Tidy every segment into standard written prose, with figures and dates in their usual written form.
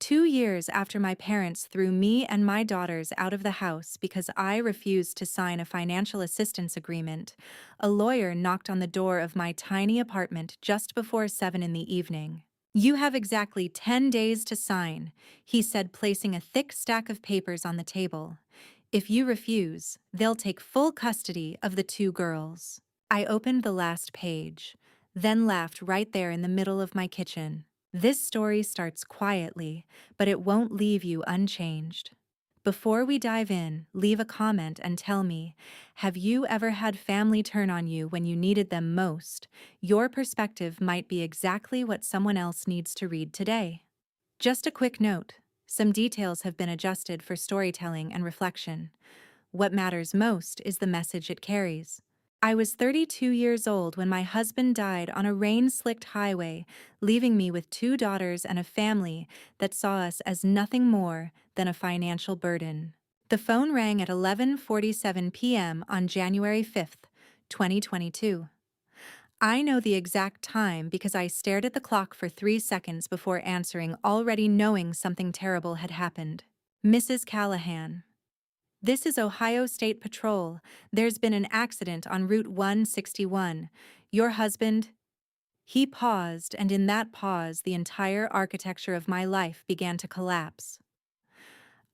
2 years after my parents threw me and my daughters out of the house because I refused to sign a financial assistance agreement, a lawyer knocked on the door of my tiny apartment just before 7 in the evening. "You have exactly 10 days to sign," he said, placing a thick stack of papers on the table. "If you refuse, they'll take full custody of the two girls." I opened the last page, then laughed right there in the middle of my kitchen. This story starts quietly, but it won't leave you unchanged. Before we dive in, leave a comment and tell me, have you ever had family turn on you when you needed them most? Your perspective might be exactly what someone else needs to read today. Just a quick note, some details have been adjusted for storytelling and reflection. What matters most is the message it carries. I was 32 years old when my husband died on a rain-slicked highway, leaving me with 2 daughters and a family that saw us as nothing more than a financial burden. The phone rang at 11:47 p.m. on January 5th, 2022. I know the exact time because I stared at the clock for 3 seconds before answering, already knowing something terrible had happened. "Mrs. Callahan. This is Ohio State Patrol. There's been an accident on Route 161. Your husband—" He paused, and in that pause, the entire architecture of my life began to collapse.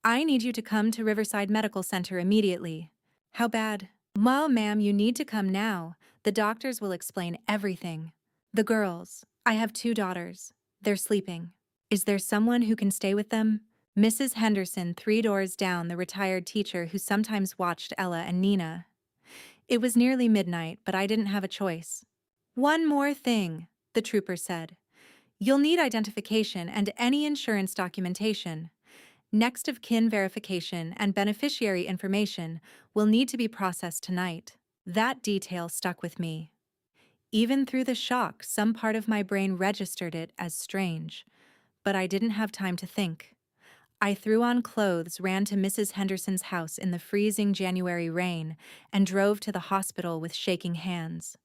"I need you to come to Riverside Medical Center immediately." "How bad?" "Well, ma'am, you need to come now. The doctors will explain everything." "The girls. I have 2 daughters. They're sleeping. Is there someone who can stay with them?" "Mrs. Henderson, 3 doors down, the retired teacher who sometimes watched Ella and Nina." It was nearly midnight, but I didn't have a choice. "One more thing," the trooper said. "You'll need identification and any insurance documentation. Next of kin verification and beneficiary information will need to be processed tonight." That detail stuck with me. Even through the shock, some part of my brain registered it as strange, but I didn't have time to think. I threw on clothes, ran to Mrs. Henderson's house in the freezing January rain, and drove to the hospital with shaking hands.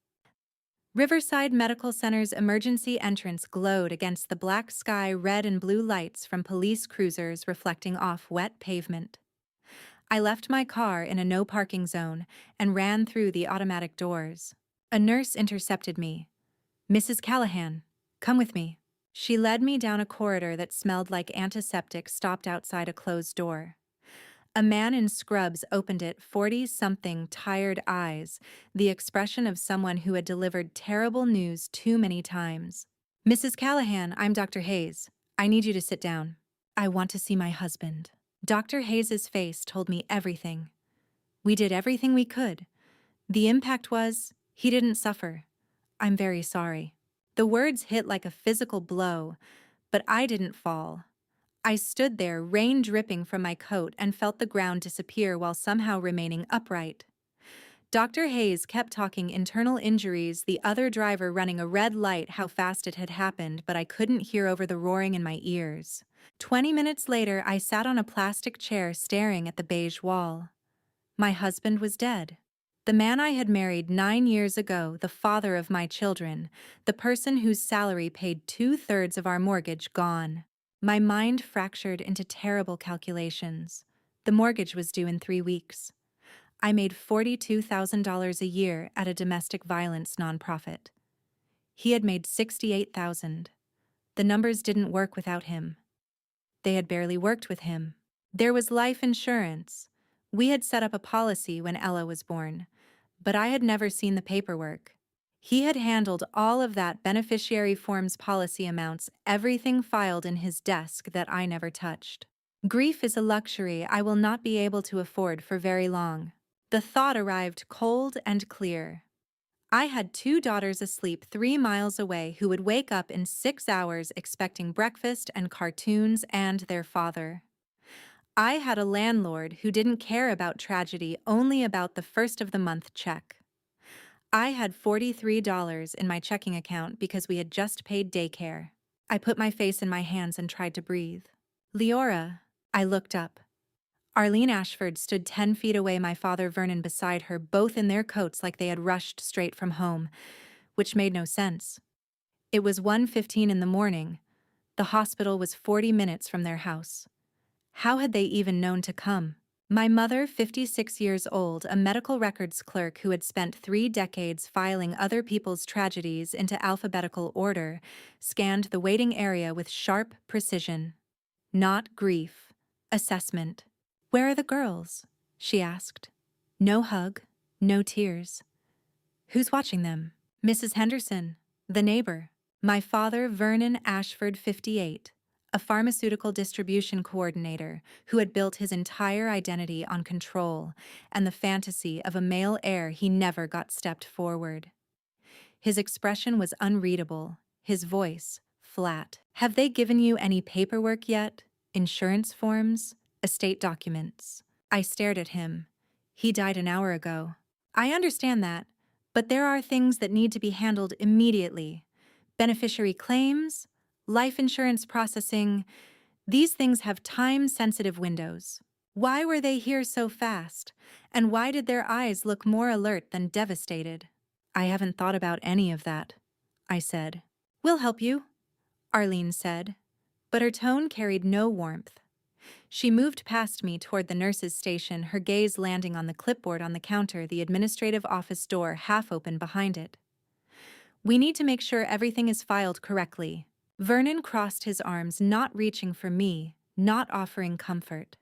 Riverside Medical Center's emergency entrance glowed against the black sky, red and blue lights from police cruisers reflecting off wet pavement. I left my car in a no-parking zone and ran through the automatic doors. A nurse intercepted me. "Mrs. Callahan, come with me." She led me down a corridor that smelled like antiseptic, stopped outside a closed door. A man in scrubs opened it, 40-something, tired eyes, the expression of someone who had delivered terrible news too many times. "Mrs. Callahan, I'm Dr. Hayes. I need you to sit down. I want to see my husband." Dr. Hayes's face told me everything. "We did everything we could. The impact was, he didn't suffer. I'm very sorry." The words hit like a physical blow, but I didn't fall. I stood there, rain dripping from my coat, and felt the ground disappear while somehow remaining upright. Dr. Hayes kept talking internal injuries, the other driver running a red light, how fast it had happened, but I couldn't hear over the roaring in my ears. 20 minutes later, I sat on a plastic chair staring at the beige wall. My husband was dead. The man I had married 9 years ago, the father of my children, the person whose salary paid 2/3 of our mortgage, gone. My mind fractured into terrible calculations. The mortgage was due in 3 weeks. I made $42,000 a year at a domestic violence nonprofit. He had made $68,000. The numbers didn't work without him. They had barely worked with him. There was life insurance. We had set up a policy when Ella was born, but I had never seen the paperwork. He had handled all of that, beneficiary forms, policy amounts, everything filed in his desk that I never touched. Grief is a luxury I will not be able to afford for very long. The thought arrived cold and clear. I had 2 daughters asleep 3 miles away who would wake up in 6 hours expecting breakfast and cartoons and their father. I had a landlord who didn't care about tragedy, only about the first of the month check. I had $43 in my checking account because we had just paid daycare. I put my face in my hands and tried to breathe. "Leora." I looked up. Arlene Ashford stood 10 feet away, my father Vernon beside her, both in their coats like they had rushed straight from home, which made no sense. It was 1:15 in the morning. The hospital was 40 minutes from their house. How had they even known to come? My mother, 56 years old, a medical records clerk who had spent 3 decades filing other people's tragedies into alphabetical order, scanned the waiting area with sharp precision. Not grief. Assessment. "Where are the girls?" she asked. No hug, no tears. "Who's watching them?" "Mrs. Henderson, the neighbor." My father, Vernon Ashford, 58, a pharmaceutical distribution coordinator who had built his entire identity on control and the fantasy of a male heir he never got stepped forward. His expression was unreadable, his voice flat. "Have they given you any paperwork yet? Insurance forms? Estate documents?" I stared at him. "He died an hour ago." "I understand that, but there are things that need to be handled immediately. Beneficiary claims, life insurance processing, these things have time-sensitive windows." Why were they here so fast? And why did their eyes look more alert than devastated? "I haven't thought about any of that," I said. "We'll help you," Arlene said, but her tone carried no warmth. She moved past me toward the nurse's station, her gaze landing on the clipboard on the counter, the administrative office door half open behind it. "We need to make sure everything is filed correctly." Vernon crossed his arms, not reaching for me, not offering comfort.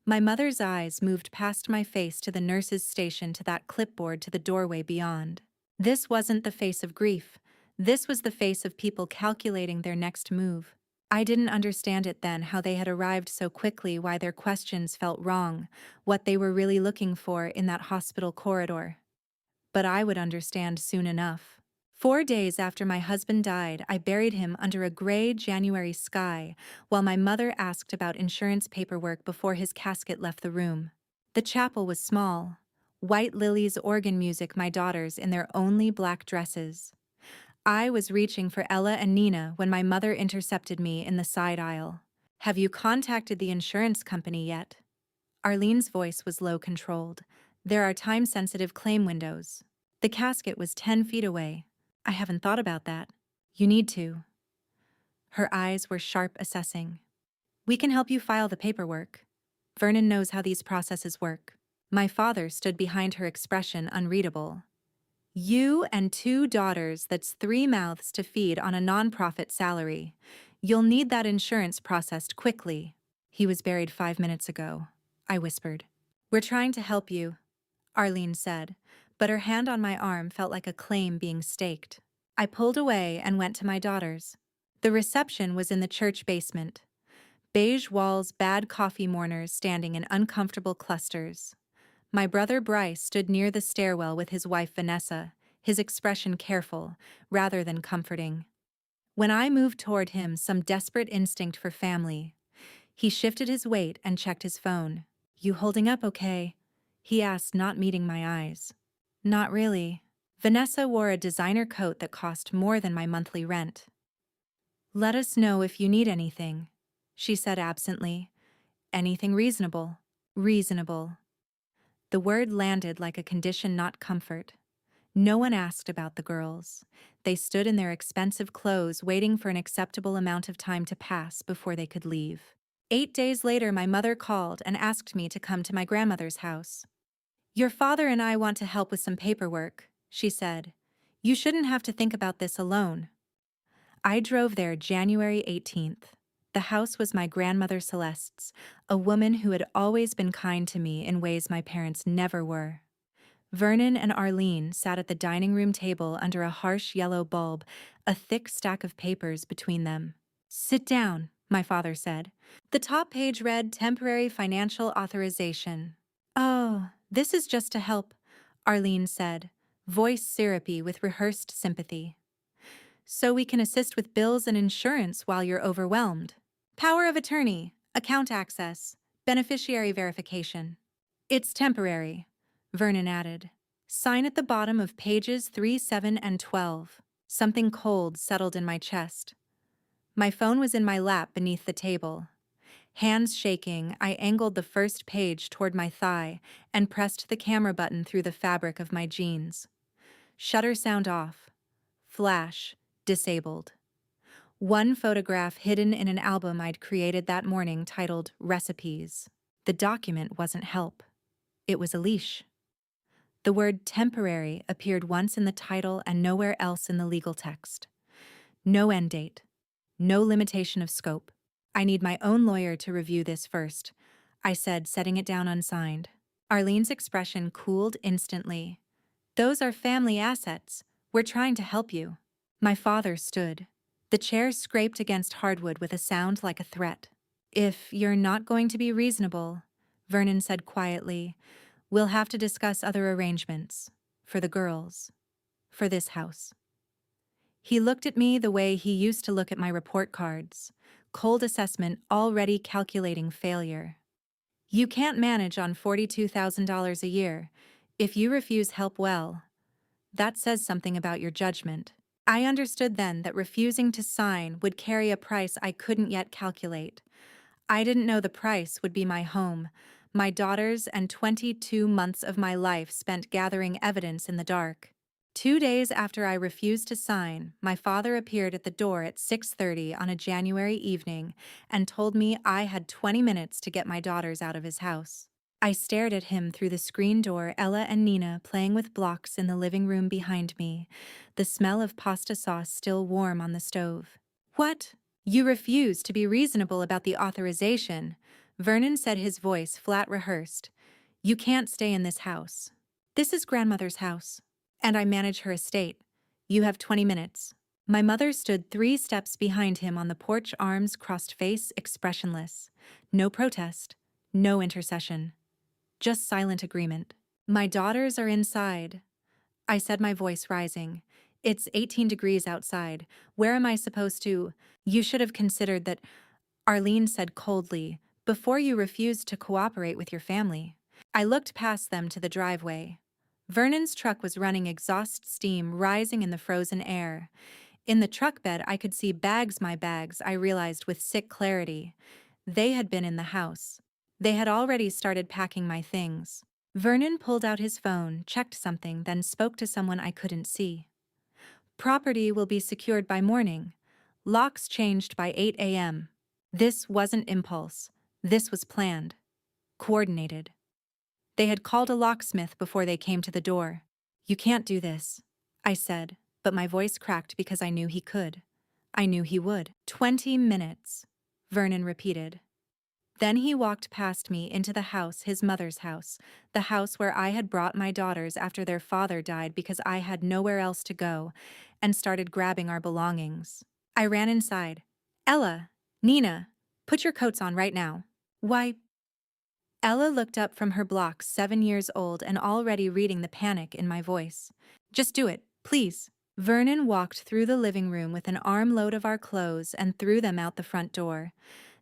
My mother's eyes moved past my face to the nurse's station, to that clipboard, to the doorway beyond. This wasn't the face of grief. This was the face of people calculating their next move. I didn't understand it then, how they had arrived so quickly, why their questions felt wrong, what they were really looking for in that hospital corridor. But I would understand soon enough. 4 days after my husband died, I buried him under a gray January sky while my mother asked about insurance paperwork before his casket left the room. The chapel was small. White lilies, organ music, my daughters in their only black dresses. I was reaching for Ella and Nina when my mother intercepted me in the side aisle. "Have you contacted the insurance company yet?" Arlene's voice was low, controlled. "There are time-sensitive claim windows." The casket was 10 feet away. "I haven't thought about that." "You need to." Her eyes were sharp, assessing. "We can help you file the paperwork. Vernon knows how these processes work." My father stood behind her, expression unreadable. "You and 2 daughters, that's 3 mouths to feed on a nonprofit salary. You'll need that insurance processed quickly." "He was buried 5 minutes ago," I whispered. "We're trying to help you," Arlene said, but her hand on my arm felt like a claim being staked. I pulled away and went to my daughters. The reception was in the church basement. Beige walls, bad coffee mourners standing in uncomfortable clusters. My brother Bryce stood near the stairwell with his wife Vanessa, his expression careful, rather than comforting. When I moved toward him, some desperate instinct for family, he shifted his weight and checked his phone. "You holding up okay?" he asked, not meeting my eyes. "Not really." Vanessa wore a designer coat that cost more than my monthly rent. "Let us know if you need anything," she said absently. "Anything reasonable." Reasonable. The word landed like a condition, not comfort. No one asked about the girls. They stood in their expensive clothes, waiting for an acceptable amount of time to pass before they could leave. 8 days later, my mother called and asked me to come to my grandmother's house. "Your father and I want to help with some paperwork," she said. "You shouldn't have to think about this alone." I drove there January 18th. The house was my grandmother Celeste's, a woman who had always been kind to me in ways my parents never were. Vernon and Arlene sat at the dining room table under a harsh yellow bulb, a thick stack of papers between them. "Sit down," my father said. The top page read, "Temporary financial authorization." "Oh, this is just to help," Arlene said, voice syrupy with rehearsed sympathy. "So we can assist with bills and insurance while you're overwhelmed. Power of attorney, account access, beneficiary verification." "It's temporary," Vernon added. "Sign at the bottom of pages 3, 7, and 12. Something cold settled in my chest. My phone was in my lap beneath the table. Hands shaking, I angled the first page toward my thigh and pressed the camera button through the fabric of my jeans. Shutter sound off. Flash, disabled. One photograph hidden in an album I'd created that morning titled Recipes. The document wasn't help. It was a leash. The word temporary appeared once in the title and nowhere else in the legal text. No end date. No limitation of scope. I need my own lawyer to review this first, I said, setting it down unsigned. Arlene's expression cooled instantly. Those are family assets. We're trying to help you. My father stood. The chair scraped against hardwood with a sound like a threat. If you're not going to be reasonable, Vernon said quietly, we'll have to discuss other arrangements. For the girls. For this house. He looked at me the way he used to look at my report cards. Cold assessment already calculating failure. You can't manage on $42,000 a year. If you refuse help, well, that says something about your judgment. I understood then that refusing to sign would carry a price I couldn't yet calculate. I didn't know the price would be my home, my daughters, and 22 months of my life spent gathering evidence in the dark. 2 days after I refused to sign, my father appeared at the door at 6:30 on a January evening and told me I had 20 minutes to get my daughters out of his house. I stared at him through the screen door, Ella and Nina playing with blocks in the living room behind me, the smell of pasta sauce still warm on the stove. What? You refuse to be reasonable about the authorization, Vernon said, his voice flat rehearsed. You can't stay in this house. This is grandmother's house. And I manage her estate. You have 20 minutes. My mother stood 3 steps behind him on the porch, arms crossed, face expressionless. No protest. No intercession. Just silent agreement. My daughters are inside, I said, my voice rising. It's 18 degrees outside. Where am I supposed to? You should have considered that, Arlene said coldly, before you refused to cooperate with your family. I looked past them to the driveway. Vernon's truck was running, exhaust steam rising in the frozen air. In the truck bed, I could see bags, my bags, I realized with sick clarity. They had been in the house. They had already started packing my things. Vernon pulled out his phone, checked something, then spoke to someone I couldn't see. Property will be secured by morning. Locks changed by 8 a.m. This wasn't impulse. This was planned. Coordinated. They had called a locksmith before they came to the door. You can't do this, I said, but my voice cracked because I knew he could. I knew he would. 20 minutes, Vernon repeated. Then he walked past me into the house, his mother's house, the house where I had brought my daughters after their father died because I had nowhere else to go, and started grabbing our belongings. I ran inside. Ella, Nina, put your coats on right now. Why? Ella looked up from her block, 7 years old and already reading the panic in my voice. Just do it, please. Vernon walked through the living room with an armload of our clothes and threw them out the front door.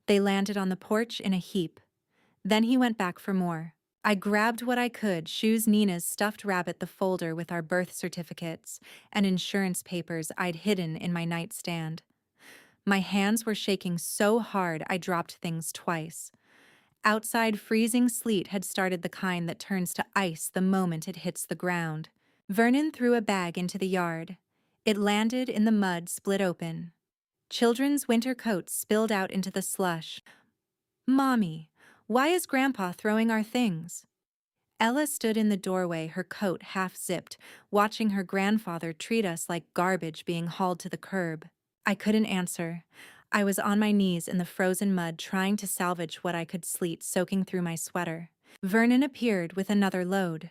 They landed on the porch in a heap. Then he went back for more. I grabbed what I could, shoes, Nina's stuffed rabbit, the folder with our birth certificates, and insurance papers I'd hidden in my nightstand. My hands were shaking so hard I dropped things twice. Outside, freezing sleet had started, the kind that turns to ice the moment it hits the ground. Vernon threw a bag into the yard. It landed in the mud, split open. Children's winter coats spilled out into the slush. Mommy, why is Grandpa throwing our things? Ella stood in the doorway, her coat half-zipped, watching her grandfather treat us like garbage being hauled to the curb. I couldn't answer. I was on my knees in the frozen mud trying to salvage what I could, sleet soaking through my sweater. Vernon appeared with another load.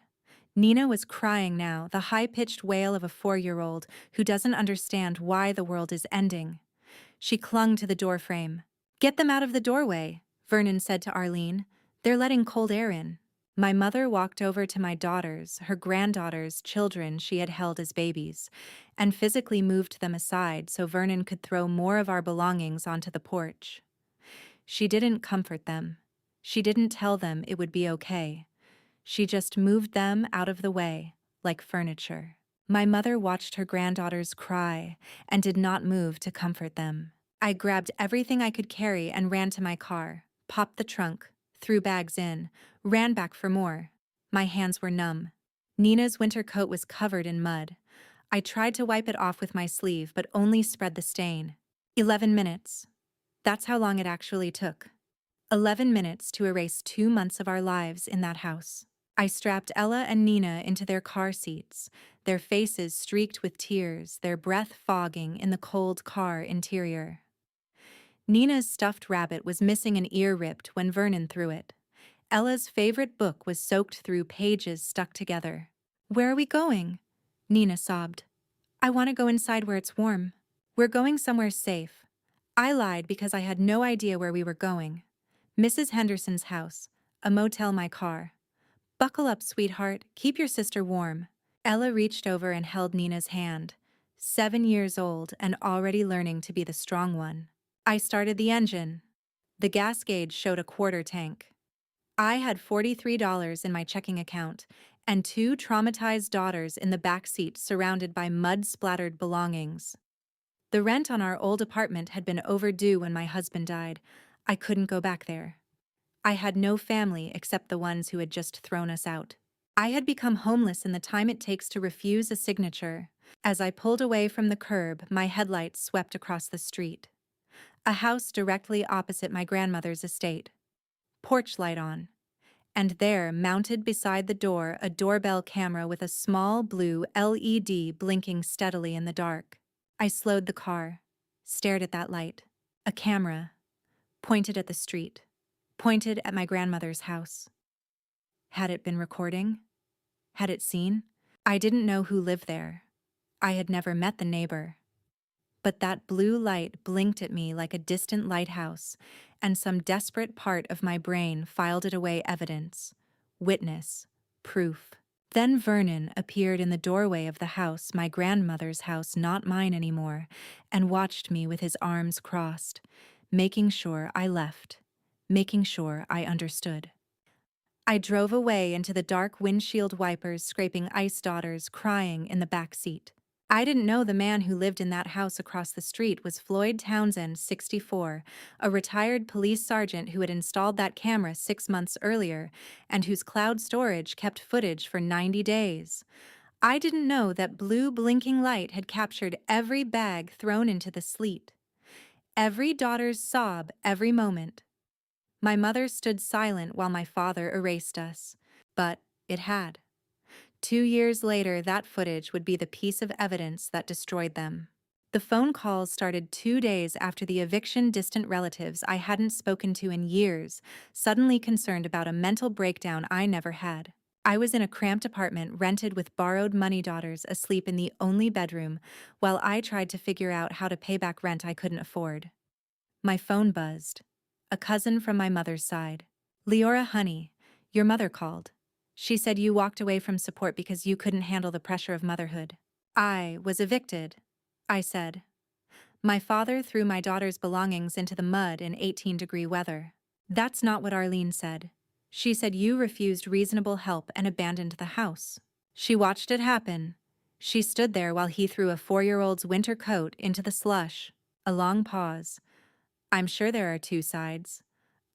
Nina was crying now, the high-pitched wail of a 4-year-old who doesn't understand why the world is ending. She clung to the doorframe. Get them out of the doorway, Vernon said to Arlene. They're letting cold air in. My mother walked over to my daughters, her granddaughters, children she had held as babies, and physically moved them aside so Vernon could throw more of our belongings onto the porch. She didn't comfort them. She didn't tell them it would be okay. She just moved them out of the way, like furniture. My mother watched her granddaughters cry and did not move to comfort them. I grabbed everything I could carry and ran to my car, popped the trunk, threw bags in, ran back for more. My hands were numb. Nina's winter coat was covered in mud. I tried to wipe it off with my sleeve, but only spread the stain. 11 minutes. That's how long it actually took. 11 minutes to erase 2 months of our lives in that house. I strapped Ella and Nina into their car seats, their faces streaked with tears, their breath fogging in the cold car interior. Nina's stuffed rabbit was missing an ear ripped when Vernon threw it. Ella's favorite book was soaked through pages stuck together. "Where are we going?" Nina sobbed. "I want to go inside where it's warm." "We're going somewhere safe." I lied because I had no idea where we were going. "Mrs. Henderson's house, a motel, my car." "Buckle up, sweetheart, keep your sister warm." Ella reached over and held Nina's hand, 7 years old and already learning to be the strong one. I started the engine. The gas gauge showed a quarter tank. I had $43 in my checking account, and two traumatized daughters in the back seat surrounded by mud-splattered belongings. The rent on our old apartment had been overdue when my husband died. I couldn't go back there. I had no family except the ones who had just thrown us out. I had become homeless in the time it takes to refuse a signature. As I pulled away from the curb, my headlights swept across the street. A house directly opposite my grandmother's estate. Porch light on. And there, mounted beside the door, a doorbell camera with a small blue LED blinking steadily in the dark. I slowed the car, stared at that light. A camera, pointed at the street, pointed at my grandmother's house. Had it been recording? Had it seen? I didn't know who lived there. I had never met the neighbor. But that blue light blinked at me like a distant lighthouse, and some desperate part of my brain filed it away evidence, witness, proof. Then Vernon appeared in the doorway of the house, my grandmother's house, not mine anymore, and watched me with his arms crossed, making sure I left, making sure I understood. I drove away into the dark windshield wipers, scraping ice daughters crying in the back seat. I didn't know the man who lived in that house across the street was Floyd Townsend, 64, a retired police sergeant who had installed that camera 6 months earlier and whose cloud storage kept footage for 90 days. I didn't know that blue blinking light had captured every bag thrown into the sleet, every daughter's sob every moment. My mother stood silent while my father erased us, but it had. 2 years later, that footage would be the piece of evidence that destroyed them. The phone calls started 2 days after the eviction. Distant relatives I hadn't spoken to in years, suddenly concerned about a mental breakdown I never had. I was in a cramped apartment rented with borrowed money, daughters asleep in the only bedroom, while I tried to figure out how to pay back rent I couldn't afford. My phone buzzed. A cousin from my mother's side. "Leora, honey, your mother called. She said you walked away from support because you couldn't handle the pressure of motherhood." "I was evicted," I said. "My father threw my daughter's belongings into the mud in 18-degree weather." "That's not what Arlene said. She said you refused reasonable help and abandoned the house. She watched it happen. She stood there while he threw a 4-year-old's winter coat into the slush." A long pause. "I'm sure there are two sides.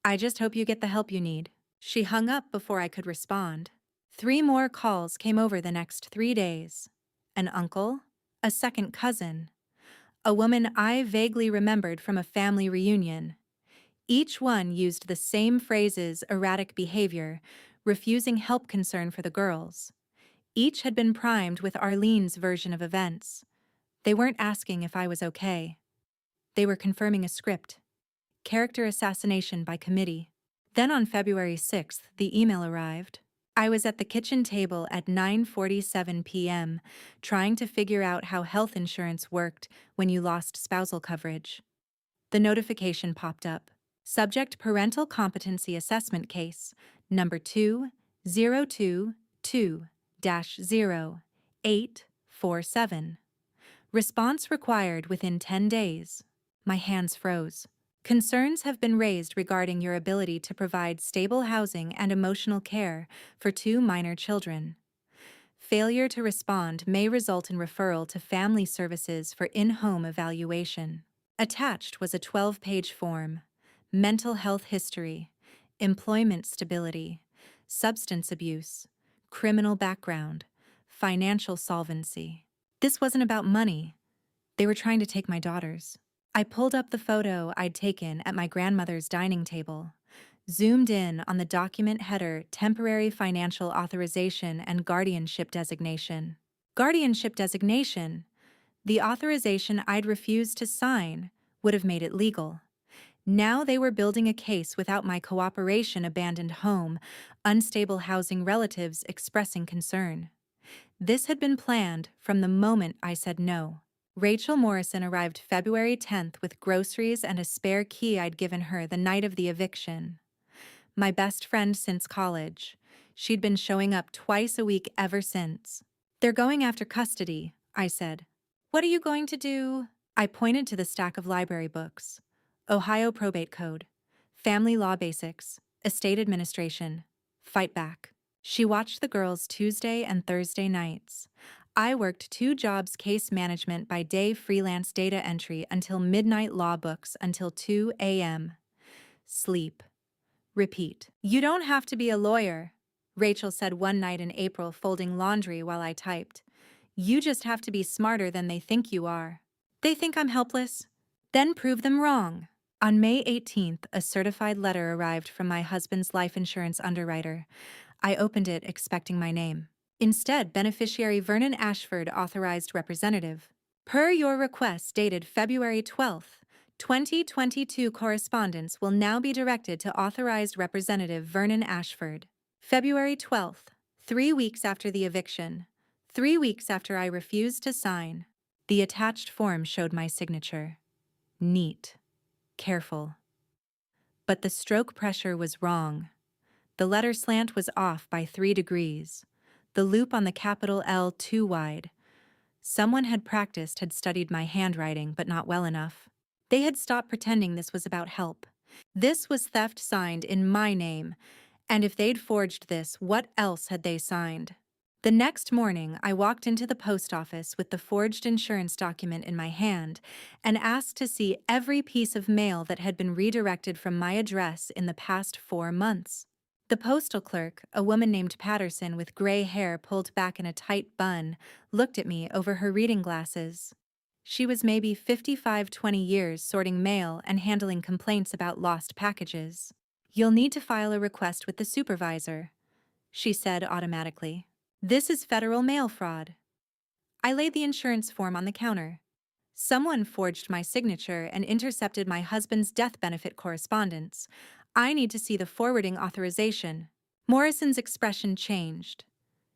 I just hope you get the help you need." She hung up before I could respond. 3 more calls came over the next 3 days. An uncle, a second cousin, a woman I vaguely remembered from a family reunion. Each one used the same phrases: erratic behavior, refusing help, concern for the girls. Each had been primed with Arlene's version of events. They weren't asking if I was okay. They were confirming a script. Character assassination by committee. Then on February 6th, the email arrived. I was at the kitchen table at 9:47 p.m., trying to figure out how health insurance worked when you lost spousal coverage. The notification popped up. Subject: Parental Competency Assessment Case, number 2022-0847. Response required within 10 days. My hands froze. Concerns have been raised regarding your ability to provide stable housing and emotional care for 2 minor children. Failure to respond may result in referral to family services for in-home evaluation. Attached was a 12-page form: mental health history, employment stability, substance abuse, criminal background, financial solvency. This wasn't about money. They were trying to take my daughters. I pulled up the photo I'd taken at my grandmother's dining table, zoomed in on the document header Temporary Financial Authorization and Guardianship Designation. Guardianship designation, the authorization I'd refused to sign, would have made it legal. Now they were building a case without my cooperation, abandoned home, unstable housing, relatives expressing concern. This had been planned from the moment I said no. Rachel Morrison arrived February 10th with groceries and a spare key I'd given her the night of the eviction. My best friend since college. She'd been showing up twice a week ever since. "They're going after custody," I said. "What are you going to do?" I pointed to the stack of library books. Ohio Probate Code, Family Law Basics, Estate Administration, Fight Back. She watched the girls Tuesday and Thursday nights. I worked 2 jobs: case management by day, freelance data entry until midnight, law books until 2 a.m. Sleep. Repeat. "You don't have to be a lawyer," Rachel said one night in April, folding laundry while I typed. "You just have to be smarter than they think you are. They think I'm helpless? Then prove them wrong." On May 18th, a certified letter arrived from my husband's life insurance underwriter. I opened it expecting my name. Instead, beneficiary Vernon Ashford, authorized representative. Per your request dated February 12th, 2022, correspondence will now be directed to authorized representative Vernon Ashford. February 12th, 3 weeks after the eviction, 3 weeks after I refused to sign. The attached form showed my signature. Neat. Careful. But the stroke pressure was wrong. The letter slant was off by 3 degrees. The loop on the capital L too wide. Someone had studied my handwriting, but not well enough. They had stopped pretending this was about help. This was theft signed in my name, and if they'd forged this, what else had they signed? The next morning, I walked into the post office with the forged insurance document in my hand and asked to see every piece of mail that had been redirected from my address in the past 4 months. The postal clerk, a woman named Patterson with gray hair pulled back in a tight bun, looked at me over her reading glasses. She was maybe 55, 20 years sorting mail and handling complaints about lost packages. "You'll need to file a request with the supervisor," she said automatically. "This is federal mail fraud." I laid the insurance form on the counter. "Someone forged my signature and intercepted my husband's death benefit correspondence. I need to see the forwarding authorization." Morrison's expression changed.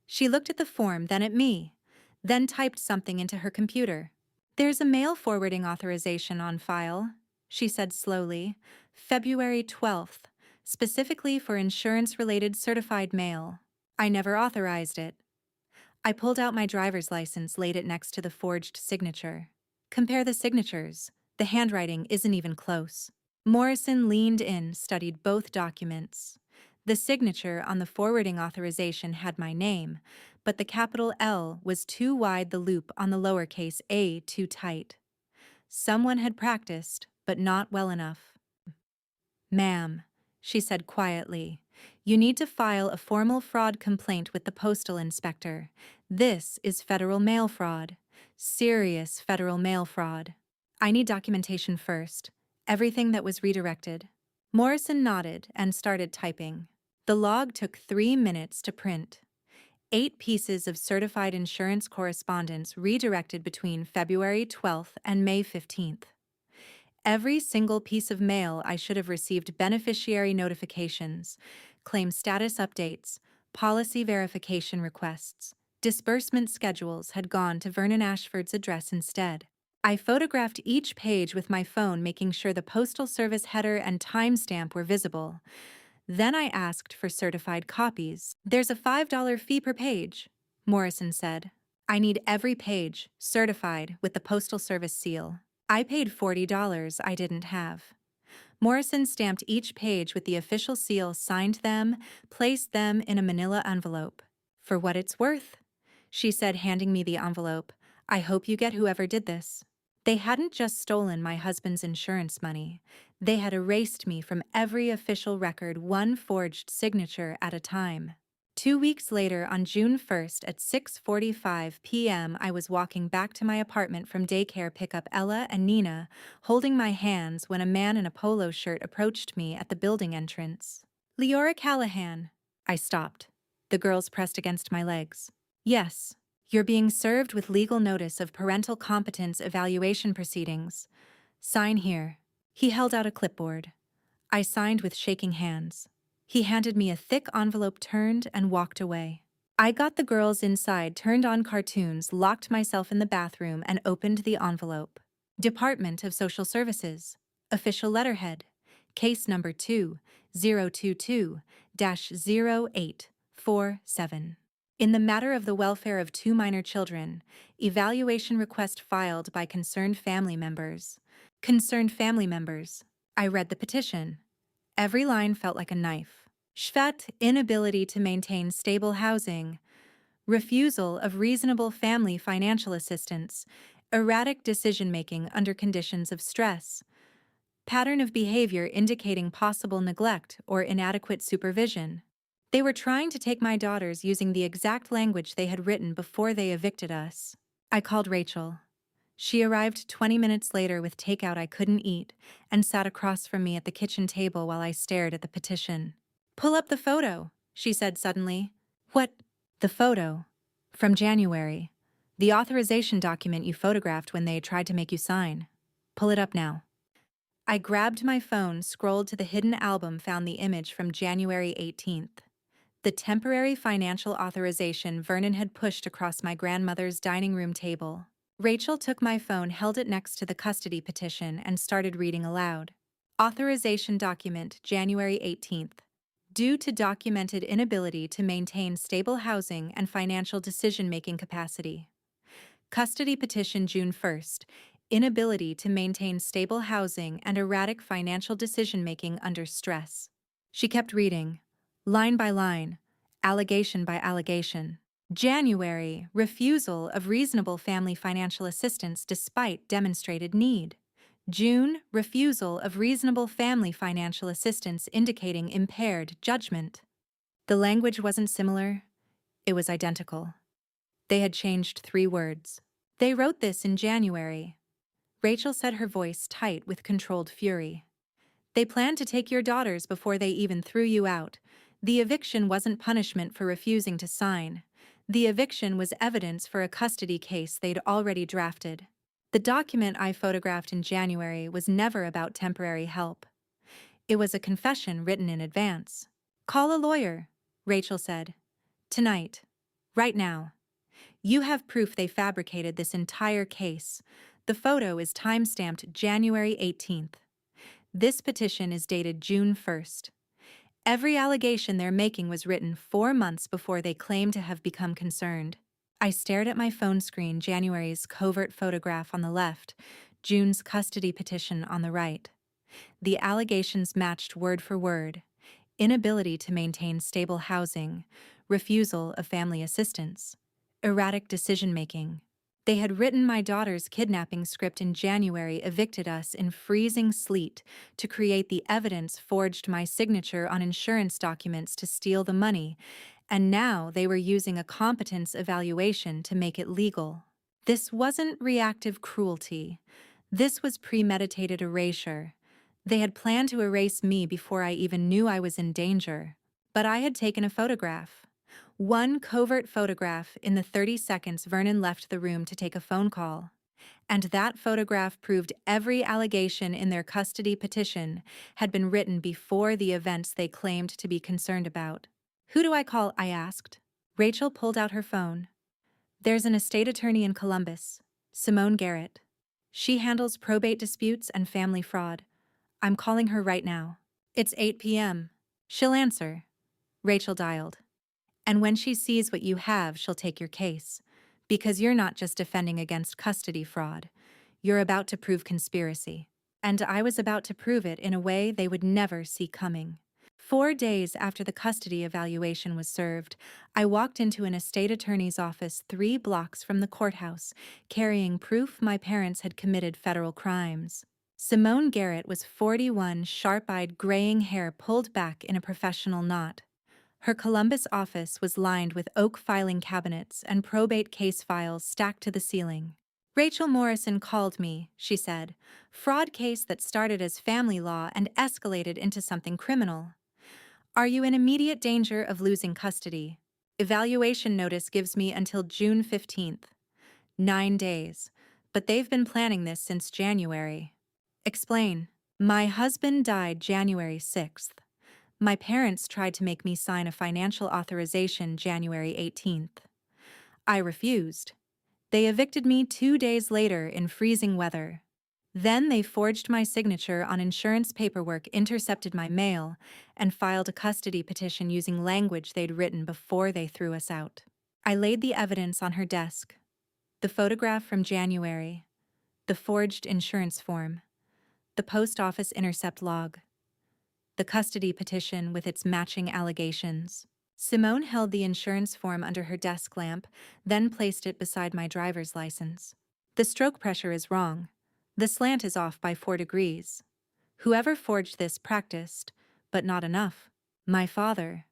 She looked at the form, then at me, then typed something into her computer. "There's a mail forwarding authorization on file," she said slowly. "February 12th, specifically for insurance-related certified mail. I never authorized it." I pulled out my driver's license, laid it next to the forged signature. "Compare the signatures. The handwriting isn't even close." Morrison leaned in, studied both documents. The signature on the forwarding authorization had my name, but the capital L was too wide, the loop on the lowercase a too tight. Someone had practiced, but not well enough. "Ma'am," she said quietly, "you need to file a formal fraud complaint with the postal inspector. This is federal mail fraud. Serious federal mail fraud. I need documentation first. Everything that was redirected." Morrison nodded and started typing. The log took 3 minutes to print. 8 pieces of certified insurance correspondence redirected between February 12th and May 15th. Every single piece of mail I should have received: beneficiary notifications, claim status updates, policy verification requests, disbursement schedules, had gone to Vernon Ashford's address instead. I photographed each page with my phone, making sure the Postal Service header and timestamp were visible. Then I asked for certified copies. "There's a $5 fee per page," Morrison said. "I need every page, certified, with the Postal Service seal." I paid $40 I didn't have. Morrison stamped each page with the official seal, signed them, placed them in a manila envelope. "For what it's worth," she said, handing me the envelope. "I hope you get whoever did this." They hadn't just stolen my husband's insurance money. They had erased me from every official record, one forged signature at a time. 2 weeks later, on June 1st at 6:45 p.m., I was walking back to my apartment from daycare pick up Ella and Nina, holding my hands when a man in a polo shirt approached me at the building entrance. "Leora Callahan." I stopped. The girls pressed against my legs. "Yes, you're being served with legal notice of parental competence evaluation proceedings. Sign here." He held out a clipboard. I signed with shaking hands. He handed me a thick envelope, turned, and walked away. I got the girls inside, turned on cartoons, locked myself in the bathroom, and opened the envelope. Department of Social Services. Official letterhead. Case number 2022-0847. In the matter of the welfare of 2 minor children, evaluation request filed by concerned family members. Concerned family members. I read the petition. Every line felt like a knife. Shvet, inability to maintain stable housing, refusal of reasonable family financial assistance, erratic decision-making under conditions of stress, pattern of behavior indicating possible neglect or inadequate supervision. They were trying to take my daughters using the exact language they had written before they evicted us. I called Rachel. She arrived 20 minutes later with takeout I couldn't eat and sat across from me at the kitchen table while I stared at the petition. "Pull up the photo," she said suddenly. "What?" "The photo. From January. The authorization document you photographed when they tried to make you sign. Pull it up now." I grabbed my phone, scrolled to the hidden album, found the image from January 18th. The temporary financial authorization Vernon had pushed across my grandmother's dining room table. Rachel took my phone, held it next to the custody petition, and started reading aloud. Authorization document, January 18th. Due to documented inability to maintain stable housing and financial decision-making capacity. Custody petition, June 1st. Inability to maintain stable housing and erratic financial decision-making under stress. She kept reading, line by line, allegation by allegation. January, refusal of reasonable family financial assistance despite demonstrated need. June, refusal of reasonable family financial assistance indicating impaired judgment. The language wasn't similar, it was identical. They had changed 3 words. "They wrote this in January." Rachel said, her voice tight with controlled fury. "They planned to take your daughters before they even threw you out. The eviction wasn't punishment for refusing to sign. The eviction was evidence for a custody case they'd already drafted. The document I photographed in January was never about temporary help. It was a confession written in advance." "Call a lawyer," Rachel said. "Tonight. Right now. You have proof they fabricated this entire case. The photo is time-stamped January 18th. This petition is dated June 1st. Every allegation they're making was written 4 months before they claim to have become concerned." I stared at my phone screen, January's covert photograph on the left, June's custody petition on the right. The allegations matched word for word. Inability to maintain stable housing, refusal of family assistance, erratic decision-making. They had written my daughter's kidnapping script in January, evicted us in freezing sleet to create the evidence, forged my signature on insurance documents to steal the money, and now they were using a competence evaluation to make it legal. This wasn't reactive cruelty. This was premeditated erasure. They had planned to erase me before I even knew I was in danger. But I had taken a photograph. One covert photograph in the 30 seconds Vernon left the room to take a phone call. And that photograph proved every allegation in their custody petition had been written before the events they claimed to be concerned about. "Who do I call?" I asked. Rachel pulled out her phone. "There's an estate attorney in Columbus, Simone Garrett. She handles probate disputes and family fraud. I'm calling her right now. It's 8 p.m. She'll answer." Rachel dialed. "And when she sees what you have, she'll take your case. Because you're not just defending against custody fraud. You're about to prove conspiracy." And I was about to prove it in a way they would never see coming. 4 days after the custody evaluation was served, I walked into an estate attorney's office 3 blocks from the courthouse, carrying proof my parents had committed federal crimes. Simone Garrett was 41, sharp-eyed, graying hair pulled back in a professional knot. Her Columbus office was lined with oak filing cabinets and probate case files stacked to the ceiling. Rachel Morrison called me, she said. Fraud case that started as family law and escalated into something criminal. Are you in immediate danger of losing custody? Evaluation notice gives me until June 15th. 9 days. But they've been planning this since January. Explain. My husband died January 6th. My parents tried to make me sign a financial authorization January 18th. I refused. They evicted me 2 days later in freezing weather. Then they forged my signature on insurance paperwork, intercepted my mail, and filed a custody petition using language they'd written before they threw us out. I laid the evidence on her desk. The photograph from January, the forged insurance form, the post office intercept log, the custody petition with its matching allegations. Simone held the insurance form under her desk lamp, then placed it beside my driver's license. The stroke pressure is wrong. The slant is off by 4 degrees. Whoever forged this practiced, but not enough. My father.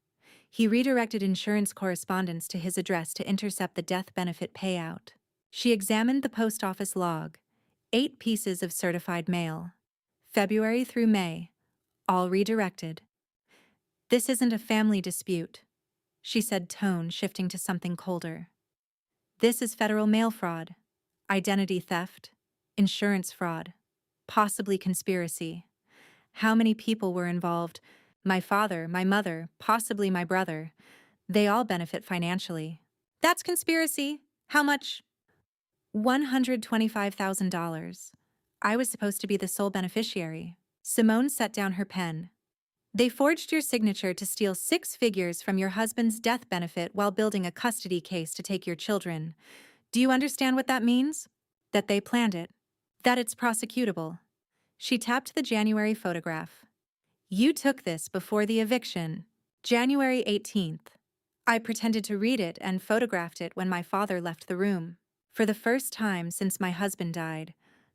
He redirected insurance correspondence to his address to intercept the death benefit payout. She examined the post office log. 8 pieces of certified mail. February through May. All redirected. This isn't a family dispute, she said, tone shifting to something colder. This is federal mail fraud, identity theft, insurance fraud, possibly conspiracy. How many people were involved? My father, my mother, possibly my brother. They all benefit financially. That's conspiracy. How much? $125,000. I was supposed to be the sole beneficiary. Simone set down her pen. They forged your signature to steal 6 figures from your husband's death benefit while building a custody case to take your children. Do you understand what that means? That they planned it. That it's prosecutable. She tapped the January photograph. You took this before the eviction. January 18th. I pretended to read it and photographed it when my father left the room. For the first time since my husband died,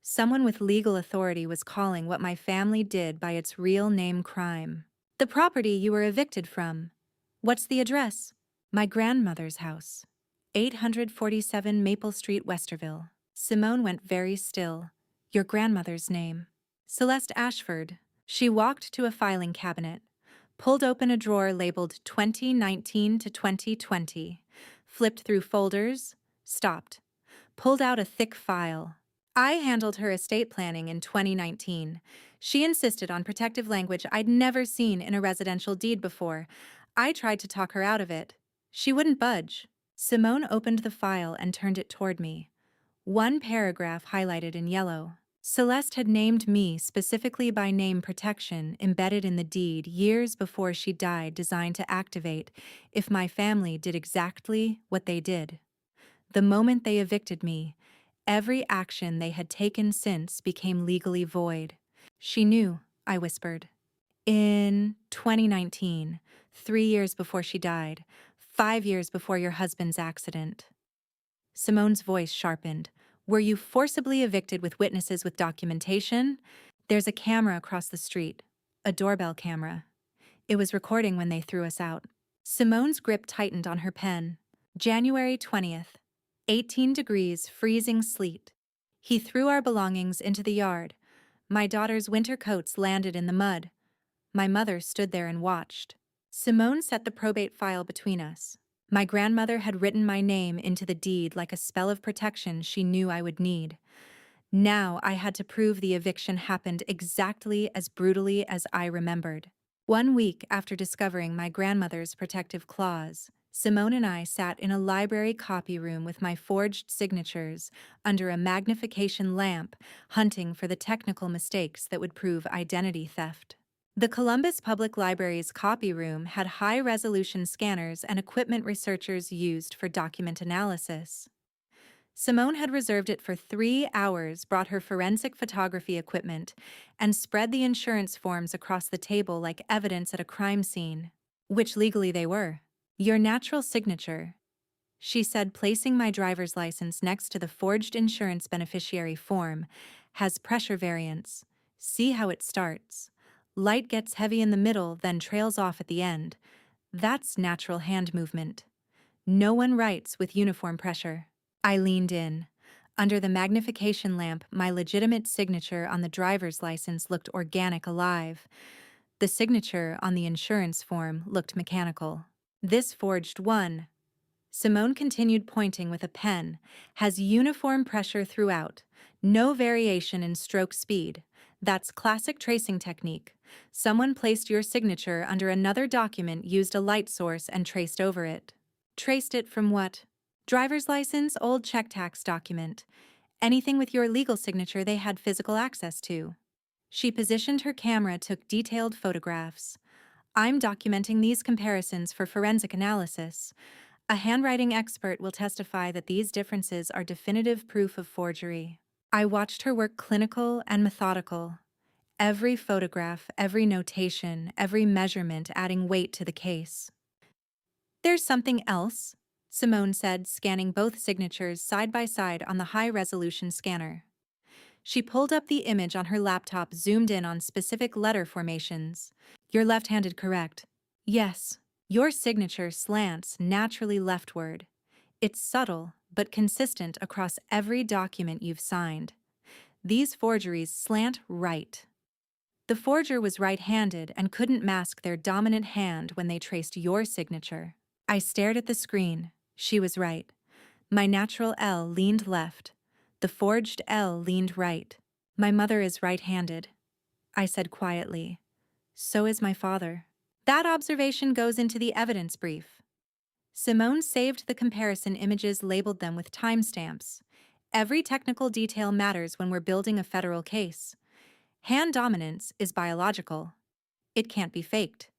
someone with legal authority was calling what my family did by its real name crime. The property you were evicted from. What's the address? My grandmother's house. 847 Maple Street, Westerville. Simone went very still. Your grandmother's name. Celeste Ashford. She walked to a filing cabinet, pulled open a drawer labeled 2019 to 2020, flipped through folders, stopped, pulled out a thick file. I handled her estate planning in 2019. She insisted on protective language I'd never seen in a residential deed before. I tried to talk her out of it. She wouldn't budge. Simone opened the file and turned it toward me. One paragraph highlighted in yellow. Celeste had named me specifically by name protection embedded in the deed years before she died, designed to activate if my family did exactly what they did. The moment they evicted me, every action they had taken since became legally void. She knew, I whispered. In 2019, 3 years before she died, 5 years before your husband's accident. Simone's voice sharpened. Were you forcibly evicted with witnesses with documentation? There's a camera across the street, a doorbell camera. It was recording when they threw us out. Simone's grip tightened on her pen. January 20th, 18 degrees, freezing sleet. He threw our belongings into the yard. My daughter's winter coats landed in the mud. My mother stood there and watched. Simone set the probate file between us. My grandmother had written my name into the deed like a spell of protection she knew I would need. Now I had to prove the eviction happened exactly as brutally as I remembered. 1 week after discovering my grandmother's protective clause, Simone and I sat in a library copy room with my forged signatures under a magnification lamp, hunting for the technical mistakes that would prove identity theft. The Columbus Public Library's copy room had high-resolution scanners and equipment researchers used for document analysis. Simone had reserved it for 3 hours, brought her forensic photography equipment, and spread the insurance forms across the table like evidence at a crime scene, which legally they were. Your natural signature, she said, placing my driver's license next to the forged insurance beneficiary form, has pressure variance. See how it starts. Light gets heavy in the middle, then trails off at the end. That's natural hand movement. No one writes with uniform pressure. I leaned in. Under the magnification lamp, my legitimate signature on the driver's license looked organic, alive. The signature on the insurance form looked mechanical. This forged one, Simone continued pointing with a pen, has uniform pressure throughout, no variation in stroke speed. That's classic tracing technique. Someone placed your signature under another document, used a light source, and traced over it. Traced it from what? Driver's license, old check tax document. Anything with your legal signature they had physical access to. She positioned her camera, took detailed photographs. I'm documenting these comparisons for forensic analysis. A handwriting expert will testify that these differences are definitive proof of forgery. I watched her work, clinical and methodical. Every photograph, every notation, every measurement adding weight to the case. There's something else, Simone said, scanning both signatures side by side on the high-resolution scanner. She pulled up the image on her laptop, zoomed in on specific letter formations. You're left-handed, correct? Yes. Your signature slants naturally leftward. It's subtle, but consistent across every document you've signed. These forgeries slant right. The forger was right-handed and couldn't mask their dominant hand when they traced your signature. I stared at the screen. She was right. My natural L leaned left. The forged L leaned right. My mother is right-handed, I said quietly. So is my father. That observation goes into the evidence brief. Simone saved the comparison images, labeled them with timestamps. Every technical detail matters when we're building a federal case. Hand dominance is biological. It can't be faked.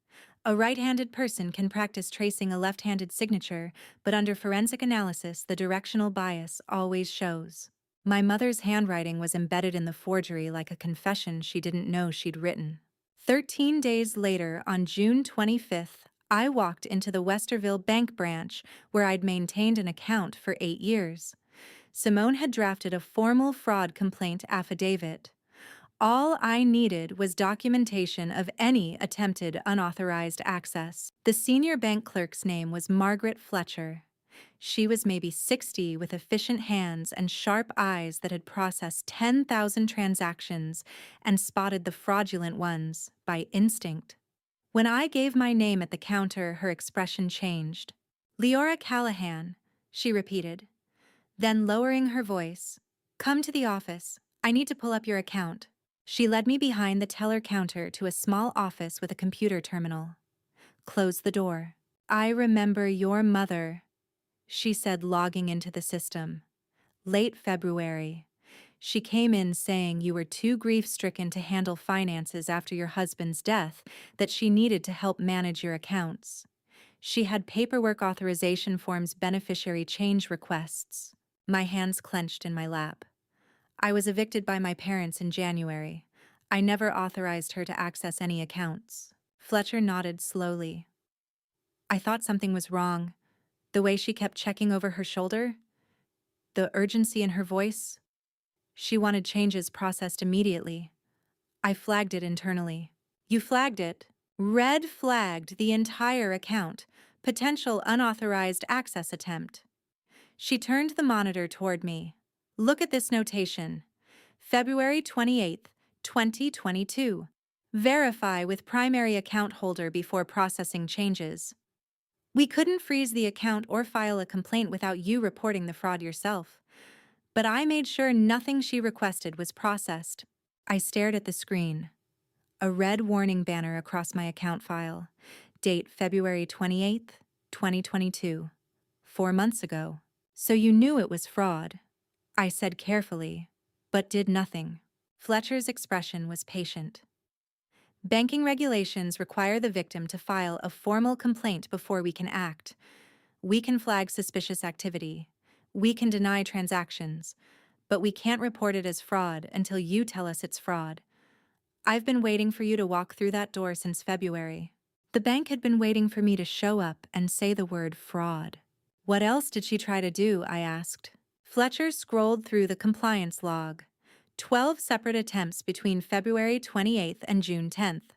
A right-handed person can practice tracing a left-handed signature, but under forensic analysis, the directional bias always shows. My mother's handwriting was embedded in the forgery like a confession she didn't know she'd written. 13 days later, on June 25th, I walked into the Westerville Bank branch where I'd maintained an account for 8 years. Simone had drafted a formal fraud complaint affidavit. All I needed was documentation of any attempted unauthorized access. The senior bank clerk's name was Margaret Fletcher. She was maybe 60, with efficient hands and sharp eyes that had processed 10,000 transactions and spotted the fraudulent ones by instinct. When I gave my name at the counter, her expression changed. "Leora Callahan," she repeated. Then, lowering her voice, "Come to the office. I need to pull up your account." She led me behind the teller counter to a small office with a computer terminal. "Close the door." "I remember your mother," she said, logging into the system. "Late February. She came in saying you were too grief-stricken to handle finances after your husband's death, that she needed to help manage your accounts. She had paperwork, authorization forms, beneficiary change requests." My hands clenched in my lap. I was evicted by my parents in January. I never authorized her to access any accounts. Fletcher nodded slowly. I thought something was wrong. The way she kept checking over her shoulder, the urgency in her voice. She wanted changes processed immediately. I flagged it internally. "You flagged it?" "Red flagged the entire account. Potential unauthorized access attempt." She turned the monitor toward me. "Look at this notation. February 28th, 2022. Verify with primary account holder before processing changes." We couldn't freeze the account or file a complaint without you reporting the fraud yourself. But I made sure nothing she requested was processed. I stared at the screen. A red warning banner across my account file. Date February 28th, 2022. 4 months ago. "So you knew it was fraud," I said carefully, but did nothing. Fletcher's expression was patient. "Banking regulations require the victim to file a formal complaint before we can act. We can flag suspicious activity. We can deny transactions, but we can't report it as fraud until you tell us it's fraud. I've been waiting for you to walk through that door since February." The bank had been waiting for me to show up and say the word fraud. "What else did she try to do?" I asked. Fletcher scrolled through the compliance log. 12 separate attempts between February 28th and June 10th.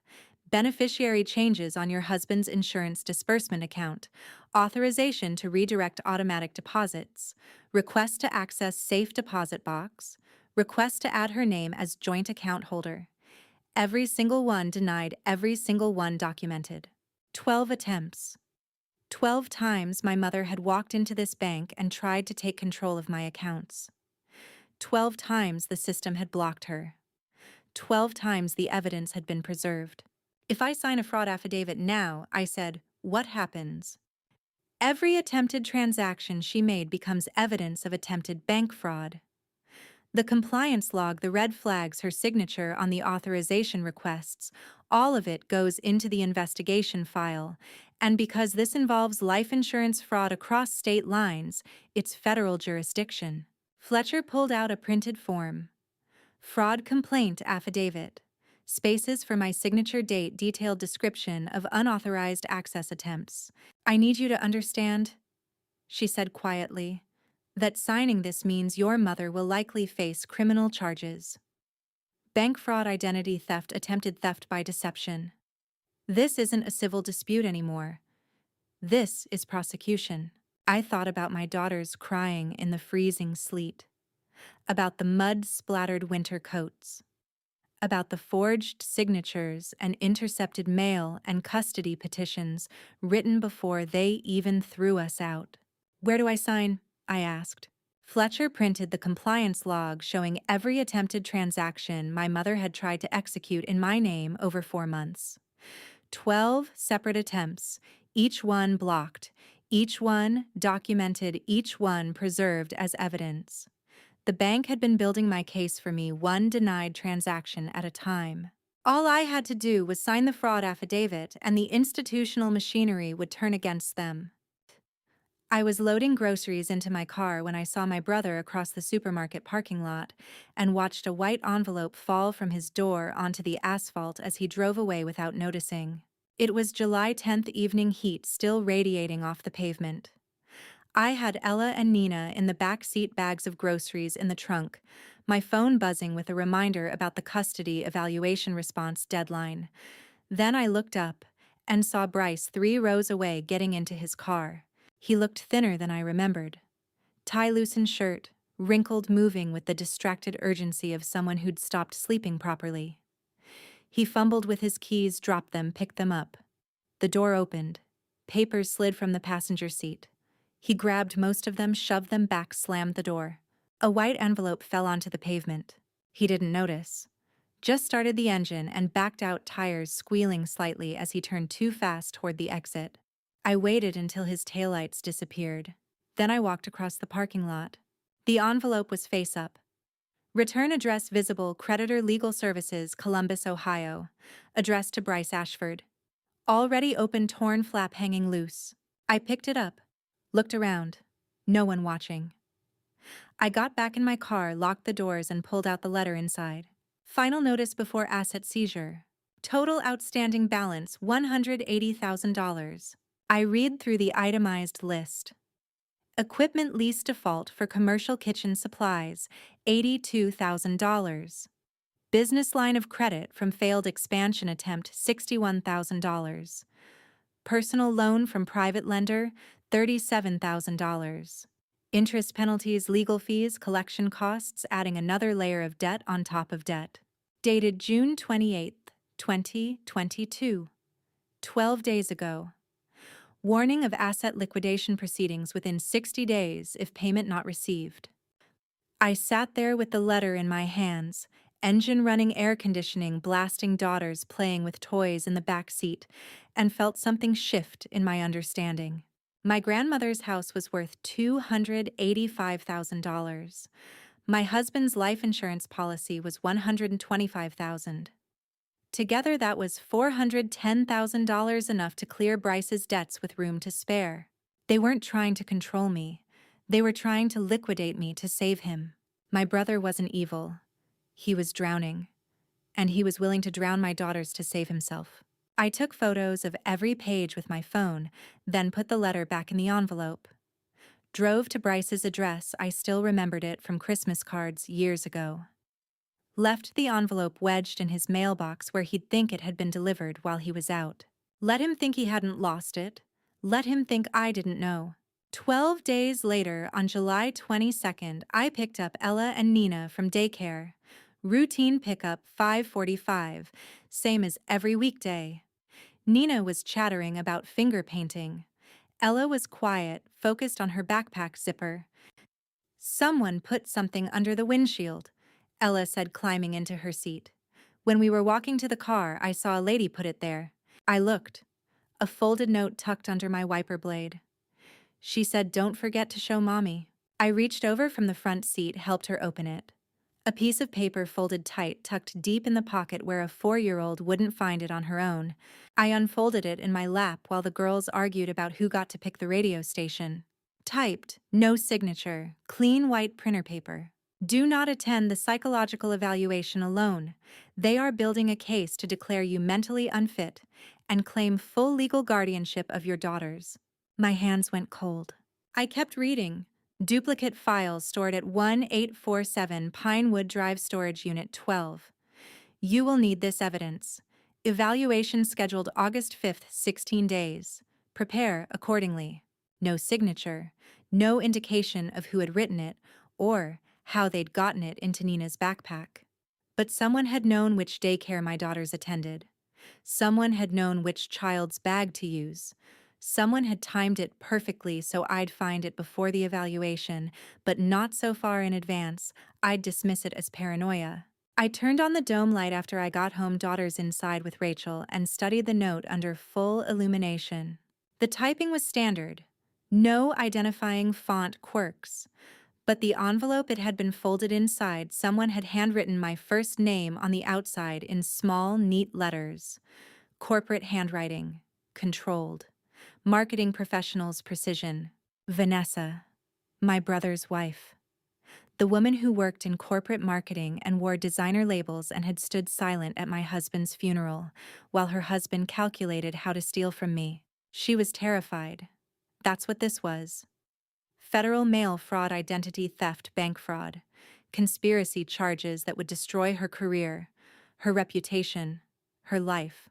Beneficiary changes on your husband's insurance disbursement account, authorization to redirect automatic deposits, request to access safe deposit box, request to add her name as joint account holder. Every single one denied, every single one documented. 12 attempts. 12 times my mother had walked into this bank and tried to take control of my accounts. 12 times the system had blocked her. 12 times the evidence had been preserved. If I sign a fraud affidavit now, I said, what happens? Every attempted transaction she made becomes evidence of attempted bank fraud. The compliance log, the red flags, her signature on the authorization requests, all of it goes into the investigation file. And because this involves life insurance fraud across state lines, it's federal jurisdiction. Fletcher pulled out a printed form. Fraud complaint affidavit. Spaces for my signature, date, detailed description of unauthorized access attempts. I need you to understand, she said quietly, that signing this means your mother will likely face criminal charges. Bank fraud, identity theft, attempted theft by deception. This isn't a civil dispute anymore. This is prosecution. I thought about my daughters crying in the freezing sleet, about the mud-splattered winter coats, about the forged signatures and intercepted mail and custody petitions written before they even threw us out. Where do I sign? I asked. Fletcher printed the compliance log showing every attempted transaction my mother had tried to execute in my name over 4 months. 12 separate attempts, each one blocked, each one documented, each one preserved as evidence. The bank had been building my case for me, one denied transaction at a time. All I had to do was sign the fraud affidavit, and the institutional machinery would turn against them. I was loading groceries into my car when I saw my brother across the supermarket parking lot and watched a white envelope fall from his door onto the asphalt as he drove away without noticing. It was July 10th evening heat still radiating off the pavement. I had Ella and Nina in the back seat, bags of groceries in the trunk, my phone buzzing with a reminder about the custody evaluation response deadline. Then I looked up and saw Bryce 3 rows away getting into his car. He looked thinner than I remembered. Tie-loosened shirt, wrinkled, moving with the distracted urgency of someone who'd stopped sleeping properly. He fumbled with his keys, dropped them, picked them up. The door opened. Papers slid from the passenger seat. He grabbed most of them, shoved them back, slammed the door. A white envelope fell onto the pavement. He didn't notice. Just started the engine and backed out, tires squealing slightly as he turned too fast toward the exit. I waited until his taillights disappeared. Then I walked across the parking lot. The envelope was face up. Return address visible, creditor legal services, Columbus, Ohio. Address to Bryce Ashford. Already open, torn flap hanging loose. I picked it up. Looked around. No one watching. I got back in my car, locked the doors, and pulled out the letter inside. Final notice before asset seizure. Total outstanding balance $180,000. I read through the itemized list. Equipment lease default for commercial kitchen supplies, $82,000. Business line of credit from failed expansion attempt, $61,000. Personal loan from private lender, $37,000. Interest, penalties, legal fees, collection costs, adding another layer of debt on top of debt. Dated June 28, 2022. 12 days ago. Warning of asset liquidation proceedings within 60 days if payment not received. I sat there with the letter in my hands, engine running, air conditioning blasting, daughters playing with toys in the back seat, and felt something shift in my understanding. My grandmother's house was worth $285,000. My husband's life insurance policy was $125,000. Together that was $410,000, enough to clear Bryce's debts with room to spare. They weren't trying to control me. They were trying to liquidate me to save him. My brother wasn't evil. He was drowning. And he was willing to drown my daughters to save himself. I took photos of every page with my phone, then put the letter back in the envelope. Drove to Bryce's address. I still remembered it from Christmas cards years ago. Left the envelope wedged in his mailbox where he'd think it had been delivered while he was out. Let him think he hadn't lost it. Let him think I didn't know. 12 days later, on July 22nd, I picked up Ella and Nina from daycare. Routine pickup 5:45, same as every weekday. Nina was chattering about finger painting. Ella was quiet, focused on her backpack zipper. Someone put something under the windshield, Ella said, climbing into her seat. When we were walking to the car, I saw a lady put it there. I looked. A folded note tucked under my wiper blade. She said, "Don't forget to show Mommy." I reached over from the front seat, helped her open it. A piece of paper folded tight, tucked deep in the pocket where a 4-year-old wouldn't find it on her own. I unfolded it in my lap while the girls argued about who got to pick the radio station. Typed, no signature, clean white printer paper. Do not attend the psychological evaluation alone. They are building a case to declare you mentally unfit and claim full legal guardianship of your daughters. My hands went cold. I kept reading. Duplicate files stored at 1847 Pinewood Drive Storage Unit 12. You will need this evidence. Evaluation scheduled August 5th, 16 days. Prepare accordingly. No signature, no indication of who had written it or how they'd gotten it into Nina's backpack. But someone had known which daycare my daughters attended. Someone had known which child's bag to use. Someone had timed it perfectly so I'd find it before the evaluation, but not so far in advance I'd dismiss it as paranoia. I turned on the dome light after I got home, daughters inside with Rachel, and studied the note under full illumination. The typing was standard. No identifying font quirks. But the envelope it had been folded inside, someone had handwritten my first name on the outside in small, neat letters. Corporate handwriting. Controlled. Marketing professional's precision. Vanessa. My brother's wife. The woman who worked in corporate marketing and wore designer labels and had stood silent at my husband's funeral, while her husband calculated how to steal from me. She was terrified. That's what this was. Federal mail fraud, identity theft, bank fraud. Conspiracy charges that would destroy her career, her reputation, her life.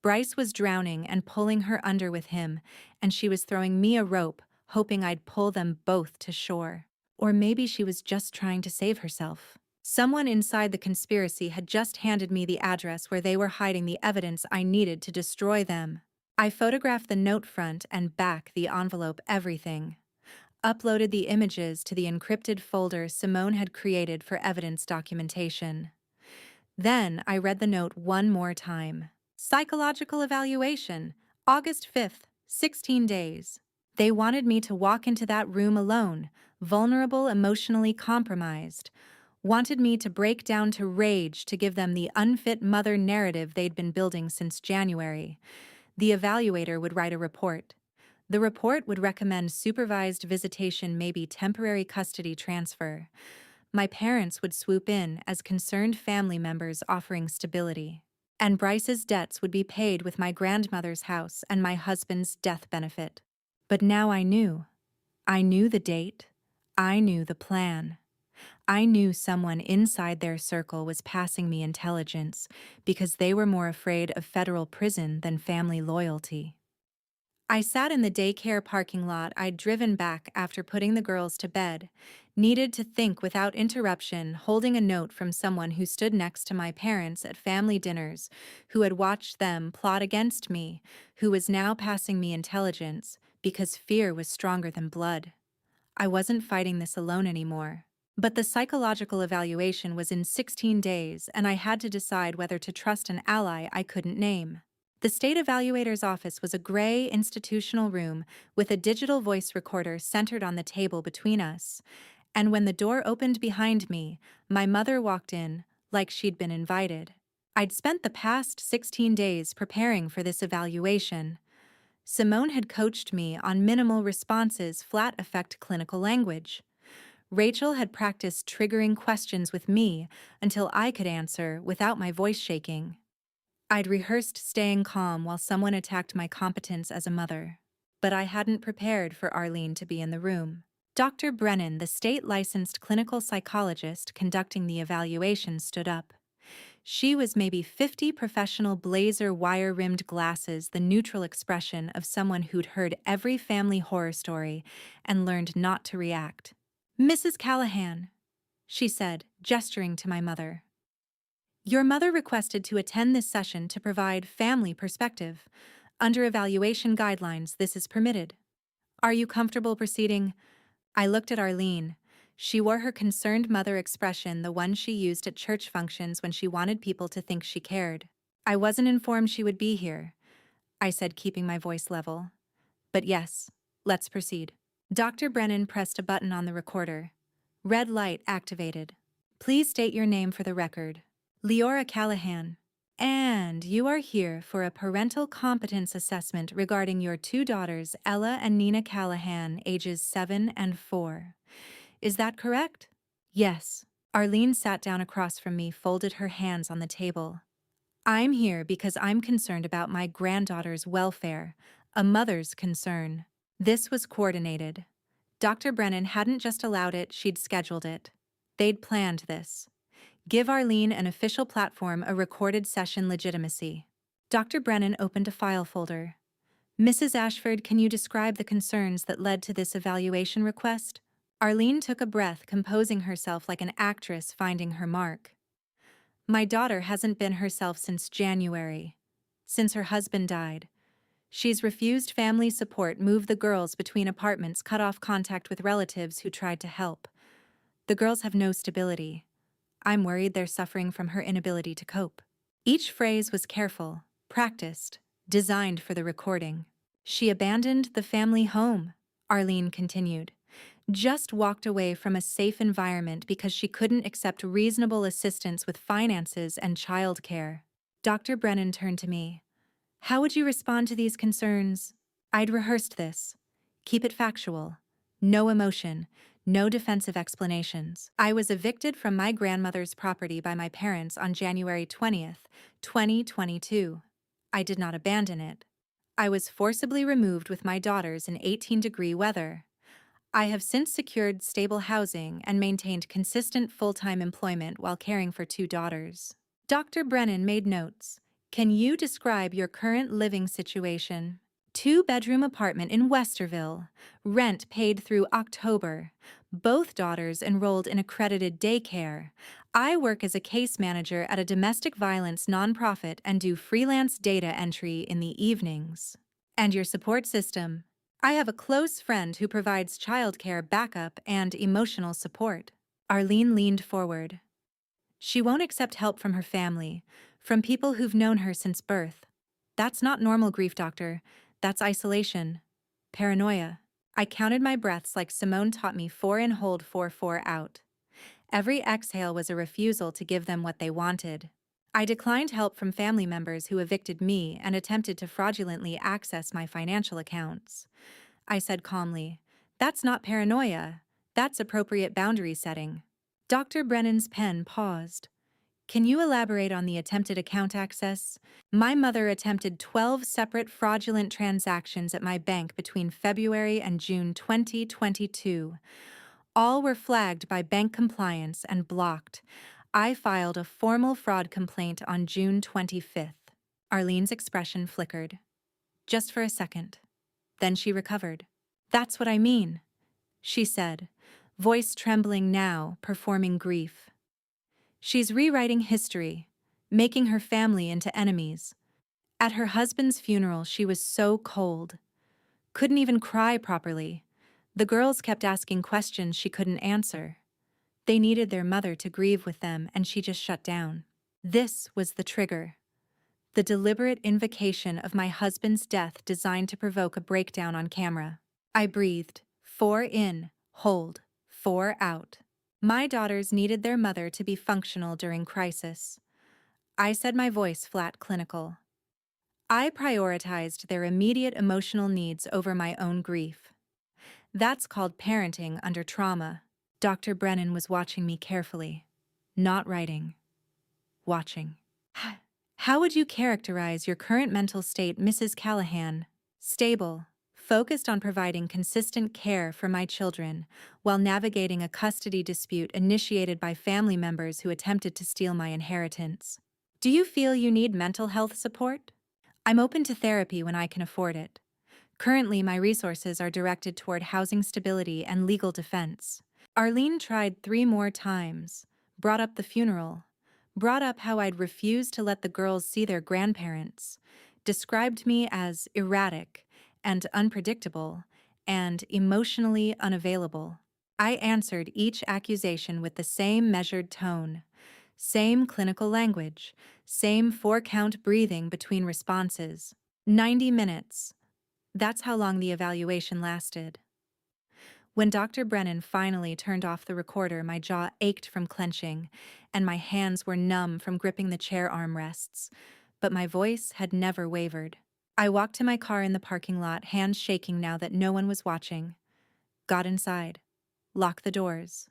Bryce was drowning and pulling her under with him, and she was throwing me a rope, hoping I'd pull them both to shore. Or maybe she was just trying to save herself. Someone inside the conspiracy had just handed me the address where they were hiding the evidence I needed to destroy them. I photographed the note front and back, the envelope, everything. Uploaded the images to the encrypted folder Simone had created for evidence documentation. Then I read the note one more time. Psychological evaluation, August 5th, 16 days. They wanted me to walk into that room alone, vulnerable, emotionally compromised. Wanted me to break down to rage to give them the unfit mother narrative they'd been building since January. The evaluator would write a report. The report would recommend supervised visitation, maybe temporary custody transfer. My parents would swoop in as concerned family members offering stability. And Bryce's debts would be paid with my grandmother's house and my husband's death benefit. But now I knew. I knew the date. I knew the plan. I knew someone inside their circle was passing me intelligence because they were more afraid of federal prison than family loyalty. I sat in the daycare parking lot I'd driven back after putting the girls to bed, needed to think without interruption, holding a note from someone who stood next to my parents at family dinners, who had watched them plot against me, who was now passing me intelligence because fear was stronger than blood. I wasn't fighting this alone anymore. But the psychological evaluation was in 16 days, and I had to decide whether to trust an ally I couldn't name. The state evaluator's office was a gray institutional room with a digital voice recorder centered on the table between us. And when the door opened behind me, my mother walked in like she'd been invited. I'd spent the past 16 days preparing for this evaluation. Simone had coached me on minimal responses, flat effect clinical language. Rachel had practiced triggering questions with me until I could answer without my voice shaking. I'd rehearsed staying calm while someone attacked my competence as a mother. But I hadn't prepared for Arlene to be in the room. Dr. Brennan, the state-licensed clinical psychologist conducting the evaluation, stood up. She was maybe 50, professional blazer wire-rimmed glasses, the neutral expression of someone who'd heard every family horror story and learned not to react. "Mrs. Callahan," she said, gesturing to my mother. "Your mother requested to attend this session to provide family perspective. Under evaluation guidelines, this is permitted. Are you comfortable proceeding?" I looked at Arlene. She wore her concerned mother expression, the one she used at church functions when she wanted people to think she cared. "I wasn't informed she would be here," I said, keeping my voice level. "But yes, let's proceed." Dr. Brennan pressed a button on the recorder. Red light activated. "Please state your name for the record." "Leora Callahan. And you are here for a parental competence assessment regarding your two daughters, Ella and Nina Callahan, ages 7 and 4. Is that correct?" "Yes." Arlene sat down across from me, folded her hands on the table. "I'm here because I'm concerned about my granddaughter's welfare, a mother's concern." This was coordinated. Dr. Brennan hadn't just allowed it, she'd scheduled it. They'd planned this. Give Arlene an official platform, a recorded session legitimacy. Dr. Brennan opened a file folder. "Mrs. Ashford, can you describe the concerns that led to this evaluation request?" Arlene took a breath, composing herself like an actress finding her mark. "My daughter hasn't been herself since January, since her husband died. She's refused family support, moved the girls between apartments, cut off contact with relatives who tried to help. The girls have no stability. I'm worried they're suffering from her inability to cope." Each phrase was careful, practiced, designed for the recording. "She abandoned the family home," Arlene continued. "Just walked away from a safe environment because she couldn't accept reasonable assistance with finances and childcare." Dr. Brennan turned to me. "How would you respond to these concerns?" I'd rehearsed this. Keep it factual. No emotion. No defensive explanations. "I was evicted from my grandmother's property by my parents on January 20th, 2022. I did not abandon it. I was forcibly removed with my daughters in 18-degree weather. I have since secured stable housing and maintained consistent full-time employment while caring for two daughters." Dr. Brennan made notes. "Can you describe your current living situation?" "Two-bedroom apartment in Westerville. Rent paid through October. Both daughters enrolled in accredited daycare. I work as a case manager at a domestic violence nonprofit and do freelance data entry in the evenings." "And your support system?" "I have a close friend who provides childcare backup and emotional support." Arlene leaned forward. "She won't accept help from her family, from people who've known her since birth. That's not normal grief, doctor. That's isolation. Paranoia." I counted my breaths like Simone taught me: 4 in, hold, 4, 4 out. Every exhale was a refusal to give them what they wanted. I declined help from family members who evicted me and attempted to fraudulently access my financial accounts. I said calmly, "That's not paranoia. That's appropriate boundary setting." Dr. Brennan's pen paused. "Can you elaborate on the attempted account access?" "My mother attempted 12 separate fraudulent transactions at my bank between February and June 2022. All were flagged by bank compliance and blocked. I filed a formal fraud complaint on June 25th. Arlene's expression flickered. Just for a second. Then she recovered. "That's what I mean," she said, voice trembling now, performing grief. "She's rewriting history, making her family into enemies. At her husband's funeral, she was so cold. Couldn't even cry properly. The girls kept asking questions she couldn't answer. They needed their mother to grieve with them, and she just shut down. This was the trigger. The deliberate invocation of my husband's death designed to provoke a breakdown on camera. I breathed. 4 in, hold, 4 out. My daughters needed their mother to be functional during crisis. I said, my voice flat, clinical. I prioritized their immediate emotional needs over my own grief. That's called parenting under trauma." Dr. Brennan was watching me carefully. Not writing. Watching. "How would you characterize your current mental state, Mrs. Callahan?" "Stable. focused on providing consistent care for my children while navigating a custody dispute initiated by family members who attempted to steal my inheritance. Do you feel you need mental health support? I'm open to therapy when I can afford it. Currently, my resources are directed toward housing stability and legal defense. Arlene tried 3 more times, brought up the funeral, brought up how I'd refused to let the girls see their grandparents, described me as erratic and unpredictable and emotionally unavailable. I answered each accusation with the same measured tone, same clinical language, same 4-count breathing between responses. 90 minutes. That's how long the evaluation lasted. When Dr. Brennan finally turned off the recorder, my jaw ached from clenching, and my hands were numb from gripping the chair armrests. But my voice had never wavered. I walked to my car in the parking lot, hands shaking now that no one was watching. Got inside, locked the doors,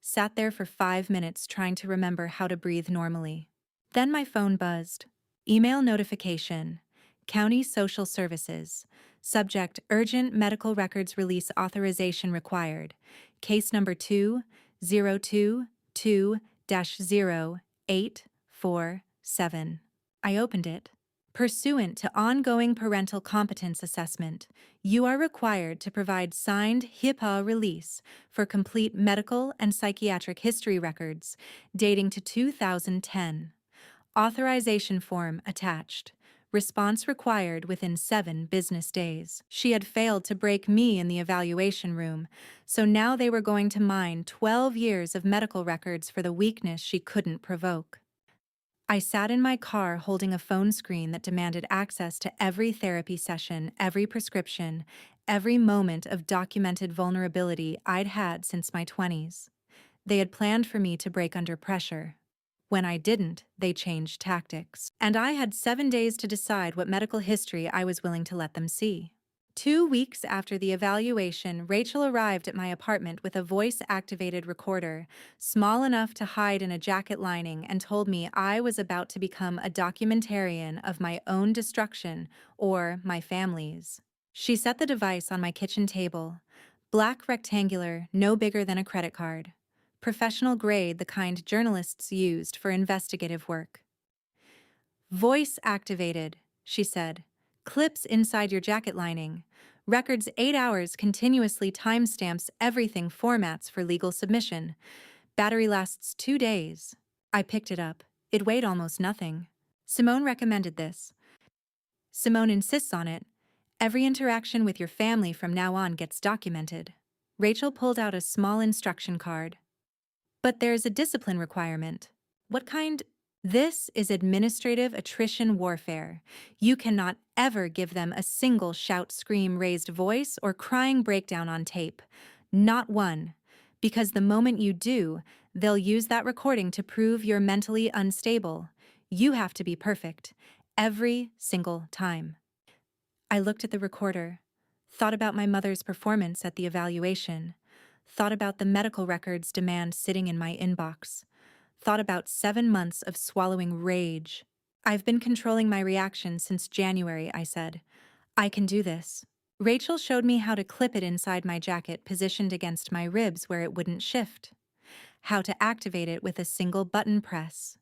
sat there for 5 minutes trying to remember how to breathe normally. Then my phone buzzed. Email notification. County Social Services. Subject: urgent medical records release authorization required. Case number 2022-0847. I opened it. Pursuant to ongoing parental competence assessment, you are required to provide signed HIPAA release for complete medical and psychiatric history records dating to 2010. Authorization form attached. Response required within 7 business days. She had failed to break me in the evaluation room, so now they were going to mine 12 years of medical records for the weakness she couldn't provoke. I sat in my car holding a phone screen that demanded access to every therapy session, every prescription, every moment of documented vulnerability I'd had since my 20s. They had planned for me to break under pressure. When I didn't, they changed tactics. And I had 7 days to decide what medical history I was willing to let them see. 2 weeks after the evaluation, Rachel arrived at my apartment with a voice-activated recorder, small enough to hide in a jacket lining, and told me I was about to become a documentarian of my own destruction or my family's. She set the device on my kitchen table. Black rectangular, no bigger than a credit card. Professional grade, the kind journalists used for investigative work. Voice activated, she said. Clips inside your jacket lining. Records 8 hours continuously timestamps everything, formats for legal submission. Battery lasts 2 days. I picked it up. It weighed almost nothing. Simone recommended this. Simone insists on it. Every interaction with your family from now on gets documented. Rachel pulled out a small instruction card. But there's a discipline requirement. What kind? This is administrative attrition warfare. You cannot ever give them a single shout, scream, raised voice, or crying breakdown on tape. Not one. Because the moment you do, they'll use that recording to prove you're mentally unstable. You have to be perfect. Every single time. I looked at the recorder, thought about my mother's performance at the evaluation, thought about the medical records demand sitting in my inbox, thought about 7 months of swallowing rage. I've been controlling my reaction since January, I said. I can do this. Rachel showed me how to clip it inside my jacket, positioned against my ribs where it wouldn't shift. How to activate it with a single button press.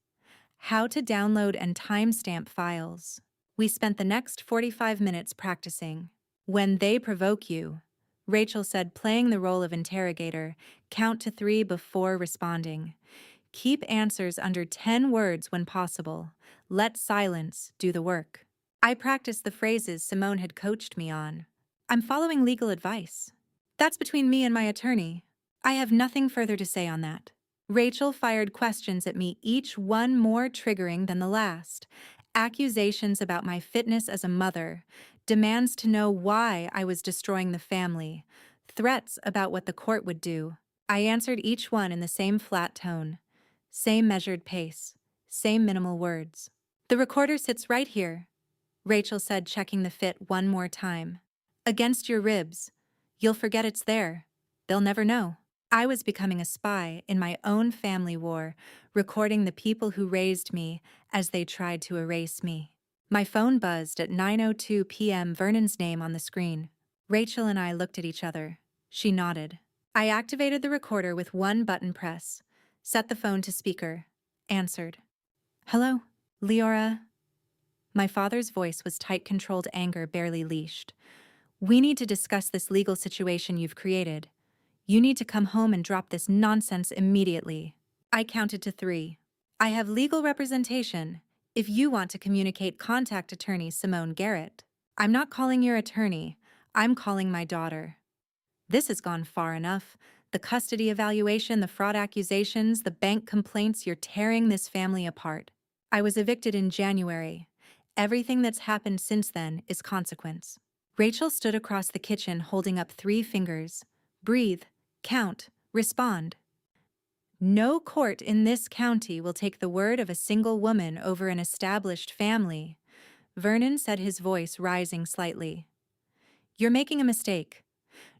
How to download and timestamp files. We spent the next 45 minutes practicing. When they provoke you, Rachel said, playing the role of interrogator, count to 3 before responding. Keep answers under 10 words when possible. Let silence do the work. I practiced the phrases Simone had coached me on. I'm following legal advice. That's between me and my attorney. I have nothing further to say on that. Rachel fired questions at me, each one more triggering than the last. Accusations about my fitness as a mother, demands to know why I was destroying the family, threats about what the court would do. I answered each one in the same flat tone, same measured pace, same minimal words. The recorder sits right here, Rachel said, checking the fit one more time. Against your ribs. You'll forget it's there. They'll never know. I was becoming a spy in my own family war, recording the people who raised me as they tried to erase me. My phone buzzed at 9:02 p.m., Vernon's name on the screen. Rachel and I looked at each other. She nodded. I activated the recorder with one button press, set the phone to speaker, answered. Hello, Leora. My father's voice was tight, controlled anger barely leashed. We need to discuss this legal situation you've created. You need to come home and drop this nonsense immediately. I counted to 3. I have legal representation. If you want to communicate, contact attorney Simone Garrett. I'm not calling your attorney. I'm calling my daughter. This has gone far enough. The custody evaluation, the fraud accusations, the bank complaints, you're tearing this family apart. I was evicted in January. Everything that's happened since then is consequence. Rachel stood across the kitchen holding up 3 fingers. Breathe, count, respond. No court in this county will take the word of a single woman over an established family. Vernon said, his voice rising slightly. You're making a mistake.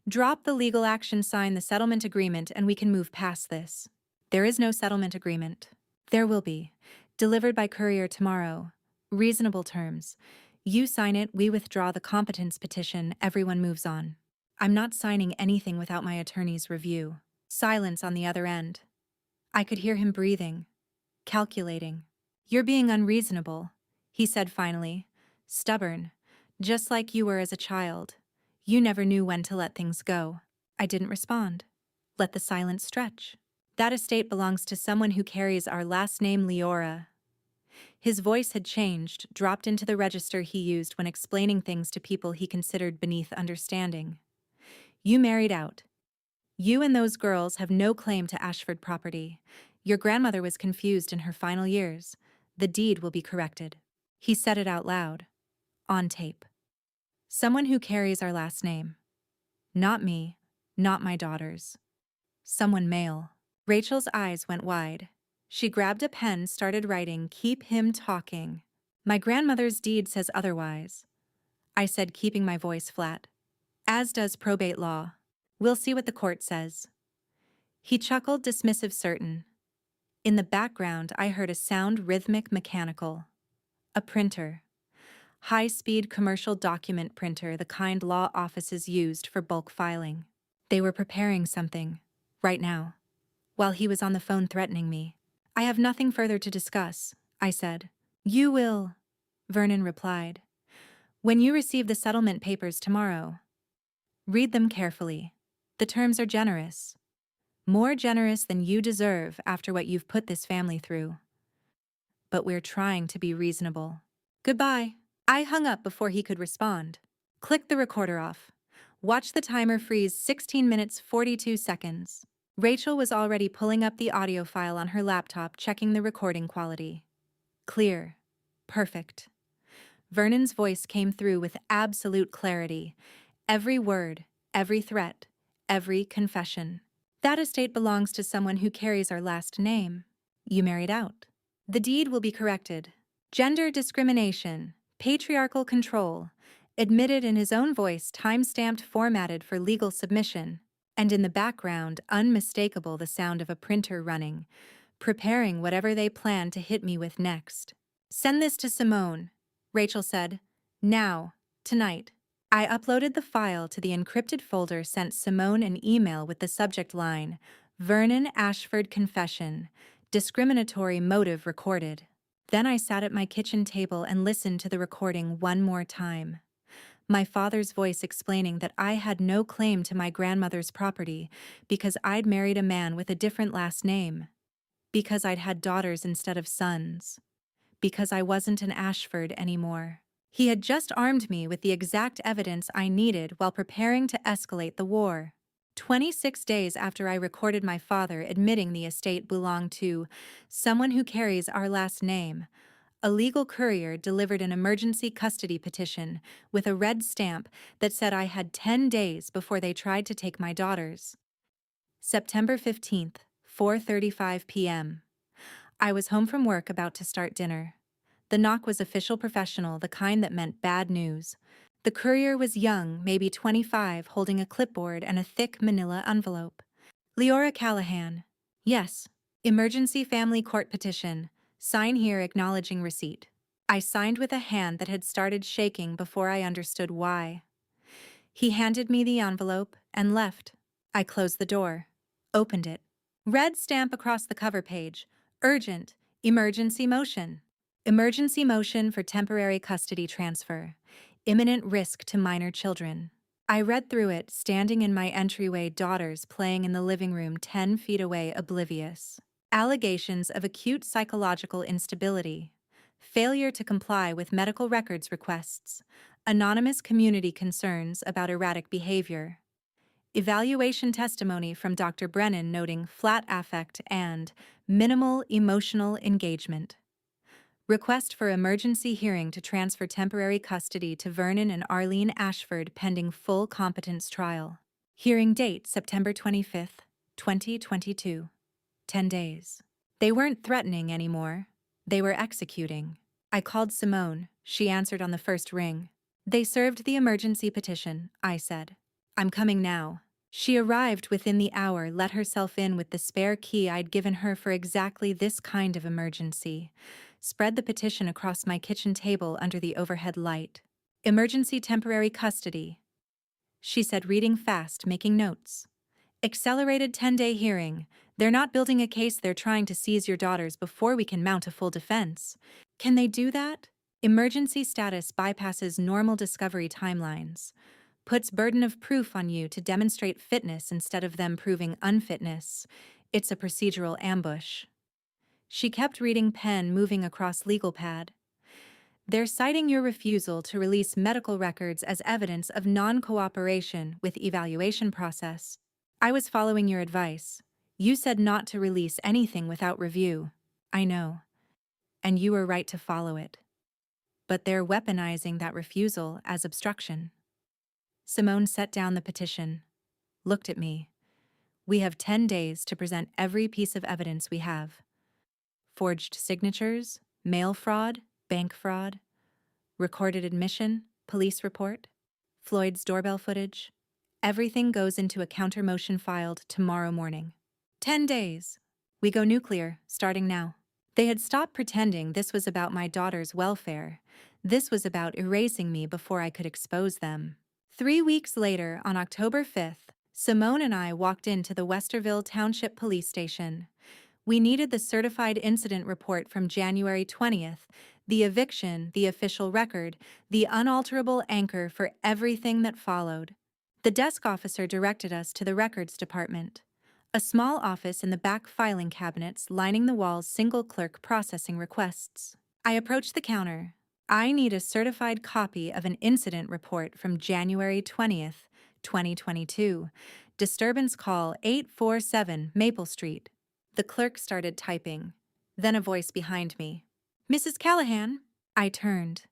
Drop the legal action, sign the settlement agreement, and we can move past this. There is no settlement agreement. There will be. Delivered by courier tomorrow. Reasonable terms. You sign it, we withdraw the competence petition, everyone moves on. I'm not signing anything without my attorney's review. Silence on the other end. I could hear him breathing, calculating. You're being unreasonable, he said finally. Stubborn, just like you were as a child. You never knew when to let things go. I didn't respond. Let the silence stretch. That estate belongs to someone who carries our last name, Leora. His voice had changed, dropped into the register he used when explaining things to people he considered beneath understanding. You married out. You and those girls have no claim to Ashford property. Your grandmother was confused in her final years. The deed will be corrected. He said it out loud. On tape. Someone who carries our last name. Not me, not my daughters. Someone male. Rachel's eyes went wide. She grabbed a pen, started writing, keep him talking. My grandmother's deed says otherwise. I said, keeping my voice flat. As does probate law. We'll see what the court says. He chuckled, dismissive, certain. In the background, I heard a sound, rhythmic, mechanical. A printer. High-speed commercial document printer, the kind law offices used for bulk filing. They were preparing something, right now, while he was on the phone threatening me. I have nothing further to discuss, I said. You will, Vernon replied. When you receive the settlement papers tomorrow, read them carefully. The terms are generous. More generous than you deserve after what you've put this family through. But we're trying to be reasonable. Goodbye. I hung up before he could respond. Clicked the recorder off. Watched the timer freeze 16 minutes 42 seconds. Rachel was already pulling up the audio file on her laptop, checking the recording quality. Clear. Perfect. Vernon's voice came through with absolute clarity. Every word, every threat, every confession. That estate belongs to someone who carries our last name. You married out. The deed will be corrected. Gender discrimination, patriarchal control, admitted in his own voice, time-stamped, formatted for legal submission. And in the background, unmistakable, the sound of a printer running, preparing whatever they plan to hit me with next. Send this to Simone, Rachel said. Now, tonight. I uploaded the file to the encrypted folder, sent Simone an email with the subject line, Vernon Ashford Confession, discriminatory motive recorded. Then I sat at my kitchen table and listened to the recording one more time. My father's voice explaining that I had no claim to my grandmother's property because I'd married a man with a different last name, because I'd had daughters instead of sons, because I wasn't an Ashford anymore. He had just armed me with the exact evidence I needed while preparing to escalate the war. 26 days after I recorded my father admitting the estate belonged to someone who carries our last name, a legal courier delivered an emergency custody petition with a red stamp that said I had 10 days before they tried to take my daughters. September 15th, 4:35 p.m. I was home from work, about to start dinner. The knock was official, professional, the kind that meant bad news. The courier was young, maybe 25, holding a clipboard and a thick manila envelope. Leora Callahan. Yes. Emergency family court petition. Sign here acknowledging receipt. I signed with a hand that had started shaking before I understood why. He handed me the envelope and left. I closed the door, opened it. Red stamp across the cover page. Urgent. Emergency motion. Emergency motion for temporary custody transfer. Imminent risk to minor children. I read through it, standing in my entryway, daughters playing in the living room 10 feet away, oblivious. Allegations of acute psychological instability. Failure to comply with medical records requests. Anonymous community concerns about erratic behavior. Evaluation testimony from Dr. Brennan noting flat affect and minimal emotional engagement. Request for emergency hearing to transfer temporary custody to Vernon and Arlene Ashford pending full competence trial. Hearing date September 25th, 2022. 10 days. They weren't threatening anymore. They were executing. I called Simone. She answered on the first ring. They served the emergency petition, I said. I'm coming now. She arrived within the hour, let herself in with the spare key I'd given her for exactly this kind of emergency. Spread the petition across my kitchen table under the overhead light. Emergency temporary custody, she said, reading fast, making notes. Accelerated 10-day hearing. They're not building a case, they're trying to seize your daughters before we can mount a full defense. Can they do that? Emergency status bypasses normal discovery timelines. Puts burden of proof on you to demonstrate fitness instead of them proving unfitness. It's a procedural ambush. She kept reading, pen moving across legal pad. They're citing your refusal to release medical records as evidence of non-cooperation with evaluation process. I was following your advice. You said not to release anything without review. I know. And you were right to follow it. But they're weaponizing that refusal as obstruction. Simone set down the petition, looked at me. We have 10 days to present every piece of evidence we have. Forged signatures, mail fraud, bank fraud, recorded admission, police report, Floyd's doorbell footage. Everything goes into a counter-motion filed tomorrow morning. 10 days. We go nuclear, starting now. They had stopped pretending this was about my daughter's welfare. This was about erasing me before I could expose them. 3 weeks later, on October 5th, Simone and I walked into the Westerville Township Police Station. We needed the certified incident report from January 20th, the eviction, the official record, the unalterable anchor for everything that followed. The desk officer directed us to the records department, a small office in the back, filing cabinets lining the walls, single clerk processing requests. I approached the counter. I need a certified copy of an incident report from January 20th, 2022. Disturbance call 847 Maple Street. The clerk started typing. Then a voice behind me. Mrs. Callahan? I turned.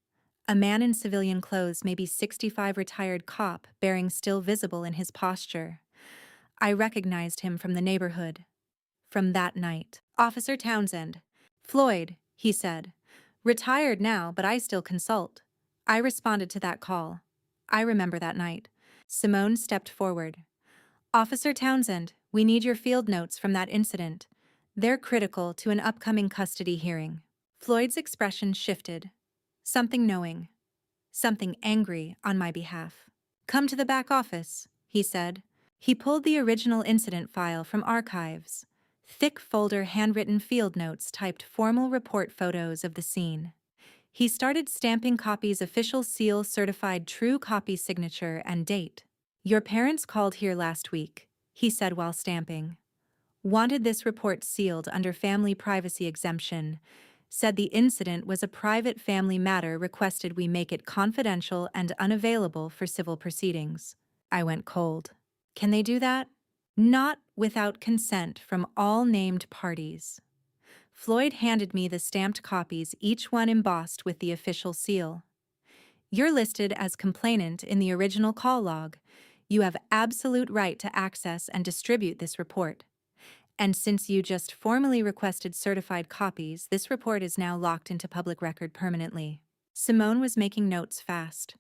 A man in civilian clothes, maybe 65, retired cop, bearing still visible in his posture. I recognized him from the neighborhood. From that night. Officer Townsend. Floyd, he said. Retired now, but I still consult. I responded to that call. I remember that night. Simone stepped forward. Officer Townsend, we need your field notes from that incident. They're critical to an upcoming custody hearing. Floyd's expression shifted. Something knowing. Something angry on my behalf. Come to the back office, he said. He pulled the original incident file from archives. Thick folder, handwritten field notes, typed formal report photos of the scene. He started stamping copies, official seal, certified true copy, signature, and date. Your parents called here last week, he said while stamping. Wanted this report sealed under family privacy exemption. Said the incident was a private family matter, requested we make it confidential and unavailable for civil proceedings. I went cold. Can they do that? Not without consent from all named parties. Floyd handed me the stamped copies, each one embossed with the official seal. You're listed as complainant in the original call log. You have absolute right to access and distribute this report. And since you just formally requested certified copies, this report is now locked into public record permanently. Simone was making notes fast.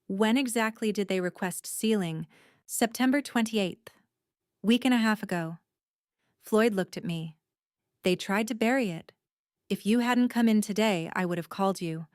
When exactly did they request sealing? September 28th. Week and a half ago. Floyd looked at me. They tried to bury it. If you hadn't come in today, I would have called you.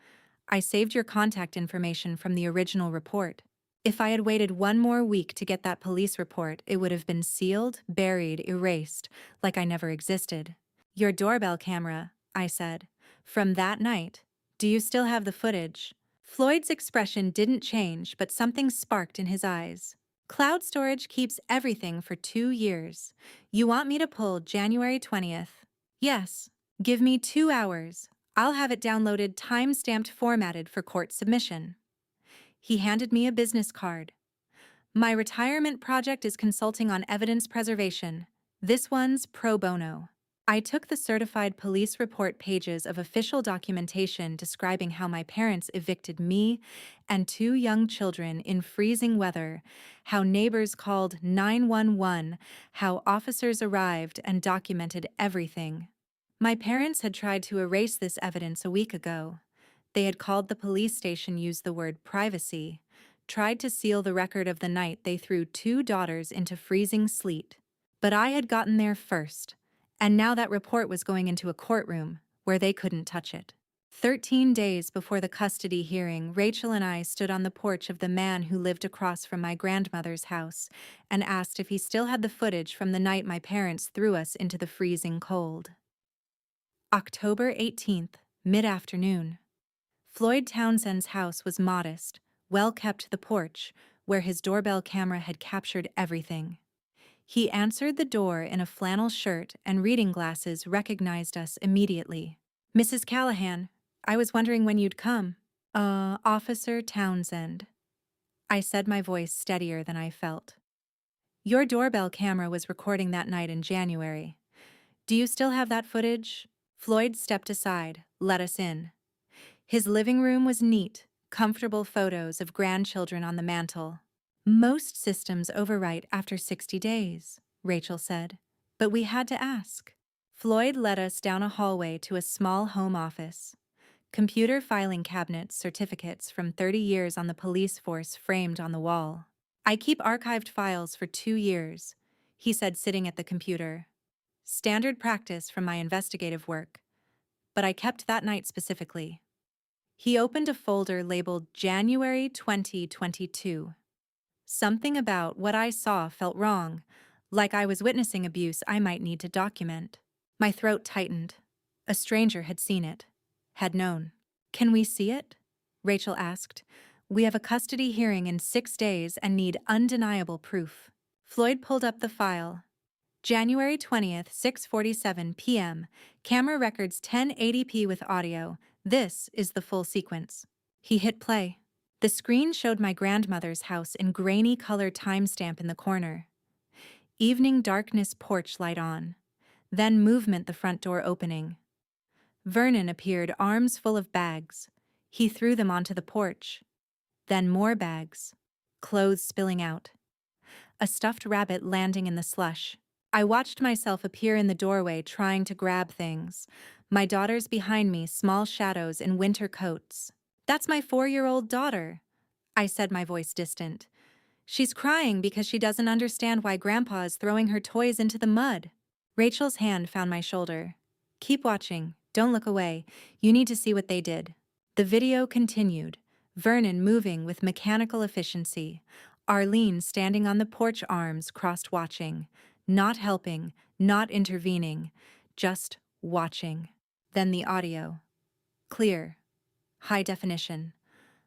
I saved your contact information from the original report. If I had waited one more week to get that police report, it would have been sealed, buried, erased, like I never existed. Your doorbell camera, I said. From that night. Do you still have the footage? Floyd's expression didn't change, but something sparked in his eyes. Cloud storage keeps everything for 2 years. You want me to pull January 20th? Yes. Give me 2 hours. I'll have it downloaded, time-stamped, formatted for court submission. He handed me a business card. My retirement project is consulting on evidence preservation. This one's pro bono. I took the certified police report pages of official documentation describing how my parents evicted me and 2 young children in freezing weather, how neighbors called 911, how officers arrived and documented everything. My parents had tried to erase this evidence a week ago. They had called the police station, used the word privacy, tried to seal the record of the night they threw 2 daughters into freezing sleet. But I had gotten there first, and now that report was going into a courtroom where they couldn't touch it. 13 days before the custody hearing, Rachel and I stood on the porch of the man who lived across from my grandmother's house and asked if he still had the footage from the night my parents threw us into the freezing cold. October 18th, mid-afternoon. Floyd Townsend's house was modest, well kept. The porch, where his doorbell camera had captured everything. He answered the door in a flannel shirt and reading glasses, recognized us immediately. Mrs. Callahan, I was wondering when you'd come. Officer Townsend. I said, my voice steadier than I felt. Your doorbell camera was recording that night in January. Do you still have that footage? Floyd stepped aside, let us in. His living room was neat, comfortable photos of grandchildren on the mantel. Most systems overwrite after 60 days, Rachel said, but we had to ask. Floyd led us down a hallway to a small home office. Computer filing cabinets, certificates from 30 years on the police force framed on the wall. I keep archived files for 2 years, he said, sitting at the computer. Standard practice from my investigative work, but I kept that night specifically. He opened a folder labeled January 2022. Something about what I saw felt wrong, like I was witnessing abuse I might need to document. My throat tightened. A stranger had seen it, had known. Can we see it? Rachel asked. We have a custody hearing in 6 days and need undeniable proof. Floyd pulled up the file. January 20th, 6:47 p.m. Camera records 1080p with audio. This is the full sequence. He hit play. The screen showed my grandmother's house in grainy color, timestamp in the corner. Evening darkness, porch light on. Then movement, the front door opening. Vernon appeared, arms full of bags. He threw them onto the porch. Then more bags. Clothes spilling out. A stuffed rabbit landing in the slush. I watched myself appear in the doorway, trying to grab things. My daughters behind me, small shadows in winter coats. That's my 4-year-old daughter, I said, my voice distant. She's crying because she doesn't understand why Grandpa is throwing her toys into the mud. Rachel's hand found my shoulder. Keep watching. Don't look away. You need to see what they did. The video continued. Vernon moving with mechanical efficiency. Arlene standing on the porch, arms crossed, watching. Not helping, not intervening, just watching. Then the audio. Clear. High definition.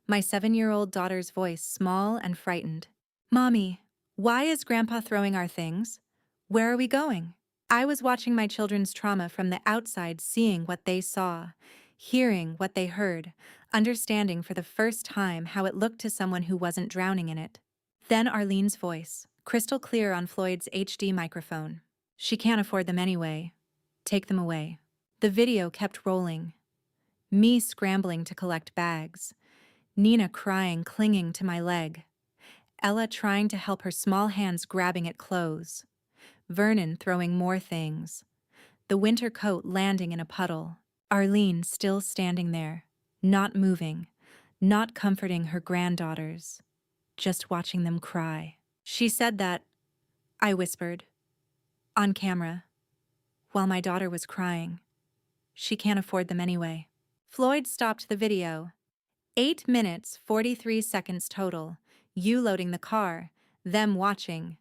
My 7-year-old daughter's voice, small and frightened. Mommy, why is Grandpa throwing our things? Where are we going? I was watching my children's trauma from the outside, seeing what they saw, hearing what they heard, understanding for the first time how it looked to someone who wasn't drowning in it. Then Arlene's voice, crystal clear on Floyd's HD microphone. She can't afford them anyway. Take them away. The video kept rolling. Me scrambling to collect bags. Nina crying, clinging to my leg. Ella trying to help, her small hands grabbing at clothes. Vernon throwing more things. The winter coat landing in a puddle. Arlene still standing there, not moving, not comforting her granddaughters, just watching them cry. She said that, I whispered, on camera, while my daughter was crying. She can't afford them anyway. Floyd stopped the video. 8 minutes, 43 seconds total. You loading the car, them watching.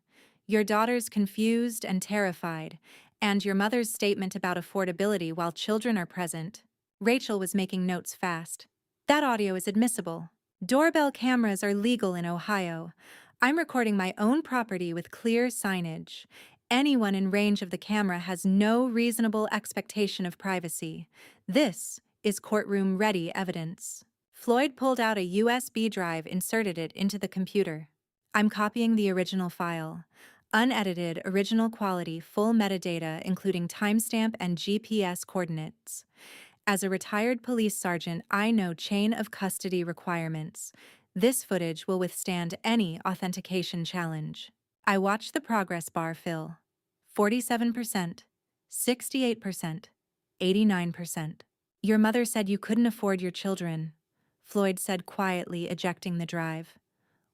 Your daughters confused and terrified, and your mother's statement about affordability while children are present. Rachel was making notes fast. That audio is admissible. Doorbell cameras are legal in Ohio. I'm recording my own property with clear signage. Anyone in range of the camera has no reasonable expectation of privacy. This is courtroom-ready evidence. Floyd pulled out a USB drive, inserted it into the computer. I'm copying the original file. Unedited, original quality, full metadata, including timestamp and GPS coordinates. As a retired police sergeant, I know chain of custody requirements. This footage will withstand any authentication challenge. I watched the progress bar fill. 47%, 68%, 89%. Your mother said you couldn't afford your children, Floyd said quietly, ejecting the drive.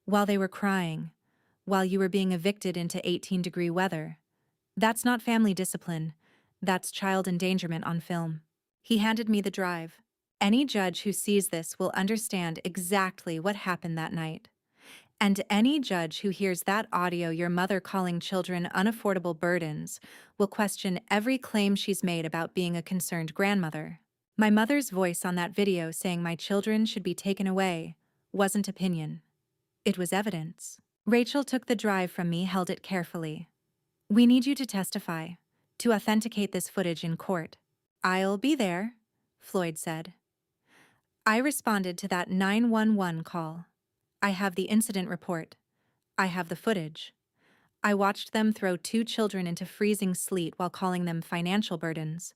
While they were crying, while you were being evicted into 18-degree weather. That's not family discipline. That's child endangerment on film. He handed me the drive. Any judge who sees this will understand exactly what happened that night. And any judge who hears that audio, your mother calling children unaffordable burdens, will question every claim she's made about being a concerned grandmother. My mother's voice on that video saying my children should be taken away wasn't opinion. It was evidence. Rachel took the drive from me, held it carefully. We need you to testify, to authenticate this footage in court. I'll be there, Floyd said. I responded to that 911 call. I have the incident report. I have the footage. I watched them throw 2 children into freezing sleet while calling them financial burdens.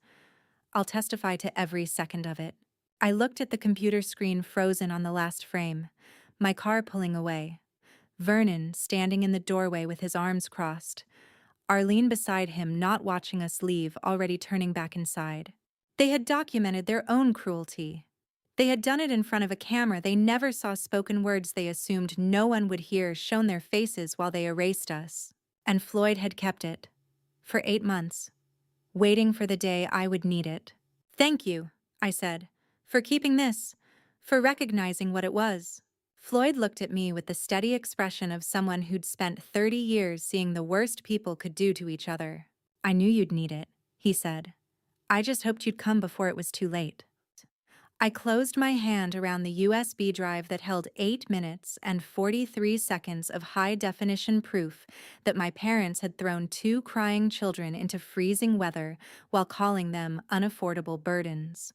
I'll testify to every second of it. I looked at the computer screen frozen on the last frame, my car pulling away. Vernon standing in the doorway with his arms crossed. Arlene beside him, not watching us leave, already turning back inside. They had documented their own cruelty. They had done it in front of a camera. They never saw spoken words they assumed no one would hear shown their faces while they erased us. And Floyd had kept it. For 8 months. Waiting for the day I would need it. Thank you, I said, for keeping this, for recognizing what it was. Floyd looked at me with the steady expression of someone who'd spent 30 years seeing the worst people could do to each other. I knew you'd need it, he said. I just hoped you'd come before it was too late. I closed my hand around the USB drive that held 8 minutes and 43 seconds of high-definition proof that my parents had thrown 2 crying children into freezing weather while calling them unaffordable burdens.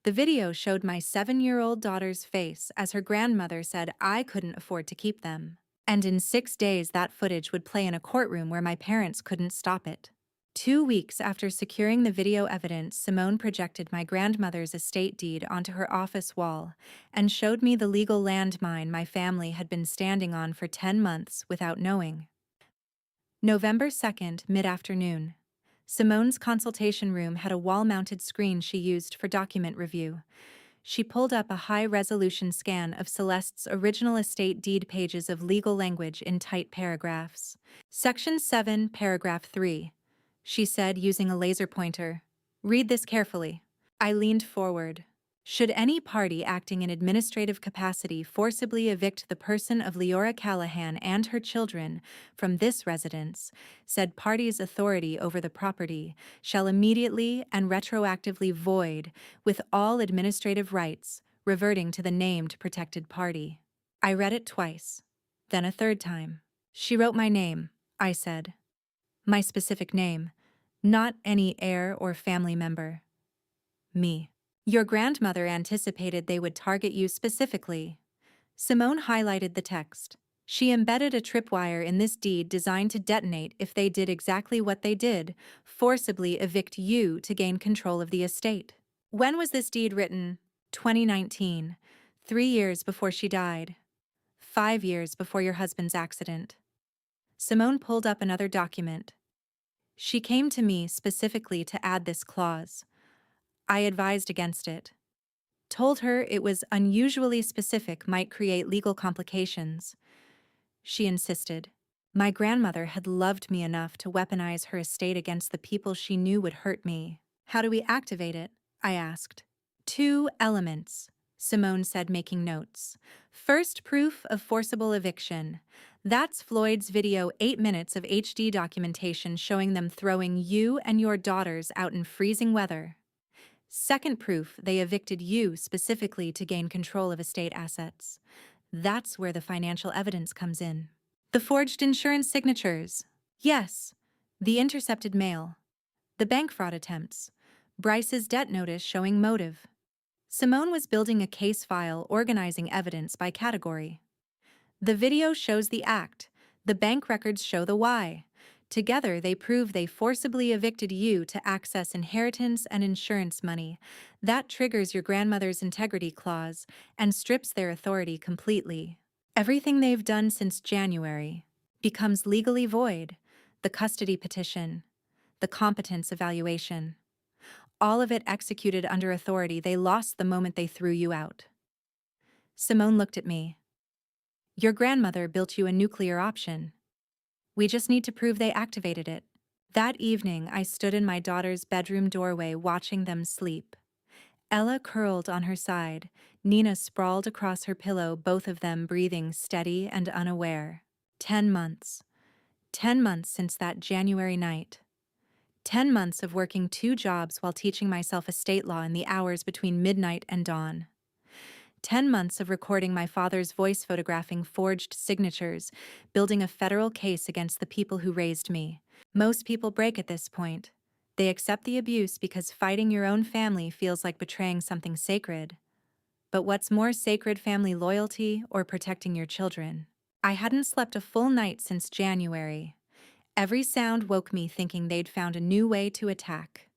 The video showed my 7-year-old daughter's face as her grandmother said I couldn't afford to keep them. And in 6 days that footage would play in a courtroom where my parents couldn't stop it. 2 weeks after securing the video evidence, Simone projected my grandmother's estate deed onto her office wall and showed me the legal landmine my family had been standing on for 10 months without knowing. November 2nd, mid-afternoon. Simone's consultation room had a wall-mounted screen she used for document review. She pulled up a high-resolution scan of Celeste's original estate deed pages of legal language in tight paragraphs. Section 7, paragraph 3. She said, using a laser pointer. Read this carefully. I leaned forward. Should any party acting in administrative capacity forcibly evict the person of Leora Callahan and her children from this residence, said party's authority over the property shall immediately and retroactively void with all administrative rights reverting to the named protected party. I read it twice, then a third time. She wrote my name, I said. My specific name, not any heir or family member. Me. Your grandmother anticipated they would target you specifically. Simone highlighted the text. She embedded a tripwire in this deed designed to detonate if they did exactly what they did, forcibly evict you to gain control of the estate. When was this deed written? 2019, 3 years before she died. 5 years before your husband's accident. Simone pulled up another document. She came to me specifically to add this clause. I advised against it. Told her it was unusually specific, might create legal complications. She insisted. My grandmother had loved me enough to weaponize her estate against the people she knew would hurt me. How do we activate it? I asked. 2 elements. Simone said, making notes. First proof of forcible eviction. That's Floyd's video, 8 minutes of HD documentation showing them throwing you and your daughters out in freezing weather. Second proof, they evicted you specifically to gain control of estate assets. That's where the financial evidence comes in. The forged insurance signatures. Yes. The intercepted mail. The bank fraud attempts. Bryce's debt notice showing motive. Simone was building a case file, organizing evidence by category. The video shows the act. The bank records show the why. Together, they prove they forcibly evicted you to access inheritance and insurance money. That triggers your grandmother's integrity clause and strips their authority completely. Everything they've done since January becomes legally void. The custody petition, the competence evaluation, all of it executed under authority they lost the moment they threw you out. Simone looked at me. Your grandmother built you a nuclear option. We just need to prove they activated it. That evening, I stood in my daughter's bedroom doorway watching them sleep. Ella curled on her side, Nina sprawled across her pillow, both of them breathing steady and unaware. 10 months. 10 months since that January night. 10 months of working 2 jobs while teaching myself estate law in the hours between midnight and dawn. 10 months of recording my father's voice, photographing forged signatures, building a federal case against the people who raised me. Most people break at this point. They accept the abuse because fighting your own family feels like betraying something sacred. But what's more sacred, family loyalty or protecting your children? I hadn't slept a full night since January. Every sound woke me thinking they'd found a new way to attack.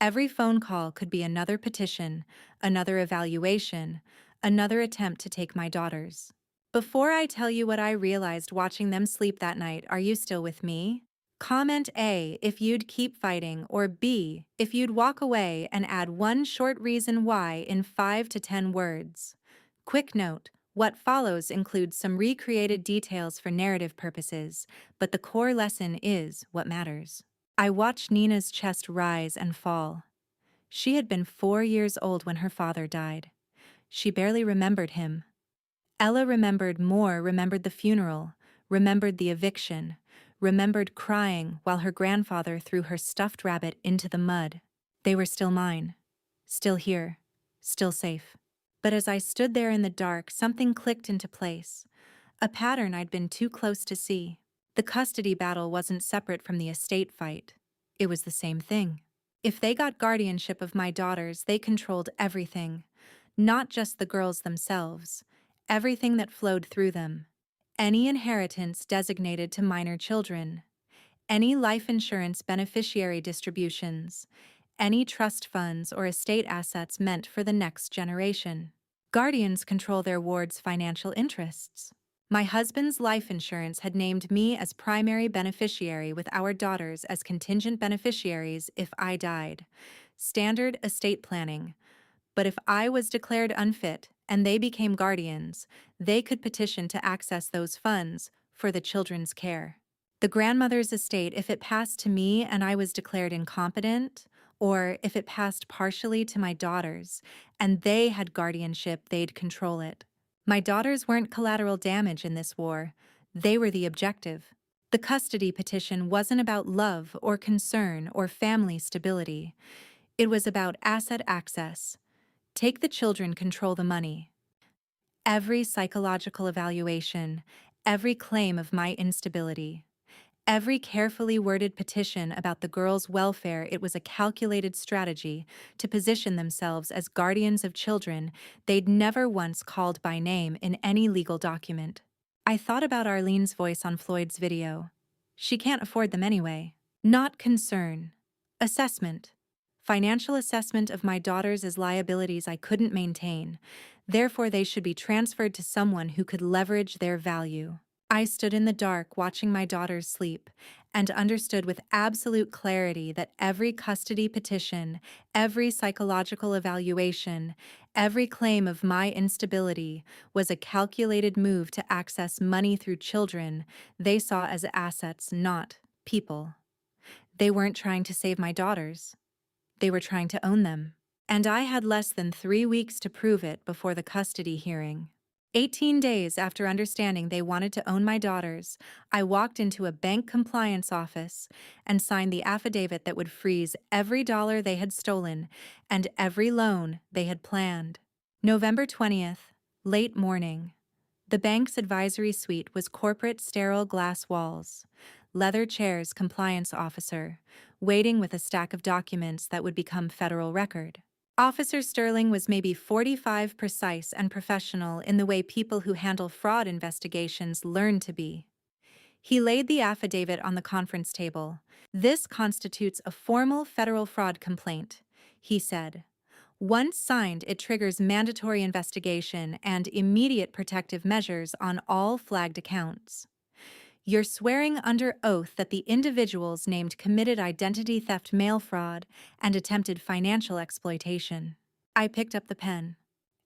Every phone call could be another petition, another evaluation, another attempt to take my daughters. Before I tell you what I realized watching them sleep that night, are you still with me? Comment A if you'd keep fighting, or B if you'd walk away, and add one short reason why in 5 to 10 words. Quick note, what follows includes some recreated details for narrative purposes, but the core lesson is what matters. I watched Nina's chest rise and fall. She had been 4 years old when her father died. She barely remembered him. Ella remembered more, remembered the funeral, remembered the eviction, remembered crying while her grandfather threw her stuffed rabbit into the mud. They were still mine. Still here. Still safe. But as I stood there in the dark, something clicked into place. A pattern I'd been too close to see. The custody battle wasn't separate from the estate fight. It was the same thing. If they got guardianship of my daughters, they controlled everything. Not just the girls themselves. Everything that flowed through them. Any inheritance designated to minor children. Any life insurance beneficiary distributions. Any trust funds or estate assets meant for the next generation. Guardians control their ward's financial interests. My husband's life insurance had named me as primary beneficiary with our daughters as contingent beneficiaries if I died. Standard estate planning. But if I was declared unfit and they became guardians, they could petition to access those funds for the children's care. The grandmother's estate, if it passed to me and I was declared incompetent, or if it passed partially to my daughters and they had guardianship, they'd control it. My daughters weren't collateral damage in this war. They were the objective. The custody petition wasn't about love or concern or family stability. It was about asset access. Take the children, control the money. Every psychological evaluation, every claim of my instability, every carefully worded petition about the girls' welfare, it was a calculated strategy to position themselves as guardians of children they'd never once called by name in any legal document. I thought about Arlene's voice on Floyd's video. She can't afford them anyway. Not concern. Assessment. Financial assessment of my daughters as liabilities I couldn't maintain. Therefore, they should be transferred to someone who could leverage their value. I stood in the dark watching my daughters sleep and understood with absolute clarity that every custody petition, every psychological evaluation, every claim of my instability was a calculated move to access money through children they saw as assets, not people. They weren't trying to save my daughters. They were trying to own them. And I had less than 3 weeks to prove it before the custody hearing. 18 days after understanding they wanted to own my daughters, I walked into a bank compliance office and signed the affidavit that would freeze every dollar they had stolen and every loan they had planned. November 20th, late morning. The bank's advisory suite was corporate sterile glass walls, leather chairs, compliance officer, waiting with a stack of documents that would become federal record. Officer Sterling was maybe 45 precise and professional in the way people who handle fraud investigations learn to be. He laid the affidavit on the conference table. This constitutes a formal federal fraud complaint, he said. Once signed, it triggers mandatory investigation and immediate protective measures on all flagged accounts. You're swearing under oath that the individuals named committed identity theft, mail fraud, and attempted financial exploitation. I picked up the pen.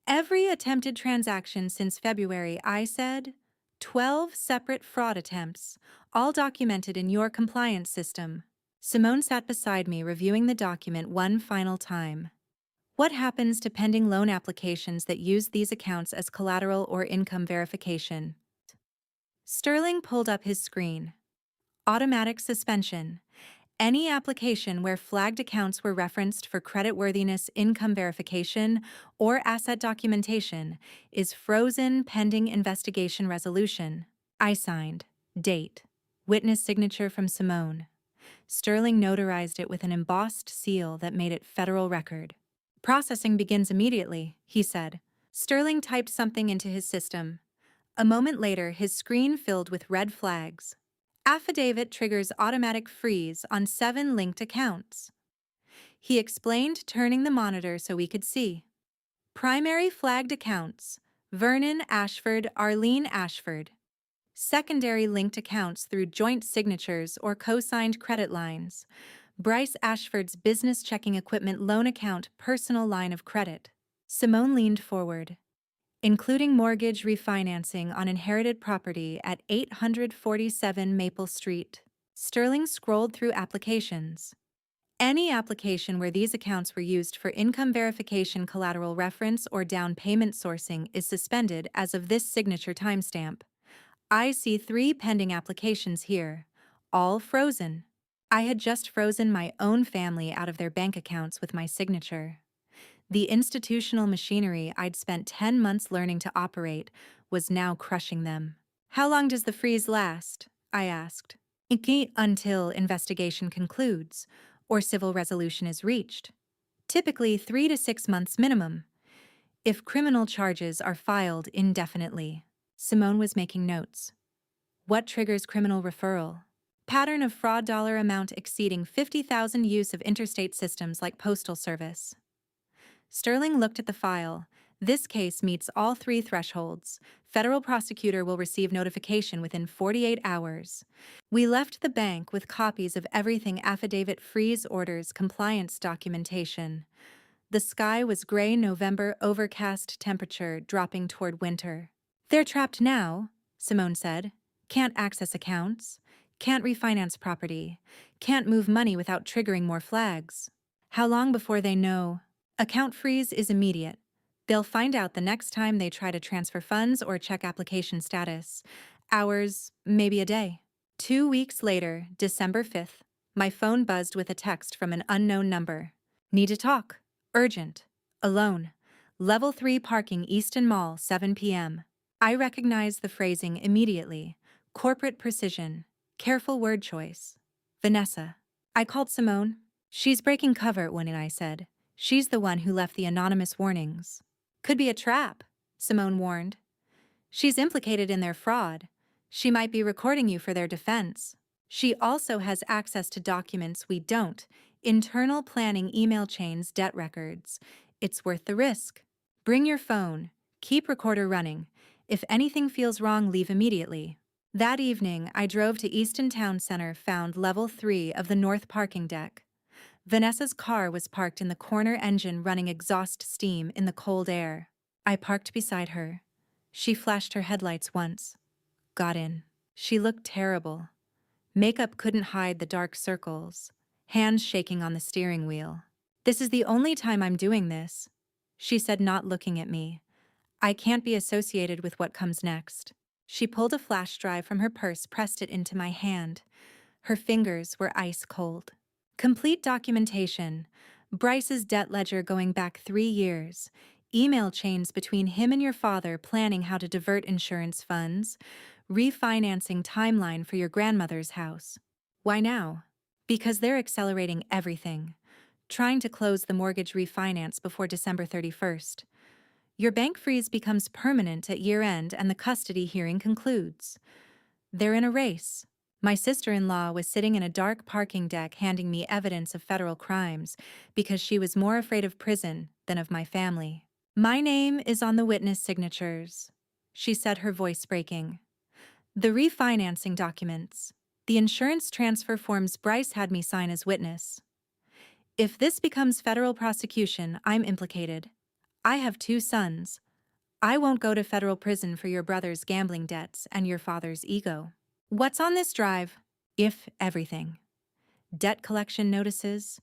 Every attempted transaction since February, I said. 12 separate fraud attempts, all documented in your compliance system. Simone sat beside me, reviewing the document one final time. What happens to pending loan applications that use these accounts as collateral or income verification? Sterling pulled up his screen. Automatic suspension. Any application where flagged accounts were referenced for creditworthiness, income verification, or asset documentation is frozen pending investigation resolution. I signed. Date. Witness signature from Simone. Sterling notarized it with an embossed seal that made it federal record. Processing begins immediately, he said. Sterling typed something into his system. A moment later, his screen filled with red flags. Affidavit triggers automatic freeze on 7 linked accounts. He explained, turning the monitor so we could see. Primary flagged accounts: Vernon Ashford, Arlene Ashford. Secondary linked accounts through joint signatures or co-signed credit lines: Bryce Ashford's business checking equipment loan account, personal line of credit. Simone leaned forward. Including mortgage refinancing on inherited property at 847 Maple Street. Sterling scrolled through applications. Any application where these accounts were used for income verification, collateral reference, or down payment sourcing is suspended as of this signature timestamp. I see 3 pending applications here, all frozen. I had just frozen my own family out of their bank accounts with my signature. The institutional machinery I'd spent 10 months learning to operate was now crushing them. How long does the freeze last? I asked. Until investigation concludes or civil resolution is reached. Typically 3 to 6 months minimum. If criminal charges are filed indefinitely. Simone was making notes. What triggers criminal referral? Pattern of fraud, dollar amount exceeding $50,000, use of interstate systems like postal service. Sterling looked at the file. This case meets all 3 thresholds. Federal prosecutor will receive notification within 48 hours. We left the bank with copies of everything: affidavit, freeze orders, compliance documentation. The sky was gray, November, overcast, temperature dropping toward winter. They're trapped now, Simone said. Can't access accounts. Can't refinance property. Can't move money without triggering more flags. How long before they know? Account freeze is immediate. They'll find out the next time they try to transfer funds or check application status. Hours, maybe a day. 2 weeks later, December 5th, my phone buzzed with a text from an unknown number. Need to talk. Urgent. Alone. Level 3 parking, Easton Mall, 7 p.m. I recognized the phrasing immediately. Corporate precision. Careful word choice. Vanessa. I called Simone. She's breaking cover, when I said. She's the one who left the anonymous warnings. Could be a trap, Simone warned. She's implicated in their fraud. She might be recording you for their defense. She also has access to documents we don't: internal planning, email chains, debt records. It's worth the risk. Bring your phone. Keep recorder running. If anything feels wrong, leave immediately. That evening, I drove to Easton Town Center, found level 3 of the north parking deck. Vanessa's car was parked in the corner, engine running exhaust steam in the cold air. I parked beside her. She flashed her headlights once. Got in. She looked terrible. Makeup couldn't hide the dark circles. Hands shaking on the steering wheel. This is the only time I'm doing this, she said, not looking at me. I can't be associated with what comes next. She pulled a flash drive from her purse, pressed it into my hand. Her fingers were ice cold. Complete documentation. Bryce's debt ledger going back 3 years. Email chains between him and your father planning how to divert insurance funds. Refinancing timeline for your grandmother's house. Why now? Because they're accelerating everything. Trying to close the mortgage refinance before December 31st. Your bank freeze becomes permanent at year-end and the custody hearing concludes. They're in a race. My sister-in-law was sitting in a dark parking deck handing me evidence of federal crimes because she was more afraid of prison than of my family. My name is on the witness signatures, she said, her voice breaking. The refinancing documents. The insurance transfer forms Bryce had me sign as witness. If this becomes federal prosecution, I'm implicated. I have 2 sons. I won't go to federal prison for your brother's gambling debts and your father's ego. What's on this drive? If everything. Debt collection notices,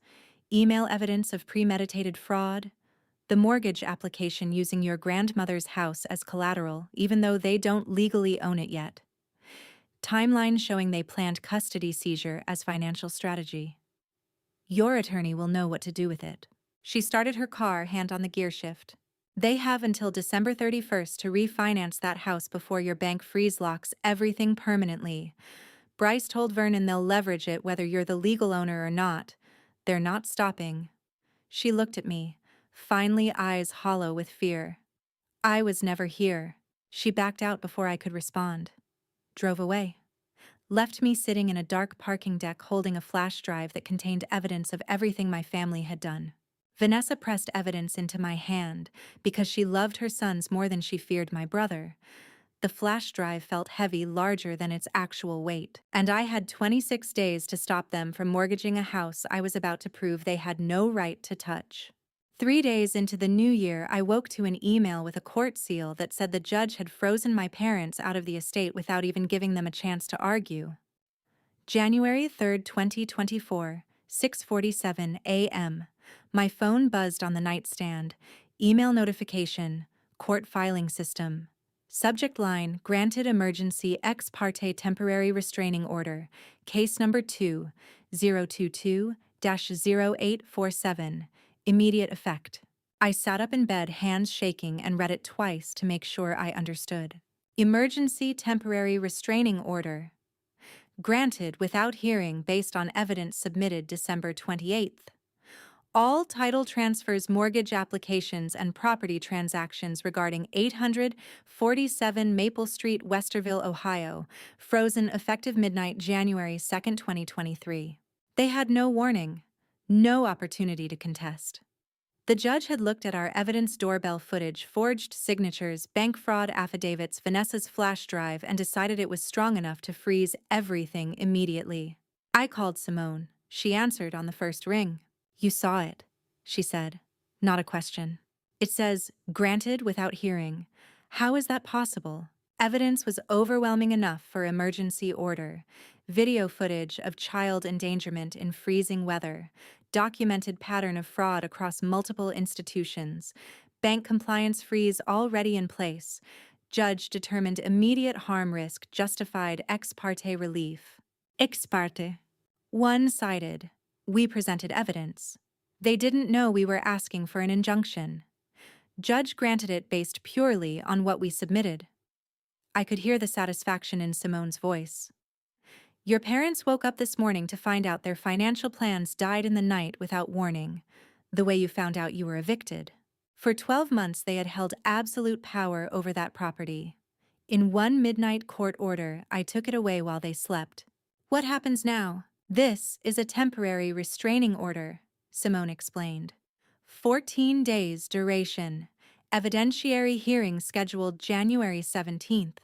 email evidence of premeditated fraud, the mortgage application using your grandmother's house as collateral, even though they don't legally own it yet. Timeline showing they planned custody seizure as financial strategy. Your attorney will know what to do with it. She started her car, hand on the gear shift. They have until December 31st to refinance that house before your bank freeze locks everything permanently. Bryce told Vernon they'll leverage it whether you're the legal owner or not. They're not stopping. She looked at me, finally eyes hollow with fear. I was never here. She backed out before I could respond. Drove away. Left me sitting in a dark parking deck holding a flash drive that contained evidence of everything my family had done. Vanessa pressed evidence into my hand because she loved her sons more than she feared my brother. The flash drive felt heavy, larger than its actual weight, and I had 26 days to stop them from mortgaging a house I was about to prove they had no right to touch. 3 days into the new year, I woke to an email with a court seal that said the judge had frozen my parents out of the estate without even giving them a chance to argue. January 3, 2024, 6:47 a.m. My phone buzzed on the nightstand. Email notification, court filing system. Subject line, granted emergency ex parte temporary restraining order, case number 2-022-0847, immediate effect. I sat up in bed, hands shaking, and read it twice to make sure I understood. Emergency temporary restraining order. Granted without hearing based on evidence submitted December 28th. All title transfers, mortgage applications, and property transactions regarding 847 Maple Street, Westerville, Ohio, frozen effective midnight January 2, 2023. They had no warning, no opportunity to contest. The judge had looked at our evidence, doorbell footage, forged signatures, bank fraud affidavits, Vanessa's flash drive, and decided it was strong enough to freeze everything immediately. I called Simone. She answered on the first ring. You saw it, she said. Not a question. It says, granted without hearing. How is that possible? Evidence was overwhelming enough for emergency order. Video footage of child endangerment in freezing weather. Documented pattern of fraud across multiple institutions. Bank compliance freeze already in place. Judge determined immediate harm risk justified ex parte relief. Ex parte. One-sided. We presented evidence. They didn't know we were asking for an injunction. Judge granted it based purely on what we submitted. I could hear the satisfaction in Simone's voice. Your parents woke up this morning to find out their financial plans died in the night without warning, the way you found out you were evicted. For 12 months they had held absolute power over that property. In one midnight court order, I took it away while they slept. What happens now? This is a temporary restraining order, Simone explained. 14 days duration. Evidentiary hearing scheduled January 17th.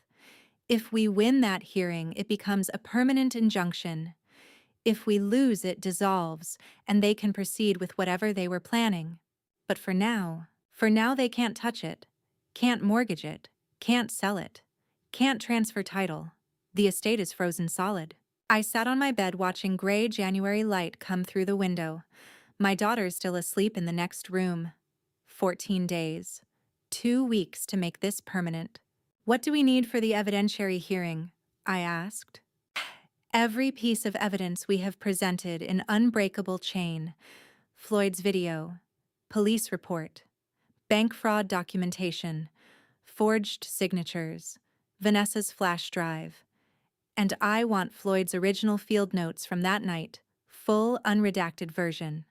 If we win that hearing, it becomes a permanent injunction. If we lose, it dissolves, and they can proceed with whatever they were planning. But for now they can't touch it, can't mortgage it, can't sell it, can't transfer title. The estate is frozen solid. I sat on my bed watching gray January light come through the window. My daughter's still asleep in the next room. 14 days. 2 weeks to make this permanent. What do we need for the evidentiary hearing? I asked. Every piece of evidence we have presented in unbreakable chain. Floyd's video, police report, bank fraud documentation, forged signatures, Vanessa's flash drive. And I want Floyd's original field notes from that night, full unredacted version.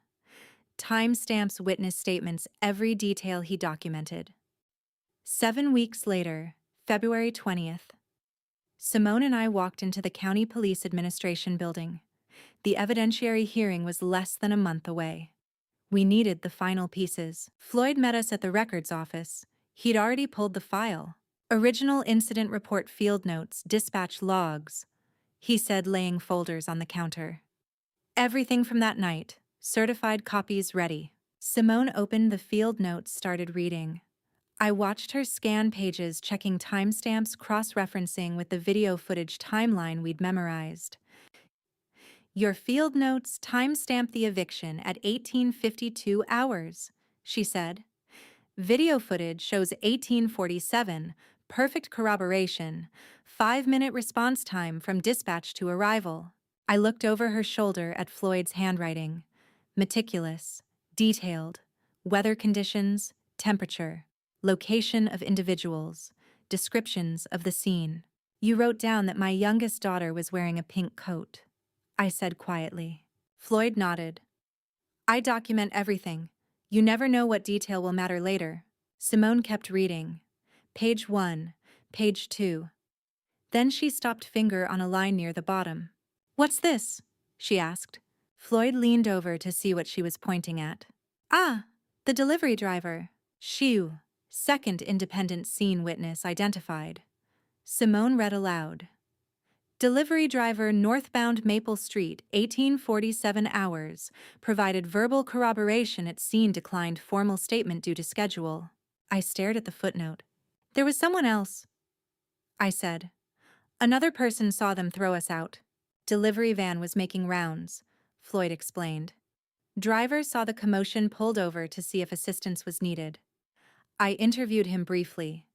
Timestamps, witness statements, every detail he documented. 7 weeks later, February 20th, Simone and I walked into the County Police Administration building. The evidentiary hearing was less than a month away. We needed the final pieces. Floyd met us at the records office. He'd already pulled the file. Original incident report field notes, dispatch logs, he said, laying folders on the counter. Everything from that night, certified copies ready. Simone opened the field notes, started reading. I watched her scan pages, checking timestamps, cross-referencing with the video footage timeline we'd memorized. Your field notes timestamp the eviction at 1852 hours, she said. Video footage shows 1847, perfect corroboration, 5-minute response time from dispatch to arrival. I looked over her shoulder at Floyd's handwriting. Meticulous, detailed, weather conditions, temperature, location of individuals, descriptions of the scene. You wrote down that my youngest daughter was wearing a pink coat, I said quietly. Floyd nodded. I document everything. You never know what detail will matter later. Simone kept reading. Page 1, page 2. Then she stopped, finger on a line near the bottom. What's this? She asked. Floyd leaned over to see what she was pointing at. Ah, the delivery driver. Shiu, second independent scene witness identified. Simone read aloud. Delivery driver northbound Maple Street, 1847 hours. Provided verbal corroboration at scene, declined formal statement due to schedule. I stared at the footnote. There was someone else, I said. Another person saw them throw us out. Delivery van was making rounds, Floyd explained. Driver saw the commotion, pulled over to see if assistance was needed. I interviewed him briefly.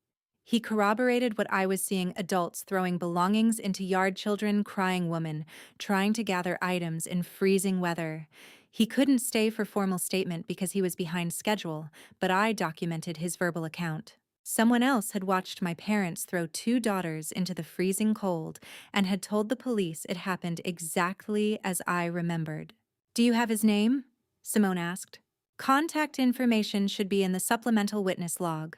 He corroborated what I was seeing: adults throwing belongings into yard, children, crying woman, trying to gather items in freezing weather. He couldn't stay for formal statement because he was behind schedule, but I documented his verbal account. Someone else had watched my parents throw 2 daughters into the freezing cold and had told the police it happened exactly as I remembered. Do you have his name? Simone asked. Contact information should be in the supplemental witness log.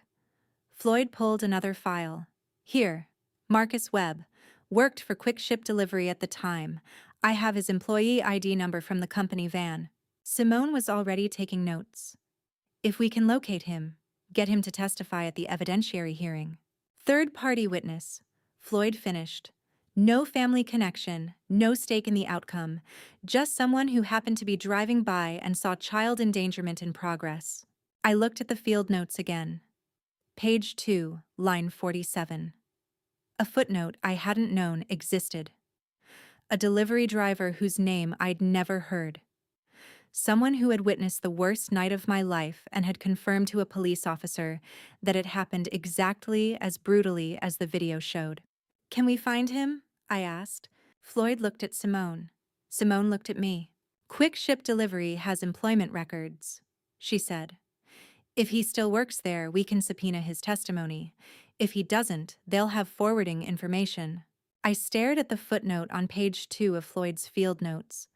Floyd pulled another file. Here, Marcus Webb. Worked for Quick Ship Delivery at the time. I have his employee ID number from the company van. Simone was already taking notes. If we can locate him, get him to testify at the evidentiary hearing. Third-party witness, Floyd finished. No family connection, no stake in the outcome, just someone who happened to be driving by and saw child endangerment in progress. I looked at the field notes again. Page 2, line 47. A footnote I hadn't known existed. A delivery driver whose name I'd never heard. Someone who had witnessed the worst night of my life and had confirmed to a police officer that it happened exactly as brutally as the video showed. Can we find him? I asked. Floyd looked at Simone. Simone looked at me. Quick Ship Delivery has employment records, she said. If he still works there, we can subpoena his testimony. If he doesn't, they'll have forwarding information. I stared at the footnote on page 2 of Floyd's field notes.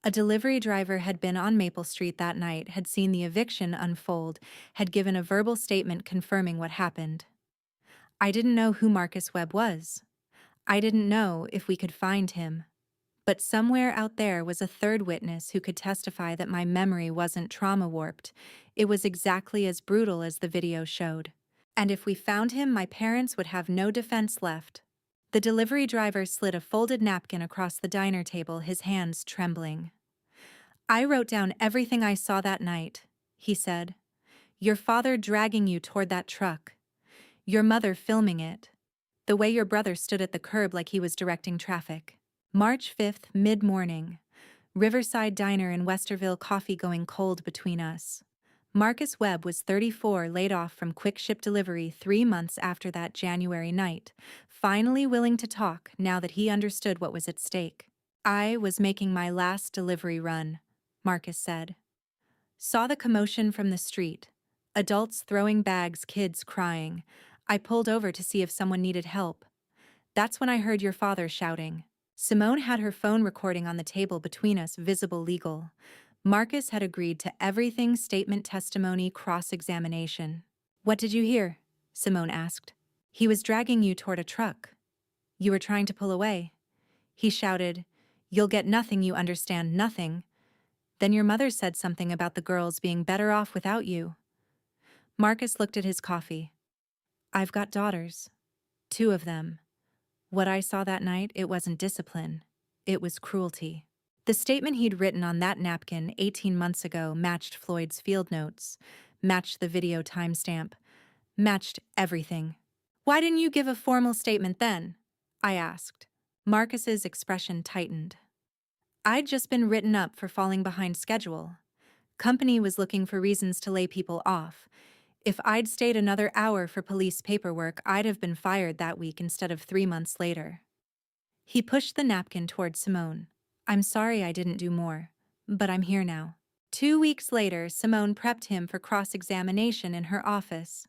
A delivery driver had been on Maple Street that night, had seen the eviction unfold, had given a verbal statement confirming what happened. I didn't know who Marcus Webb was. I didn't know if we could find him. But somewhere out there was a third witness who could testify that my memory wasn't trauma-warped. It was exactly as brutal as the video showed. And if we found him, my parents would have no defense left. The delivery driver slid a folded napkin across the diner table, his hands trembling. I wrote down everything I saw that night, he said. Your father dragging you toward that truck. Your mother filming it. The way your brother stood at the curb like he was directing traffic. March 5th, mid-morning. Riverside Diner in Westerville, coffee going cold between us. Marcus Webb was 34, laid off from Quick Ship Delivery 3 months after that January night, finally willing to talk now that he understood what was at stake. I was making my last delivery run, Marcus said. Saw the commotion from the street. Adults throwing bags, kids crying. I pulled over to see if someone needed help. That's when I heard your father shouting. Simone had her phone recording on the table between us, visible legal. Marcus had agreed to everything: statement, testimony, cross-examination. What did you hear? Simone asked. He was dragging you toward a truck. You were trying to pull away. He shouted, "You'll get nothing, you understand nothing." Then your mother said something about the girls being better off without you. Marcus looked at his coffee. I've got daughters. 2 of them. What I saw that night, it wasn't discipline. It was cruelty. The statement he'd written on that napkin 18 months ago matched Floyd's field notes, matched the video timestamp, matched everything. Why didn't you give a formal statement then? I asked. Marcus's expression tightened. I'd just been written up for falling behind schedule. Company was looking for reasons to lay people off. If I'd stayed another hour for police paperwork, I'd have been fired that week instead of 3 months later. He pushed the napkin toward Simone. I'm sorry I didn't do more, but I'm here now. 2 weeks later, Simone prepped him for cross-examination in her office.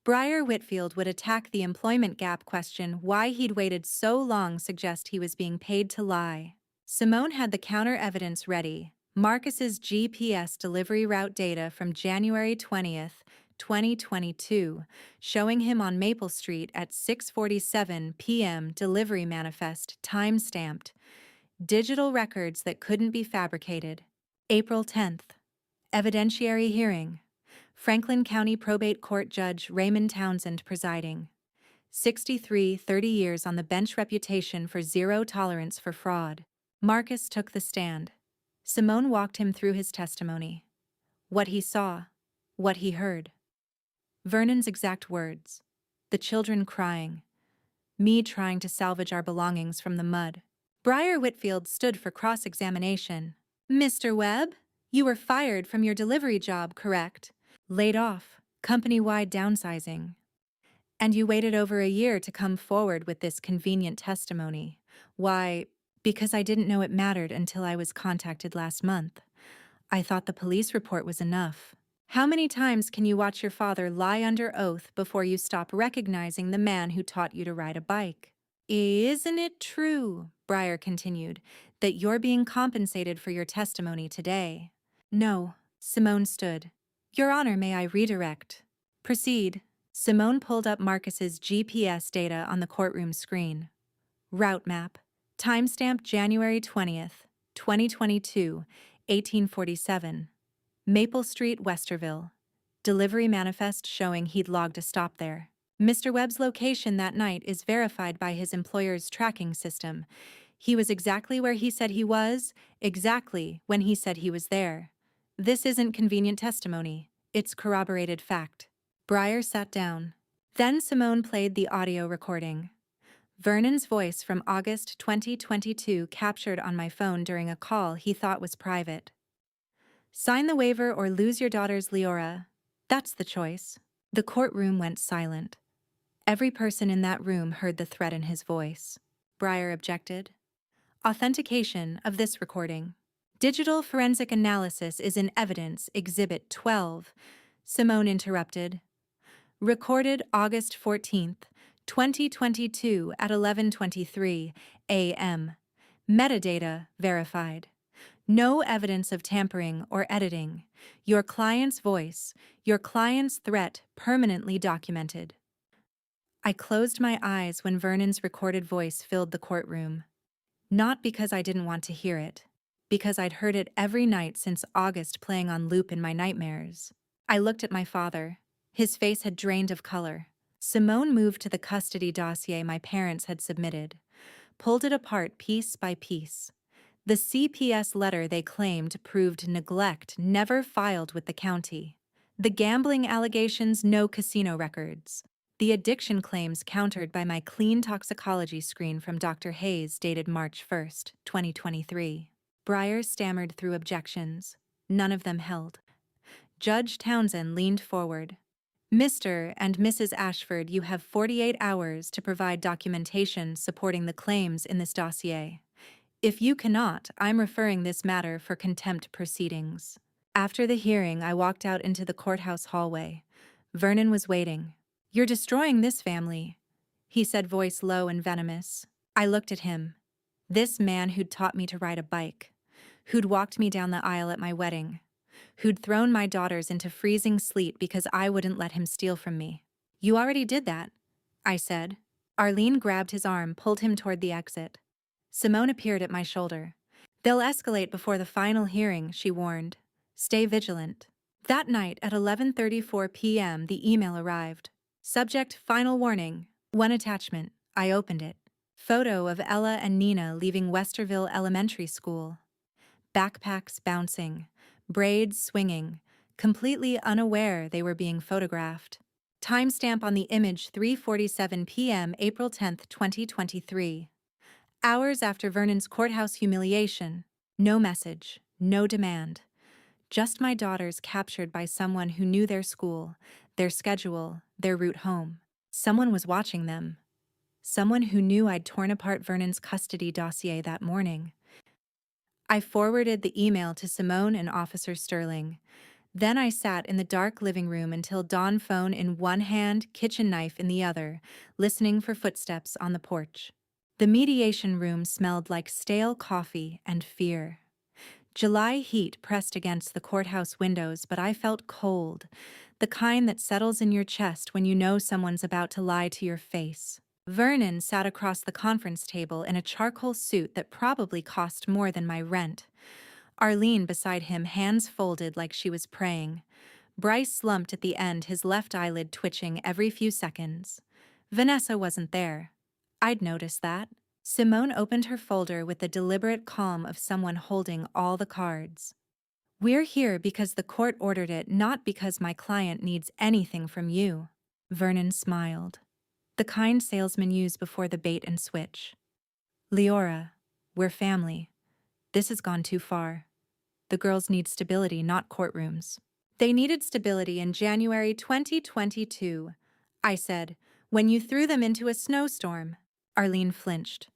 Briar Whitfield would attack the employment gap question. Why he'd waited so long suggest he was being paid to lie. Simone had the counter evidence ready. Marcus's GPS delivery route data from January 20th, 2022, showing him on Maple Street at 6:47 p.m. Delivery manifest, time-stamped. Digital records that couldn't be fabricated. April 10th. Evidentiary hearing. Franklin County Probate Court Judge Raymond Townsend presiding. 63, 30 years on the bench, reputation for zero tolerance for fraud. Marcus took the stand. Simone walked him through his testimony. What he saw. What he heard. Vernon's exact words. The children crying. Me trying to salvage our belongings from the mud. Briar Whitfield stood for cross-examination. Mr. Webb, you were fired from your delivery job, correct? Laid off. Company-wide downsizing. And you waited over a year to come forward with this convenient testimony. Why? Because I didn't know it mattered until I was contacted last month. I thought the police report was enough. How many times can you watch your father lie under oath before you stop recognizing the man who taught you to ride a bike? Isn't it true, Briar continued, that you're being compensated for your testimony today? No, Simone stood. Your Honor, may I redirect? Proceed. Simone pulled up Marcus's GPS data on the courtroom screen. Route map. Timestamp January 20th, 2022, 1847. Maple Street, Westerville. Delivery manifest showing he'd logged a stop there. Mr. Webb's location that night is verified by his employer's tracking system. He was exactly where he said he was, exactly when he said he was there. This isn't convenient testimony. It's corroborated fact. Briar sat down. Then Simone played the audio recording. Vernon's voice from August 2022 captured on my phone during a call he thought was private. Sign the waiver or lose your daughters, Leora. That's the choice. The courtroom went silent. Every person in that room heard the threat in his voice. Briar objected. Authentication of this recording. Digital forensic analysis is in evidence, Exhibit 12. Simone interrupted. Recorded August 14th, 2022 at 11:23 a.m. Metadata verified. No evidence of tampering or editing. Your client's voice, your client's threat permanently documented. I closed my eyes when Vernon's recorded voice filled the courtroom. Not because I didn't want to hear it, because I'd heard it every night since August, playing on loop in my nightmares. I looked at my father. His face had drained of color. Simone moved to the custody dossier my parents had submitted, pulled it apart piece by piece. The CPS letter they claimed proved neglect, never filed with the county. The gambling allegations, no casino records. The addiction claims countered by my clean toxicology screen from Dr. Hayes dated March 1st, 2023. Breyer stammered through objections. None of them held. Judge Townsend leaned forward. Mr. and Mrs. Ashford, you have 48 hours to provide documentation supporting the claims in this dossier. If you cannot, I'm referring this matter for contempt proceedings. After the hearing, I walked out into the courthouse hallway. Vernon was waiting. You're destroying this family, he said, voice low and venomous. I looked at him. This man who'd taught me to ride a bike, who'd walked me down the aisle at my wedding, who'd thrown my daughters into freezing sleet because I wouldn't let him steal from me. You already did that, I said. Arlene grabbed his arm, pulled him toward the exit. Simone appeared at my shoulder. They'll escalate before the final hearing, she warned. Stay vigilant. That night at 11:34 p.m., the email arrived. Subject: final warning. One attachment. I opened it. Photo of Ella and Nina leaving Westerville Elementary School. Backpacks bouncing, braids swinging, completely unaware they were being photographed. Timestamp on the image: 3:47 p.m., April 10, 2023. Hours after Vernon's courthouse humiliation. No message, no demand. Just my daughters captured by someone who knew their school, their schedule, their route home. Someone was watching them. Someone who knew I'd torn apart Vernon's custody dossier that morning. I forwarded the email to Simone and Officer Sterling. Then I sat in the dark living room until dawn, phone in one hand, kitchen knife in the other, listening for footsteps on the porch. The mediation room smelled like stale coffee and fear. July heat pressed against the courthouse windows, but I felt cold, the kind that settles in your chest when you know someone's about to lie to your face. Vernon sat across the conference table in a charcoal suit that probably cost more than my rent. Arlene beside him, hands folded like she was praying. Bryce slumped at the end, his left eyelid twitching every few seconds. Vanessa wasn't there. I'd noticed that. Simone opened her folder with the deliberate calm of someone holding all the cards. We're here because the court ordered it, not because my client needs anything from you. Vernon smiled. The kind salesmen use before the bait and switch. Leora, we're family. This has gone too far. The girls need stability, not courtrooms. They needed stability in January 2022, I said, when you threw them into a snowstorm. Arlene flinched.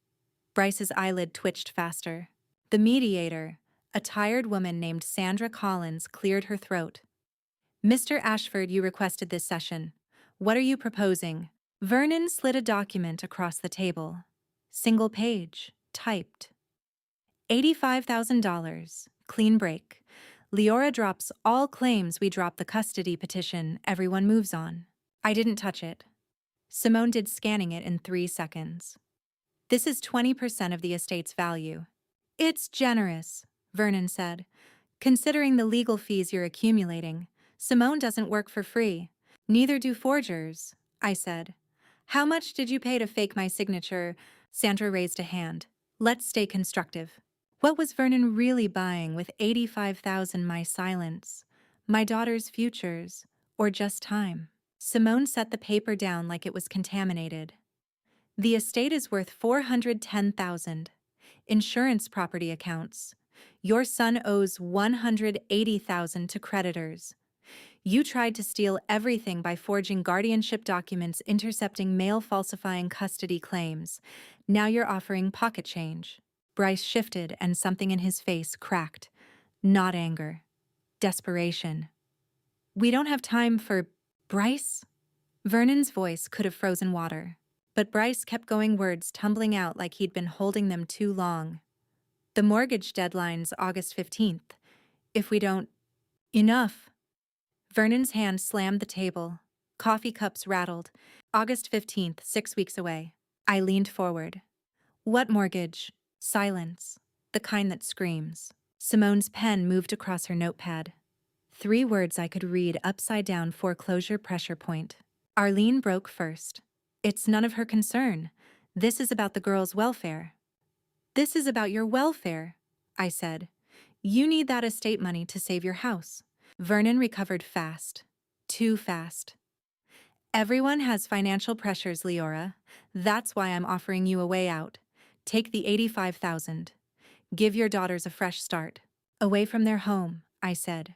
Bryce's eyelid twitched faster. The mediator, a tired woman named Sandra Collins, cleared her throat. Mr. Ashford, you requested this session. What are you proposing? Vernon slid a document across the table. Single page, typed. $85,000, clean break. Leora drops all claims, we drop the custody petition, everyone moves on. I didn't touch it. Simone did, scanning it in 3 seconds. This is 20% of the estate's value. It's generous, Vernon said. Considering the legal fees you're accumulating, Simone doesn't work for free. Neither do forgers, I said. How much did you pay to fake my signature? Sandra raised a hand. Let's stay constructive. What was Vernon really buying with $85,000? My silence, my daughter's futures, or just time? Simone set the paper down like it was contaminated. The estate is worth $410,000. Insurance, property accounts. Your son owes $180,000 to creditors. You tried to steal everything by forging guardianship documents, intercepting mail, falsifying custody claims. Now you're offering pocket change. Bryce shifted and something in his face cracked. Not anger. Desperation. We don't have time for... Bryce? Vernon's voice could have frozen water. But Bryce kept going, words tumbling out like he'd been holding them too long. The mortgage deadline's August 15th. If we don't... Enough. Vernon's hand slammed the table. Coffee cups rattled. August 15th, 6 weeks away. I leaned forward. What mortgage? Silence. The kind that screams. Simone's pen moved across her notepad. 3 words I could read upside down: foreclosure pressure point. Arlene broke first. It's none of her concern. This is about the girls' welfare. This is about your welfare, I said. You need that estate money to save your house. Vernon recovered fast. Too fast. Everyone has financial pressures, Leora. That's why I'm offering you a way out. Take the $85,000. Give your daughters a fresh start. Away from their home, I said.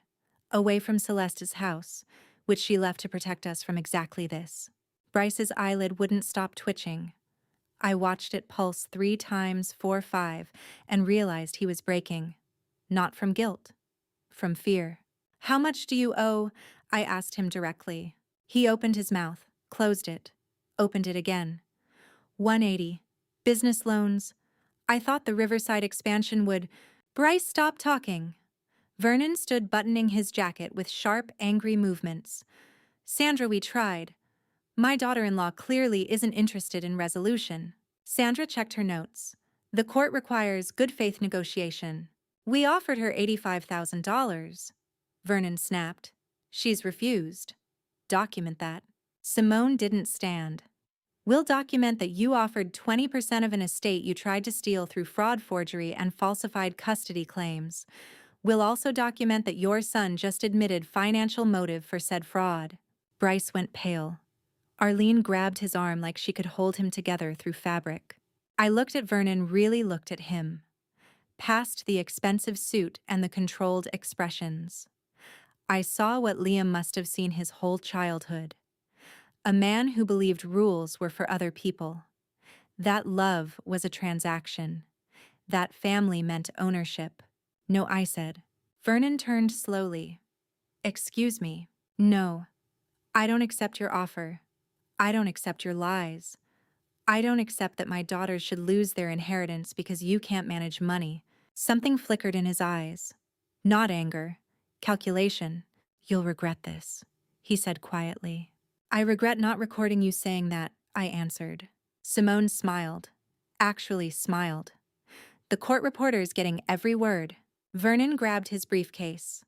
Away from Celeste's house, which she left to protect us from exactly this. Bryce's eyelid wouldn't stop twitching. I watched it pulse 3 times, 4, 5, and realized he was breaking. Not from guilt. From fear. How much do you owe? I asked him directly. He opened his mouth, closed it, opened it again. 180. Business loans. I thought the Riverside expansion would. Bryce stopped talking. Vernon stood buttoning his jacket with sharp, angry movements. Sandra, we tried. My daughter-in-law clearly isn't interested in resolution. Sandra checked her notes. The court requires good faith negotiation. We offered her $85,000. Vernon snapped. She's refused. Document that. Simone didn't stand. We'll document that you offered 20% of an estate you tried to steal through fraud, forgery, and falsified custody claims. We'll also document that your son just admitted financial motive for said fraud. Bryce went pale. Arlene grabbed his arm like she could hold him together through fabric. I looked at Vernon, really looked at him. Past the expensive suit and the controlled expressions. I saw what Liam must have seen his whole childhood. A man who believed rules were for other people. That love was a transaction. That family meant ownership. No, I said. Vernon turned slowly. Excuse me. No. I don't accept your offer. I don't accept your lies. I don't accept that my daughters should lose their inheritance because you can't manage money. Something flickered in his eyes. Not anger. Calculation. You'll regret this, he said quietly. I regret not recording you saying that, I answered. Simone smiled. Actually smiled. The court reporter's getting every word. Vernon grabbed his briefcase.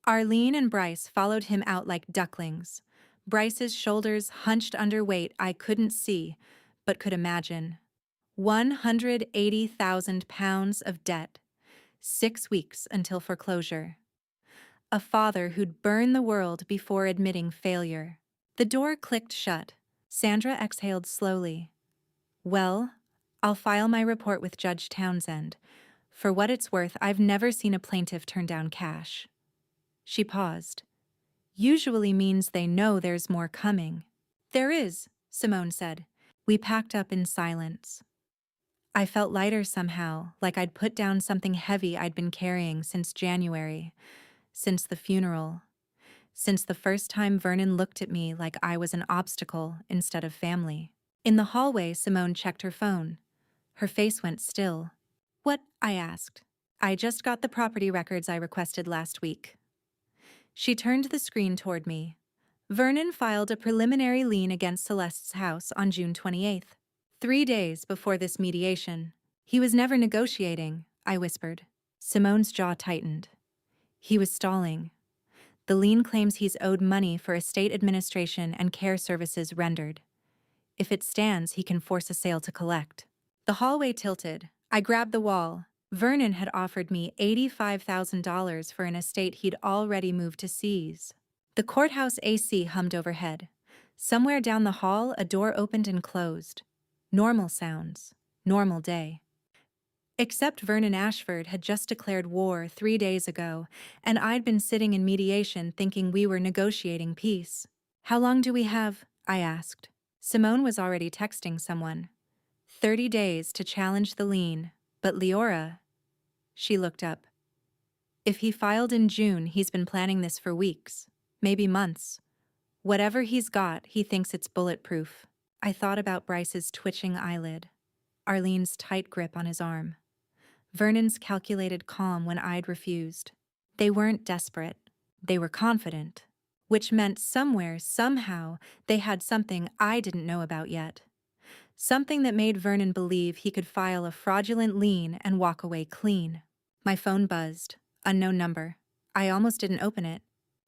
Arlene and Bryce followed him out like ducklings. Bryce's shoulders hunched under weight I couldn't see, but could imagine. 180,000 pounds of debt. 6 weeks until foreclosure. A father who'd burn the world before admitting failure. The door clicked shut. Sandra exhaled slowly. Well, I'll file my report with Judge Townsend. For what it's worth, I've never seen a plaintiff turn down cash. She paused. Usually means they know there's more coming. There is, Simone said. We packed up in silence. I felt lighter somehow, like I'd put down something heavy I'd been carrying since January, since the funeral, since the first time Vernon looked at me like I was an obstacle instead of family. In the hallway, Simone checked her phone. Her face went still. What? I asked. I just got the property records I requested last week. She turned the screen toward me. Vernon filed a preliminary lien against Celeste's house on June 28th. 3 days before this mediation. He was never negotiating, I whispered. Simone's jaw tightened. He was stalling. The lien claims he's owed money for estate administration and care services rendered. If it stands, he can force a sale to collect. The hallway tilted. I grabbed the wall. Vernon had offered me $85,000 for an estate he'd already moved to seize. The courthouse AC hummed overhead. Somewhere down the hall, a door opened and closed. Normal sounds. Normal day. Except Vernon Ashford had just declared war 3 days ago, and I'd been sitting in mediation thinking we were negotiating peace. How long do we have? I asked. Simone was already texting someone. 30 days to challenge the lien, but Leora... She looked up. If he filed in June, he's been planning this for weeks, maybe months. Whatever he's got, he thinks it's bulletproof. I thought about Bryce's twitching eyelid, Arlene's tight grip on his arm, Vernon's calculated calm when I'd refused. They weren't desperate. They were confident, which meant somewhere, somehow, they had something I didn't know about yet. Something that made Vernon believe he could file a fraudulent lien and walk away clean. My phone buzzed. Unknown number. I almost didn't open it,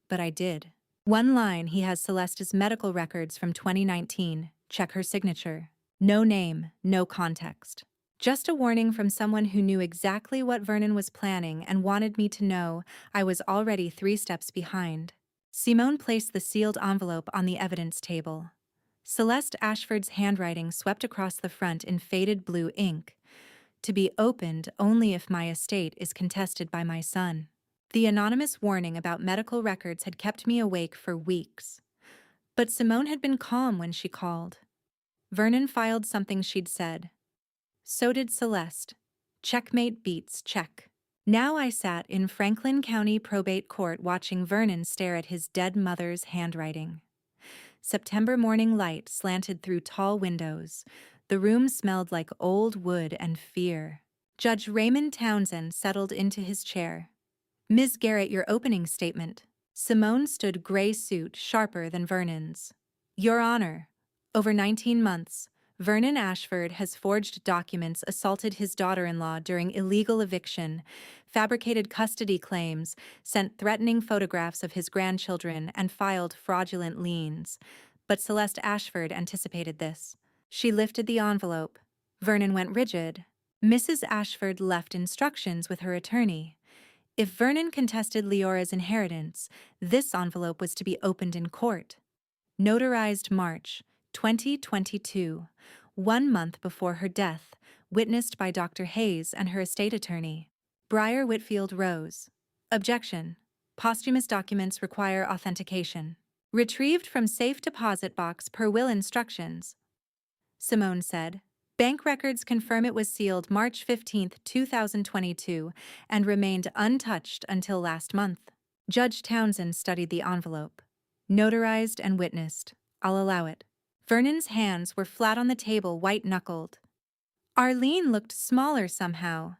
but I did. One line: he has Celeste's medical records from 2019. Check her signature. No name, no context. Just a warning from someone who knew exactly what Vernon was planning and wanted me to know I was already 3 steps behind. Simone placed the sealed envelope on the evidence table. Celeste Ashford's handwriting swept across the front in faded blue ink. To be opened only if my estate is contested by my son. The anonymous warning about medical records had kept me awake for weeks. But Simone had been calm when she called. Vernon filed something she'd said. So did Celeste. Checkmate beats check. Now I sat in Franklin County Probate Court watching Vernon stare at his dead mother's handwriting. September morning light slanted through tall windows. The room smelled like old wood and fear. Judge Raymond Townsend settled into his chair. Ms. Garrett, your opening statement. Simone stood gray suit, sharper than Vernon's. Your Honor, over 19 months, Vernon Ashford has forged documents, assaulted his daughter-in-law during illegal eviction, fabricated custody claims, sent threatening photographs of his grandchildren, and filed fraudulent liens. But Celeste Ashford anticipated this. She lifted the envelope. Vernon went rigid. Mrs. Ashford left instructions with her attorney. If Vernon contested Leora's inheritance, this envelope was to be opened in court. Notarized March 2022, 1 month before her death, witnessed by Dr. Hayes and her estate attorney. Breyer Whitfield rose. Objection. Posthumous documents require authentication. Retrieved from safe deposit box per will instructions. Simone said. Bank records confirm it was sealed March 15, 2022, and remained untouched until last month. Judge Townsend studied the envelope. Notarized and witnessed. I'll allow it. Vernon's hands were flat on the table, white-knuckled. Arlene looked smaller somehow.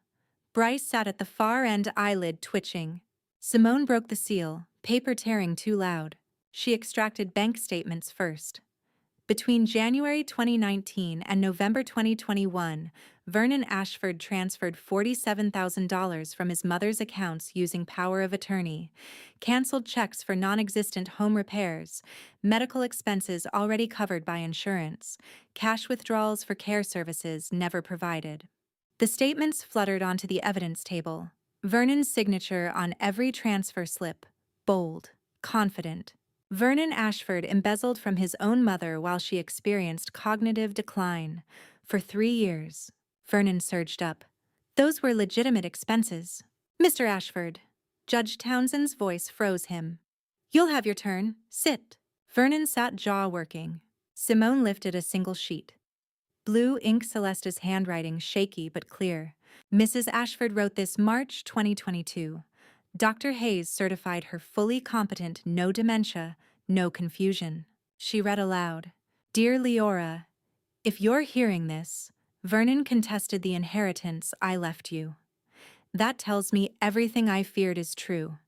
Bryce sat at the far end, eyelid twitching. Simone broke the seal, paper tearing too loud. She extracted bank statements first. Between January 2019 and November 2021, Vernon Ashford transferred $47,000 from his mother's accounts using power of attorney, canceled checks for non-existent home repairs, medical expenses already covered by insurance, cash withdrawals for care services never provided. The statements fluttered onto the evidence table. Vernon's signature on every transfer slip, bold, confident. Vernon Ashford embezzled from his own mother while she experienced cognitive decline. For 3 years. Vernon surged up. Those were legitimate expenses. Mr. Ashford. Judge Townsend's voice froze him. You'll have your turn. Sit. Vernon sat, jaw working. Simone lifted a single sheet. Blue ink, Celeste's handwriting shaky but clear. Mrs. Ashford wrote this March 2022. Dr. Hayes certified her fully competent, no dementia, no confusion. She read aloud. Dear Leora, if you're hearing this, Vernon contested the inheritance I left you. That tells me everything I feared is true.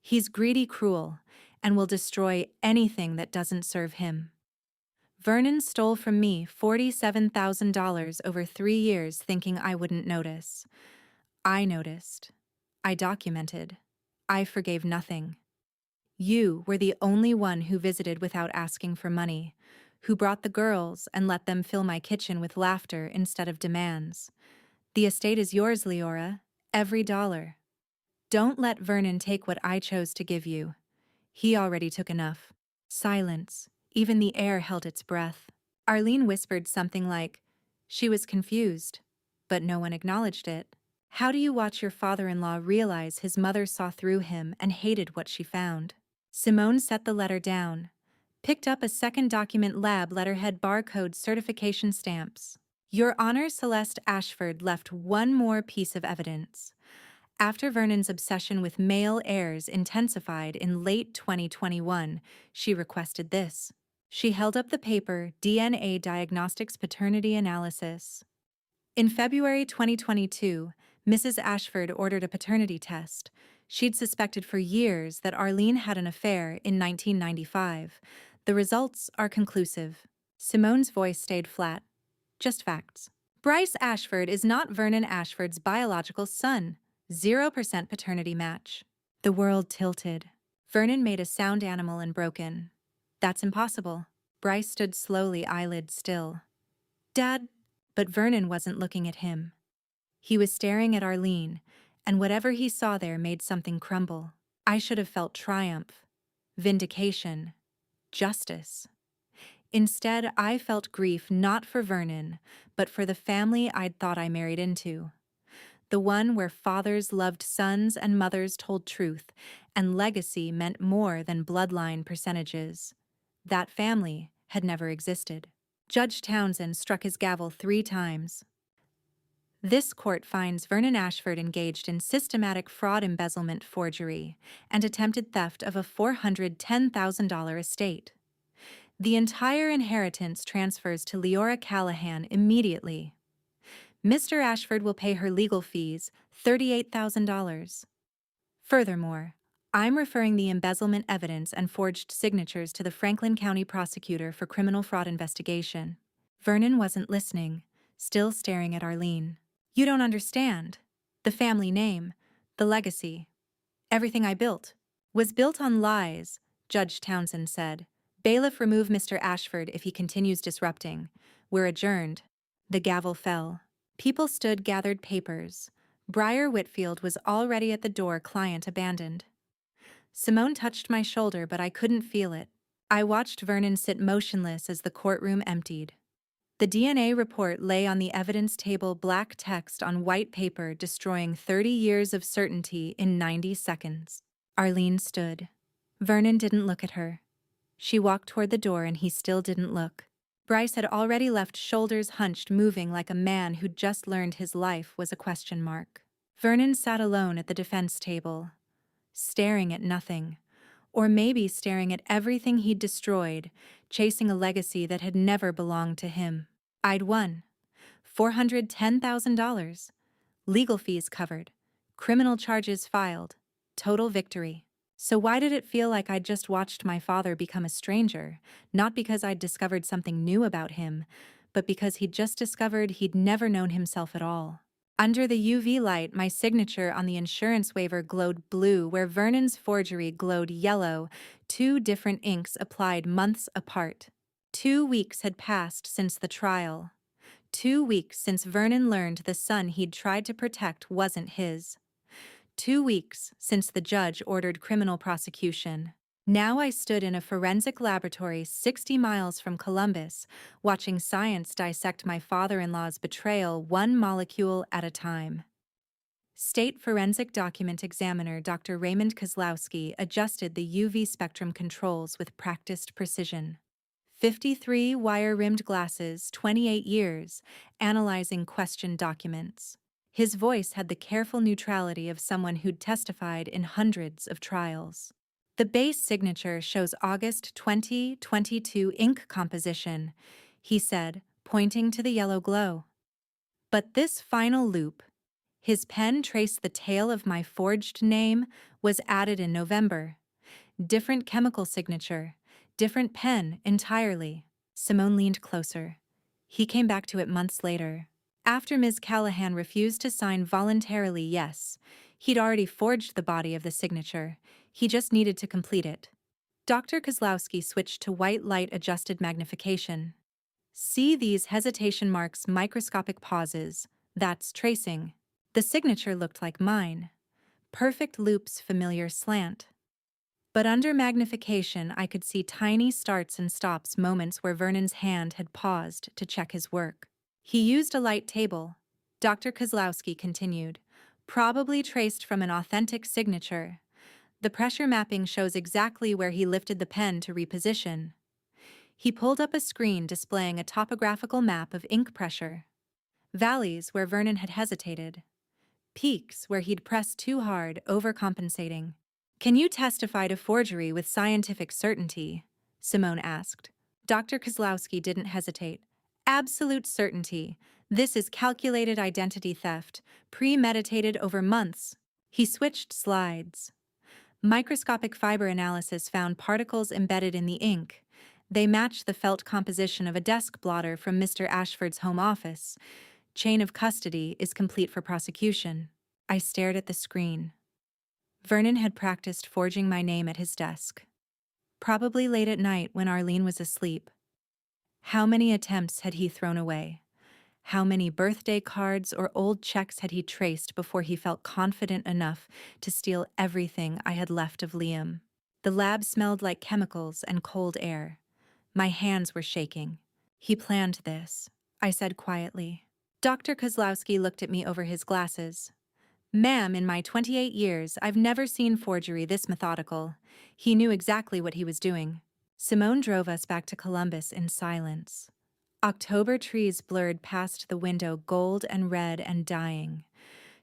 He's greedy, cruel, and will destroy anything that doesn't serve him. Vernon stole from me $47,000 over 3 years thinking I wouldn't notice. I noticed. I documented. I forgave nothing. You were the only one who visited without asking for money, who brought the girls and let them fill my kitchen with laughter instead of demands. The estate is yours, Leora, every dollar. Don't let Vernon take what I chose to give you. He already took enough. Silence. Even the air held its breath. Arlene whispered something like, she was confused, but no one acknowledged it. How do you watch your father-in-law realize his mother saw through him and hated what she found? Simone set the letter down, picked up a second document, lab letterhead, barcode, certification stamps. Your Honor, Celeste Ashford left one more piece of evidence. After Vernon's obsession with male heirs intensified in late 2021, she requested this. She held up the paper, DNA Diagnostics Paternity Analysis. In February 2022, Mrs. Ashford ordered a paternity test. She'd suspected for years that Arlene had an affair in 1995. The results are conclusive. Simone's voice stayed flat. Just facts. Bryce Ashford is not Vernon Ashford's biological son. 0% paternity match. The world tilted. Vernon made a sound animal and broken. That's impossible. Bryce stood slowly, eyelid still. Dad. But Vernon wasn't looking at him. He was staring at Arlene, and whatever he saw there made something crumble. I should have felt triumph, vindication, justice. Instead, I felt grief not for Vernon, but for the family I'd thought I married into. The one where fathers loved sons and mothers told truth, and legacy meant more than bloodline percentages. That family had never existed. Judge Townsend struck his gavel 3 times. This court finds Vernon Ashford engaged in systematic fraud, embezzlement, forgery, and attempted theft of a $410,000 estate. The entire inheritance transfers to Leora Callahan immediately. Mr. Ashford will pay her legal fees, $38,000. Furthermore, I'm referring the embezzlement evidence and forged signatures to the Franklin County prosecutor for criminal fraud investigation. Vernon wasn't listening, still staring at Arlene. You don't understand. The family name, the legacy, everything I built, was built on lies, Judge Townsend said. Bailiff, remove Mr. Ashford if he continues disrupting. We're adjourned. The gavel fell. People stood, gathered papers. Briar Whitfield was already at the door, client abandoned. Simone touched my shoulder, but I couldn't feel it. I watched Vernon sit motionless as the courtroom emptied. The DNA report lay on the evidence table, black text on white paper, destroying 30 years of certainty in 90 seconds. Arlene stood. Vernon didn't look at her. She walked toward the door and he still didn't look. Bryce had already left, shoulders hunched, moving like a man who'd just learned his life was a question mark. Vernon sat alone at the defense table, staring at nothing, or maybe staring at everything he'd destroyed, chasing a legacy that had never belonged to him. I'd won. $410,000. Legal fees covered. Criminal charges filed. Total victory. So why did it feel like I'd just watched my father become a stranger? Not because I'd discovered something new about him, but because he'd just discovered he'd never known himself at all. Under the UV light, my signature on the insurance waiver glowed blue, where Vernon's forgery glowed yellow, 2 different inks applied months apart. 2 weeks had passed since the trial. 2 weeks since Vernon learned the son he'd tried to protect wasn't his. 2 weeks since the judge ordered criminal prosecution. Now I stood in a forensic laboratory 60 miles from Columbus, watching science dissect my father-in-law's betrayal one molecule at a time. State Forensic Document Examiner Dr. Raymond Kozlowski adjusted the UV spectrum controls with practiced precision. 53 wire-rimmed glasses, 28 years, analyzing questioned documents. His voice had the careful neutrality of someone who'd testified in hundreds of trials. The base signature shows August 2022 ink composition, he said, pointing to the yellow glow. But this final loop, his pen traced the tail of my forged name, was added in November. Different chemical signature, different pen entirely. Simone leaned closer. He came back to it months later. After Ms. Callahan refused to sign voluntarily, yes. He'd already forged the body of the signature. He just needed to complete it. Dr. Kozlowski switched to white light adjusted magnification. See these hesitation marks, microscopic pauses. That's tracing. The signature looked like mine. Perfect loops, familiar slant. But under magnification, I could see tiny starts and stops, moments where Vernon's hand had paused to check his work. He used a light table, Dr. Kozlowski continued, probably traced from an authentic signature. The pressure mapping shows exactly where he lifted the pen to reposition. He pulled up a screen displaying a topographical map of ink pressure. Valleys where Vernon had hesitated. Peaks where he'd pressed too hard, overcompensating. Can you testify to forgery with scientific certainty? Simone asked. Dr. Kozlowski didn't hesitate. Absolute certainty. This is calculated identity theft, premeditated over months. He switched slides. Microscopic fiber analysis found particles embedded in the ink. They matched the felt composition of a desk blotter from Mr. Ashford's home office. Chain of custody is complete for prosecution. I stared at the screen. Vernon had practiced forging my name at his desk. Probably late at night when Arlene was asleep. How many attempts had he thrown away? How many birthday cards or old checks had he traced before he felt confident enough to steal everything I had left of Liam? The lab smelled like chemicals and cold air. My hands were shaking. He planned this, I said quietly. Dr. Kozlowski looked at me over his glasses. Ma'am, in my 28 years, I've never seen forgery this methodical. He knew exactly what he was doing. Simone drove us back to Columbus in silence. October trees blurred past the window, gold and red and dying.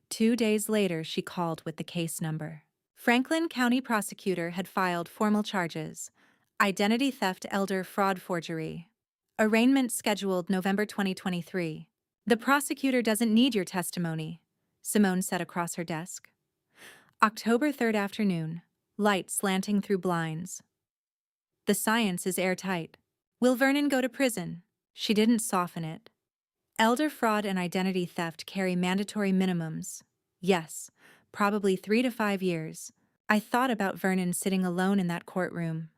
2 days later, she called with the case number. Franklin County prosecutor had filed formal charges. Identity theft, elder fraud, forgery. Arraignment scheduled November 2023. The prosecutor doesn't need your testimony, Simone said across her desk. October 3rd afternoon. Light slanting through blinds. The science is airtight. Will Vernon go to prison? She didn't soften it. Elder fraud and identity theft carry mandatory minimums. Yes, probably 3 to 5 years. I thought about Vernon sitting alone in that courtroom.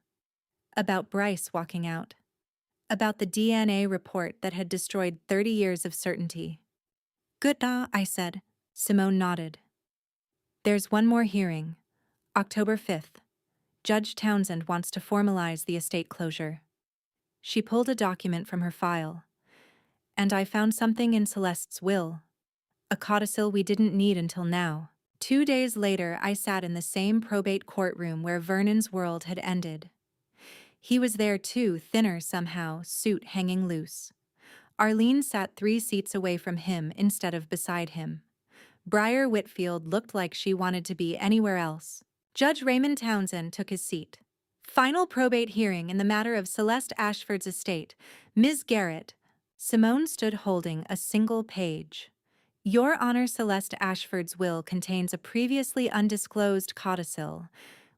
About Bryce walking out. About the DNA report that had destroyed 30 years of certainty. Good, I said. Simone nodded. There's one more hearing. October 5th. Judge Townsend wants to formalize the estate closure. She pulled a document from her file. And I found something in Celeste's will. A codicil we didn't need until now. 2 days later, I sat in the same probate courtroom where Vernon's world had ended. He was there too, thinner somehow, suit hanging loose. Arlene sat 3 seats away from him instead of beside him. Briar Whitfield looked like she wanted to be anywhere else. Judge Raymond Townsend took his seat. Final probate hearing in the matter of Celeste Ashford's estate. Ms. Garrett. Simone stood holding a single page. Your Honor, Celeste Ashford's will contains a previously undisclosed codicil.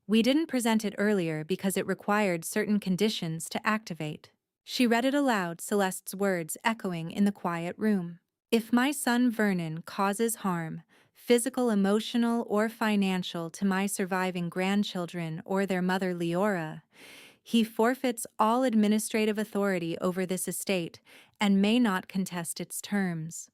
We didn't present it earlier because it required certain conditions to activate. She read it aloud, Celeste's words echoing in the quiet room. If my son Vernon causes harm, physical, emotional, or financial, to my surviving grandchildren or their mother Leora, he forfeits all administrative authority over this estate and may not contest its terms.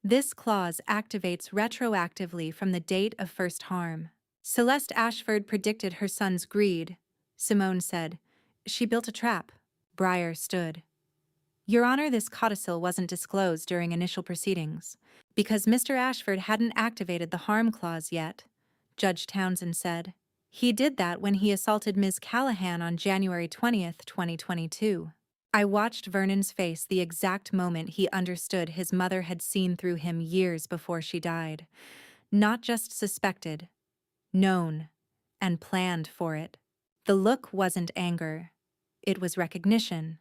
This clause activates retroactively from the date of first harm. Celeste Ashford predicted her son's greed, Simone said. She built a trap. Briar stood. Your Honor, this codicil wasn't disclosed during initial proceedings because Mr. Ashford hadn't activated the harm clause yet, Judge Townsend said. He did that when he assaulted Ms. Callahan on January 20th, 2022. I watched Vernon's face the exact moment he understood his mother had seen through him years before she died. Not just suspected, known, and planned for it. The look wasn't anger. It was recognition.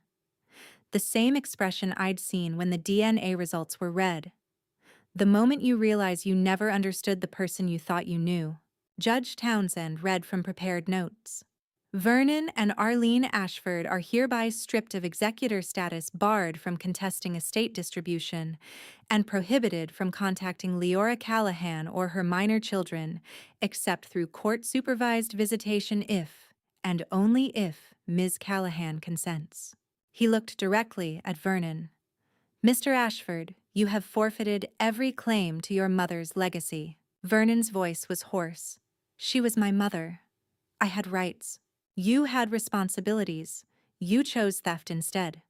The same expression I'd seen when the DNA results were read. The moment you realize you never understood the person you thought you knew. Judge Townsend read from prepared notes. Vernon and Arlene Ashford are hereby stripped of executor status, barred from contesting estate distribution, and prohibited from contacting Leora Callahan or her minor children, except through court-supervised visitation if, and only if, Ms. Callahan consents. He looked directly at Vernon. Mr. Ashford, you have forfeited every claim to your mother's legacy. Vernon's voice was hoarse. She was my mother. I had rights. You had responsibilities. You chose theft instead.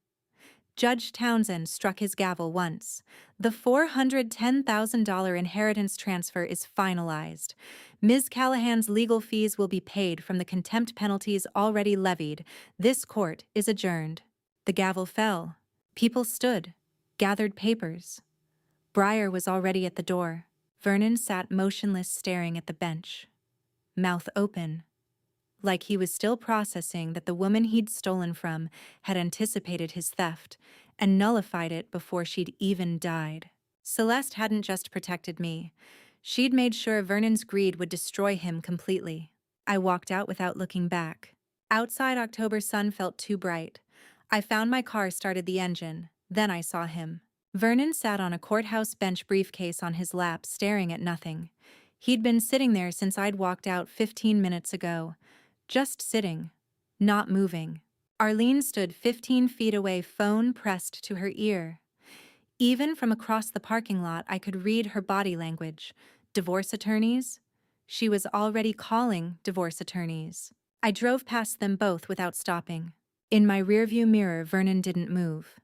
Judge Townsend struck his gavel once. The $410,000 inheritance transfer is finalized. Ms. Callahan's legal fees will be paid from the contempt penalties already levied. This court is adjourned. The gavel fell. People stood, gathered papers. Briar was already at the door. Vernon sat motionless, staring at the bench, mouth open, like he was still processing that the woman he'd stolen from had anticipated his theft and nullified it before she'd even died. Celeste hadn't just protected me. She'd made sure Vernon's greed would destroy him completely. I walked out without looking back. Outside, October's sun felt too bright. I found my car, started the engine. Then I saw him. Vernon sat on a courthouse bench, briefcase on his lap, staring at nothing. He'd been sitting there since I'd walked out 15 minutes ago. Just sitting, not moving. Arlene stood 15 feet away, phone pressed to her ear. Even from across the parking lot, I could read her body language. Divorce attorneys? She was already calling divorce attorneys. I drove past them both without stopping. In my rearview mirror, Vernon didn't move,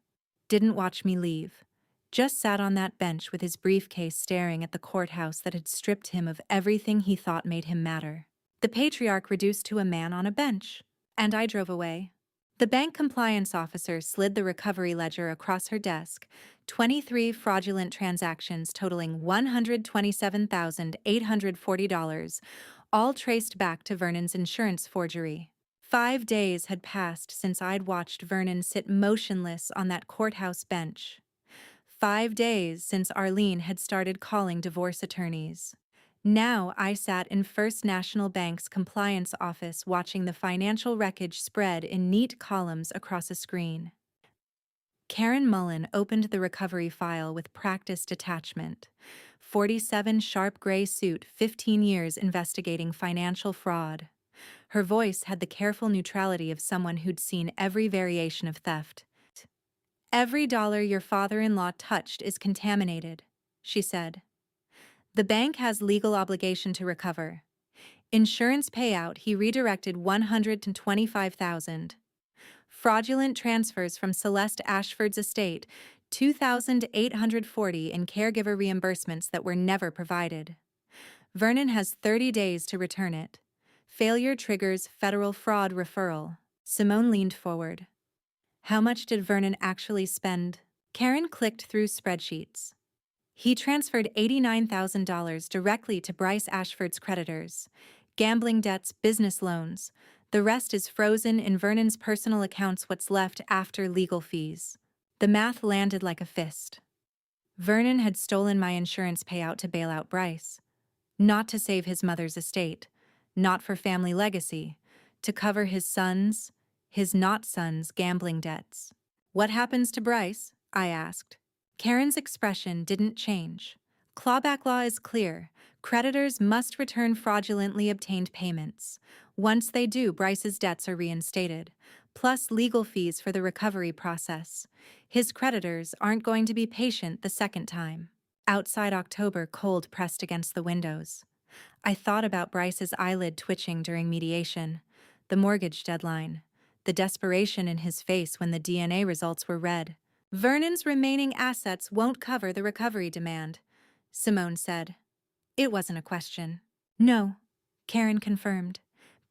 didn't watch me leave. Just sat on that bench with his briefcase staring at the courthouse that had stripped him of everything he thought made him matter. The patriarch reduced to a man on a bench. And I drove away. The bank compliance officer slid the recovery ledger across her desk, 23 fraudulent transactions totaling $127,840, all traced back to Vernon's insurance forgery. 5 days had passed since I'd watched Vernon sit motionless on that courthouse bench. 5 days since Arlene had started calling divorce attorneys. Now I sat in First National Bank's compliance office watching the financial wreckage spread in neat columns across a screen. Karen Mullen opened the recovery file with practiced detachment. 47 sharp gray suit, 15 years investigating financial fraud. Her voice had the careful neutrality of someone who'd seen every variation of theft. "Every dollar your father-in-law touched is contaminated," she said. "The bank has legal obligation to recover. Insurance payout, he redirected $125,000. Fraudulent transfers from Celeste Ashford's estate, $2,840 in caregiver reimbursements that were never provided. Vernon has 30 days to return it. Failure triggers federal fraud referral." Simone leaned forward. "How much did Vernon actually spend?" Karen clicked through spreadsheets. "He transferred $89,000 directly to Bryce Ashford's creditors. Gambling debts, business loans. The rest is frozen in Vernon's personal accounts, what's left after legal fees." The math landed like a fist. Vernon had stolen my insurance payout to bail out Bryce. Not to save his mother's estate. Not for family legacy. To cover his sons', his not sons' gambling debts. "What happens to Bryce?" I asked. Karen's expression didn't change. "Clawback law is clear. Creditors must return fraudulently obtained payments. Once they do, Bryce's debts are reinstated, plus legal fees for the recovery process. His creditors aren't going to be patient the second time." Outside, October cold pressed against the windows. I thought about Bryce's eyelid twitching during mediation, the mortgage deadline, the desperation in his face when the DNA results were read. "Vernon's remaining assets won't cover the recovery demand," Simone said. It wasn't a question. "No," Karen confirmed.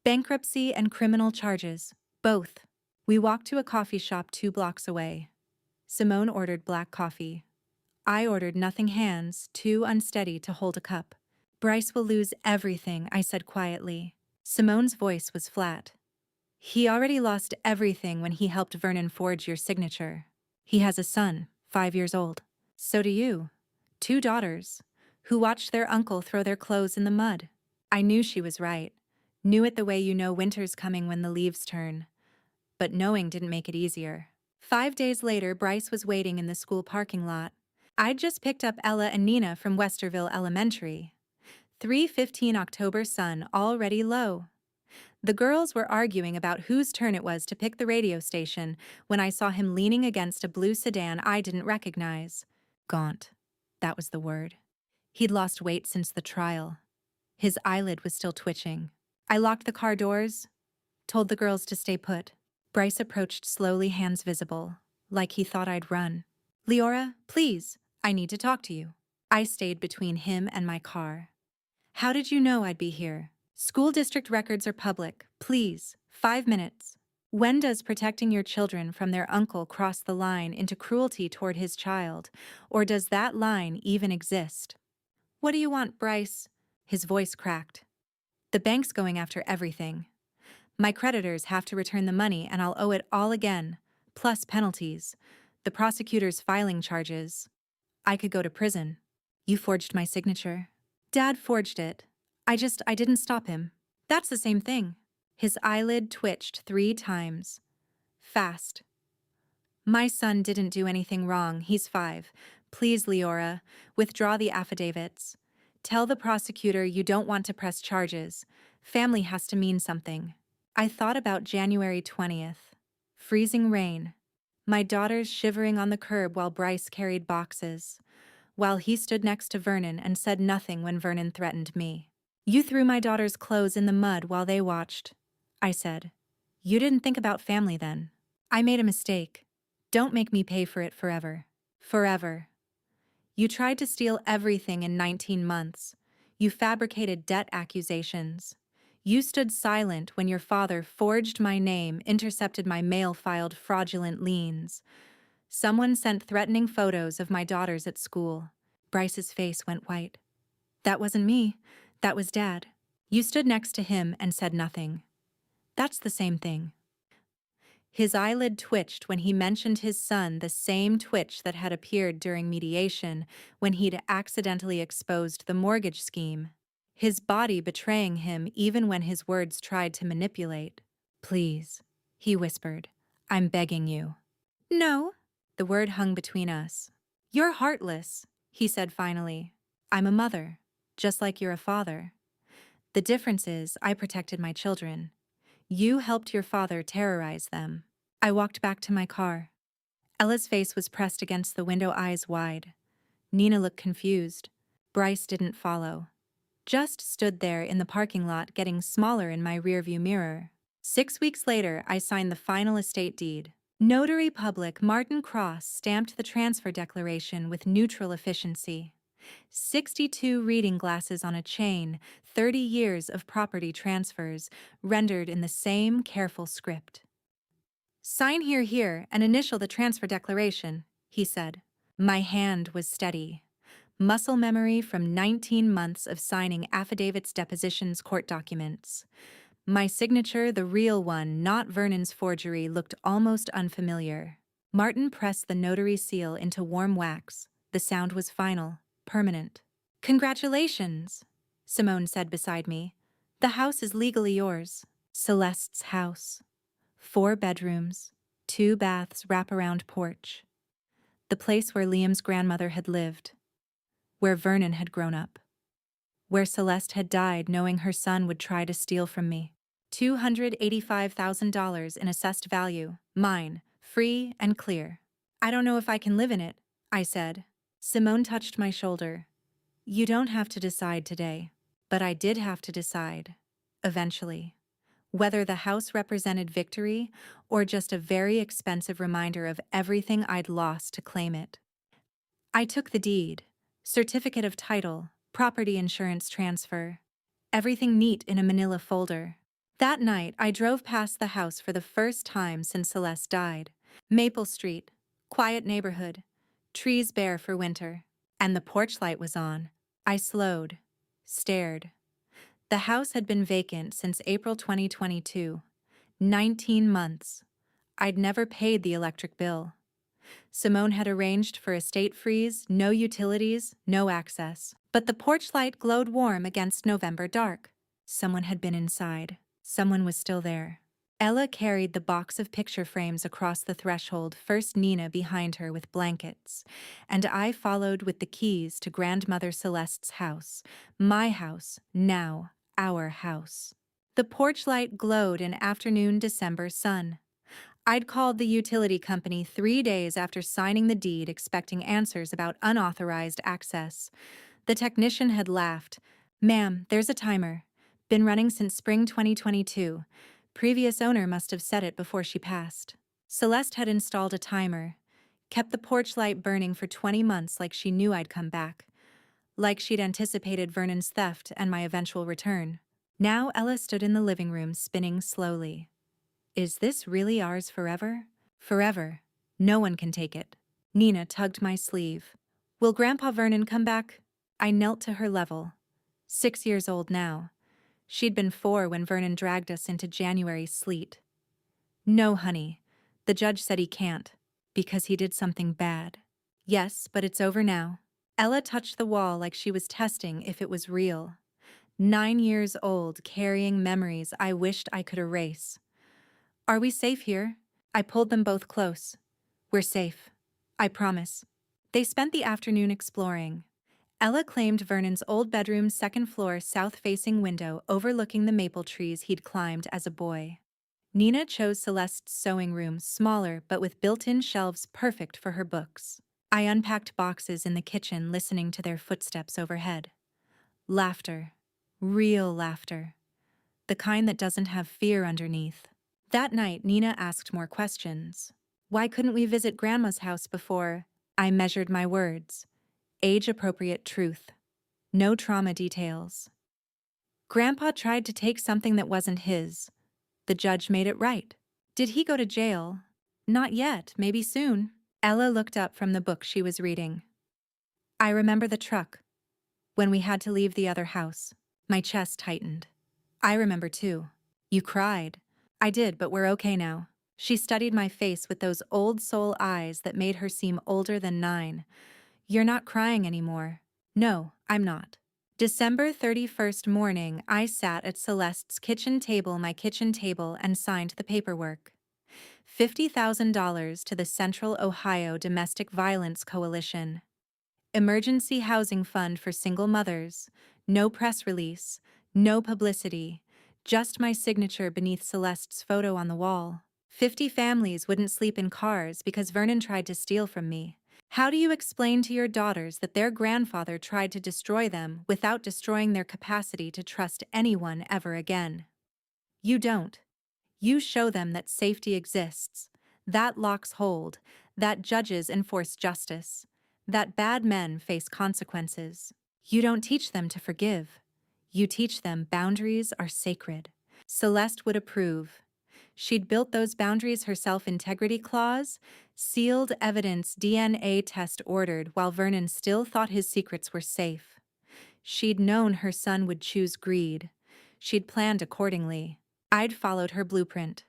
"Bankruptcy and criminal charges, both." We walked to a coffee shop 2 blocks away. Simone ordered black coffee. I ordered nothing, hands too unsteady to hold a cup. "Bryce will lose everything," I said quietly. Simone's voice was flat. "He already lost everything when he helped Vernon forge your signature. He has a son, 5 years old. So do you. 2 daughters, who watched their uncle throw their clothes in the mud." I knew she was right. Knew it the way you know winter's coming when the leaves turn. But knowing didn't make it easier. 5 days later, Bryce was waiting in the school parking lot. I'd just picked up Ella and Nina from Westerville Elementary. 3:15 October, sun already low. The girls were arguing about whose turn it was to pick the radio station when I saw him leaning against a blue sedan I didn't recognize. Gaunt. That was the word. He'd lost weight since the trial. His eyelid was still twitching. I locked the car doors, told the girls to stay put. Bryce approached slowly, hands visible, like he thought I'd run. "Leora, please, I need to talk to you." I stayed between him and my car. "How did you know I'd be here? School district records are public. Please, 5 minutes." When does protecting your children from their uncle cross the line into cruelty toward his child, or does that line even exist? "What do you want, Bryce?" His voice cracked. "The bank's going after everything. My creditors have to return the money and I'll owe it all again, plus penalties. The prosecutor's filing charges. I could go to prison." "You forged my signature." "Dad forged it. I didn't stop him." "That's the same thing." His eyelid twitched 3 times. Fast. "My son didn't do anything wrong. He's 5. Please, Leora, withdraw the affidavits. Tell the prosecutor you don't want to press charges. Family has to mean something." I thought about January 20th. Freezing rain. My daughters shivering on the curb while Bryce carried boxes, while he stood next to Vernon and said nothing when Vernon threatened me. "You threw my daughters' clothes in the mud while they watched," I said. "You didn't think about family then." I made a mistake. Don't make me pay for it forever. Forever. You tried to steal everything in 19 months. You fabricated debt accusations. You stood silent when your father forged my name, intercepted my mail-filed fraudulent liens. Someone sent threatening photos of my daughters at school. Bryce's face went white. That wasn't me. That was Dad. You stood next to him and said nothing. That's the same thing. His eyelid twitched when he mentioned his son, the same twitch that had appeared during mediation when he'd accidentally exposed the mortgage scheme. His body betraying him even when his words tried to manipulate. Please, he whispered. I'm begging you. No. The word hung between us. You're heartless, he said finally. I'm a mother, just like you're a father. The difference is I protected my children. You helped your father terrorize them. I walked back to my car. Ella's face was pressed against the window, eyes wide. Nina looked confused. Bryce didn't follow. Just stood there in the parking lot, getting smaller in my rearview mirror. 6 weeks later, I signed the final estate deed. Notary Public Martin Cross stamped the transfer declaration with neutral efficiency. 62 reading glasses on a chain, 30 years of property transfers, rendered in the same careful script. Sign here, and initial the transfer declaration, he said. My hand was steady. Muscle memory from 19 months of signing affidavits, depositions, court documents. My signature, the real one, not Vernon's forgery, looked almost unfamiliar. Martin pressed the notary seal into warm wax. The sound was final, permanent. Congratulations, Simone said beside me. The house is legally yours. Celeste's house. 4 bedrooms, 2 baths, wraparound porch. The place where Liam's grandmother had lived. Where Vernon had grown up. Where Celeste had died knowing her son would try to steal from me. $285,000 in assessed value, mine, free and clear. I don't know if I can live in it, I said. Simone touched my shoulder. You don't have to decide today, but I did have to decide, eventually, whether the house represented victory or just a very expensive reminder of everything I'd lost to claim it. I took the deed, certificate of title, property insurance transfer, everything neat in a manila folder. That night, I drove past the house for the first time since Celeste died. Maple Street, quiet neighborhood, trees bare for winter, and the porch light was on. I slowed, stared. The house had been vacant since April 2022. 19 months. I'd never paid the electric bill. Simone had arranged for estate freeze, no utilities, no access. But the porch light glowed warm against November dark. Someone had been inside. Someone was still there. Ella carried the box of picture frames across the threshold, first Nina behind her with blankets, and I followed with the keys to Grandmother Celeste's house. My house, now our house. The porch light glowed in afternoon December sun. I'd called the utility company 3 days after signing the deed, expecting answers about unauthorized access. The technician had laughed. Ma'am, there's a timer. Been running since spring 2022. Previous owner must have set it before she passed. Celeste had installed a timer, kept the porch light burning for 20 months like she knew I'd come back. Like she'd anticipated Vernon's theft and my eventual return. Now Ella stood in the living room, spinning slowly. Is this really ours forever? Forever. No one can take it. Nina tugged my sleeve. Will Grandpa Vernon come back? I knelt to her level. 6 years old now. She'd been 4 when Vernon dragged us into January's sleet. No, honey. The judge said he can't, because he did something bad. Yes, but it's over now. Ella touched the wall like she was testing if it was real. 9 years old, carrying memories I wished I could erase. Are we safe here? I pulled them both close. We're safe. I promise. They spent the afternoon exploring. Ella claimed Vernon's old bedroom's second-floor south-facing window overlooking the maple trees he'd climbed as a boy. Nina chose Celeste's sewing room, smaller but with built-in shelves perfect for her books. I unpacked boxes in the kitchen, listening to their footsteps overhead. Laughter. Real laughter. The kind that doesn't have fear underneath. That night, Nina asked more questions. Why couldn't we visit Grandma's house before? I measured my words. Age-appropriate truth. No trauma details. Grandpa tried to take something that wasn't his. The judge made it right. Did he go to jail? Not yet, maybe soon. Ella looked up from the book she was reading. I remember the truck. When we had to leave the other house, my chest tightened. I remember too. You cried. I did, but we're okay now. She studied my face with those old soul eyes that made her seem older than 9. You're not crying anymore. No, I'm not. December 31st morning, I sat at Celeste's kitchen table, my kitchen table, and signed the paperwork. $50,000 to the Central Ohio Domestic Violence Coalition. Emergency housing fund for single mothers. No press release. No publicity. Just my signature beneath Celeste's photo on the wall. 50 families wouldn't sleep in cars because Vernon tried to steal from me. How do you explain to your daughters that their grandfather tried to destroy them without destroying their capacity to trust anyone ever again? You don't. You show them that safety exists, that locks hold, that judges enforce justice, that bad men face consequences. You don't teach them to forgive. You teach them boundaries are sacred. Celeste would approve. She'd built those boundaries herself. Integrity clause, sealed evidence, DNA test ordered while Vernon still thought his secrets were safe. She'd known her son would choose greed. She'd planned accordingly. I'd followed her blueprint.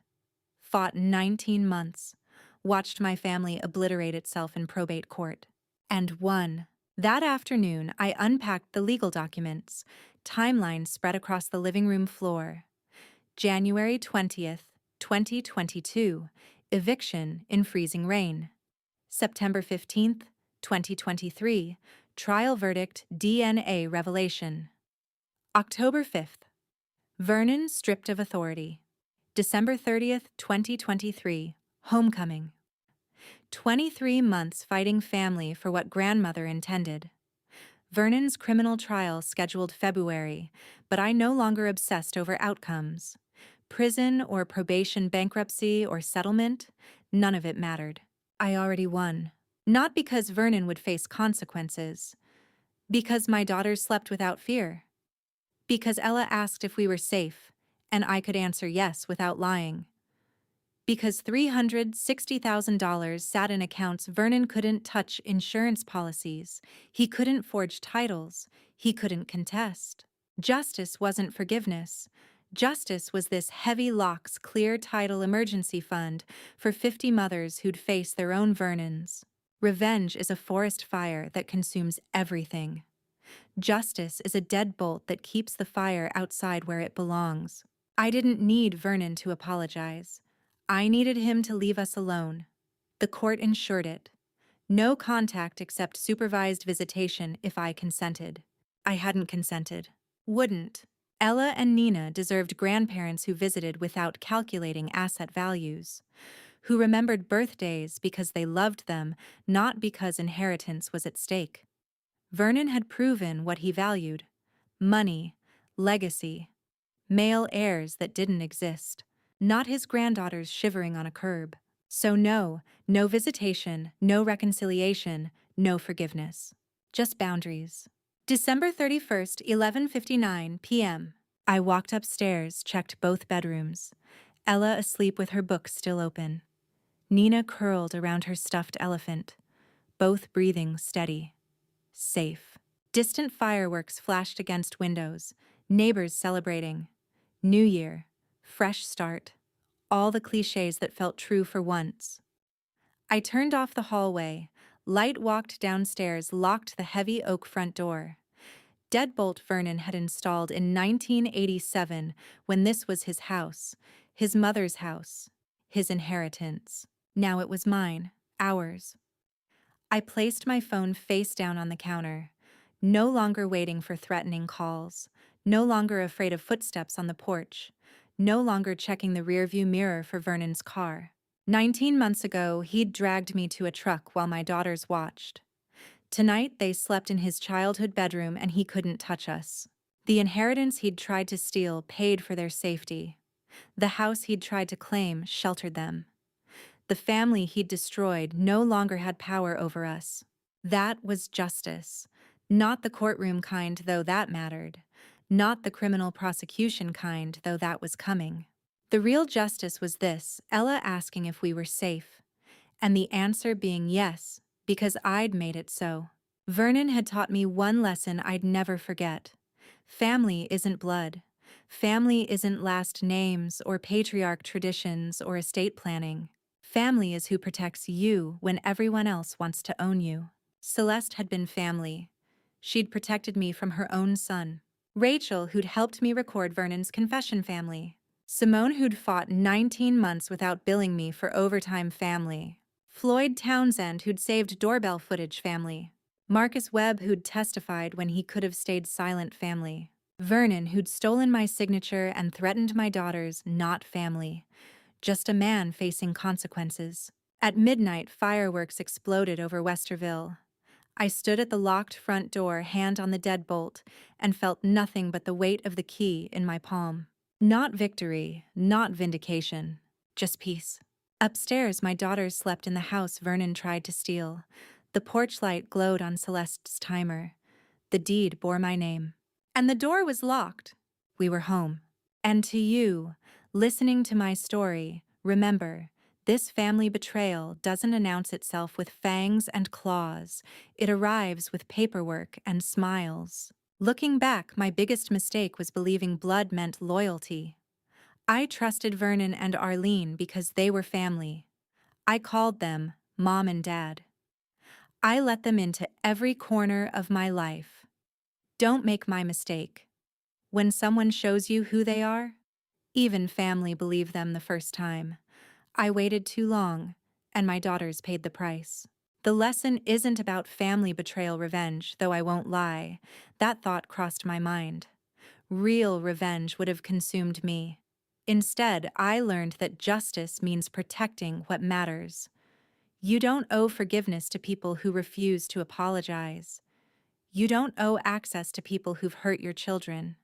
Fought 19 months. Watched my family obliterate itself in probate court. And won. That afternoon, I unpacked the legal documents. Timelines spread across the living room floor. January 20th, 2022. Eviction in freezing rain. September 15th, 2023. Trial verdict, DNA revelation. October 5th. Vernon stripped of authority. December 30th, 2023. Homecoming. 23 months fighting family for what grandmother intended. Vernon's criminal trial scheduled February, but I no longer obsessed over outcomes. Prison or probation, bankruptcy or settlement, none of it mattered. I already won. Not because Vernon would face consequences. Because my daughters slept without fear. Because Ella asked if we were safe, and I could answer yes without lying. Because $360,000 sat in accounts Vernon couldn't touch. Insurance policies. He couldn't forge titles. He couldn't contest. Justice wasn't forgiveness. Justice was this heavy locks, clear title emergency fund for 50 mothers who'd face their own Vernons. Revenge is a forest fire that consumes everything. Justice is a deadbolt that keeps the fire outside where it belongs. I didn't need Vernon to apologize. I needed him to leave us alone. The court ensured it. No contact except supervised visitation if I consented. I hadn't consented. Wouldn't. Ella and Nina deserved grandparents who visited without calculating asset values, who remembered birthdays because they loved them, not because inheritance was at stake. Vernon had proven what he valued: money, legacy, male heirs that didn't exist, not his granddaughters shivering on a curb. So no visitation, no reconciliation, no forgiveness. Just boundaries. December 31st, 11:59 p.m. I walked upstairs, checked both bedrooms. Ella asleep with her book still open. Nina curled around her stuffed elephant, both breathing steady. Safe. Distant fireworks flashed against windows, neighbors celebrating. New Year, fresh start, all the cliches that felt true for once. I turned off the hallway. Light walked downstairs, locked the heavy oak front door. Deadbolt Vernon had installed in 1987 when this was his house, his mother's house, his inheritance. Now it was mine, ours. I placed my phone face down on the counter, no longer waiting for threatening calls, no longer afraid of footsteps on the porch, no longer checking the rearview mirror for Vernon's car. 19 months ago, he'd dragged me to a truck while my daughters watched. Tonight, they slept in his childhood bedroom and he couldn't touch us. The inheritance he'd tried to steal paid for their safety. The house he'd tried to claim sheltered them. The family he'd destroyed no longer had power over us. That was justice. Not the courtroom kind, though that mattered. Not the criminal prosecution kind, though that was coming. The real justice was this: Ella asking if we were safe, and the answer being yes, because I'd made it so. Vernon had taught me one lesson I'd never forget. Family isn't blood. Family isn't last names or patriarch traditions or estate planning. Family is who protects you when everyone else wants to own you. Celeste had been family. She'd protected me from her own son. Rachel, who'd helped me record Vernon's confession, family. Simone, who'd fought 19 months without billing me for overtime, family. Floyd Townsend, who'd saved doorbell footage, family. Marcus Webb, who'd testified when he could have stayed silent, family. Vernon, who'd stolen my signature and threatened my daughters, not family. Just a man facing consequences. At midnight, fireworks exploded over Westerville. I stood at the locked front door, hand on the deadbolt, and felt nothing but the weight of the key in my palm. Not victory, not vindication, just peace. Upstairs, my daughters slept in the house Vernon tried to steal. The porch light glowed on Celeste's timer. The deed bore my name. And the door was locked. We were home. And to you, listening to my story, remember, this family betrayal doesn't announce itself with fangs and claws. It arrives with paperwork and smiles. Looking back, my biggest mistake was believing blood meant loyalty. I trusted Vernon and Arlene because they were family. I called them Mom and Dad. I let them into every corner of my life. Don't make my mistake. When someone shows you who they are, even family believe them the first time. I waited too long, and my daughters paid the price. The lesson isn't about family betrayal revenge, though I won't lie. That thought crossed my mind. Real revenge would have consumed me. Instead, I learned that justice means protecting what matters. You don't owe forgiveness to people who refuse to apologize. You don't owe access to people who've hurt your children.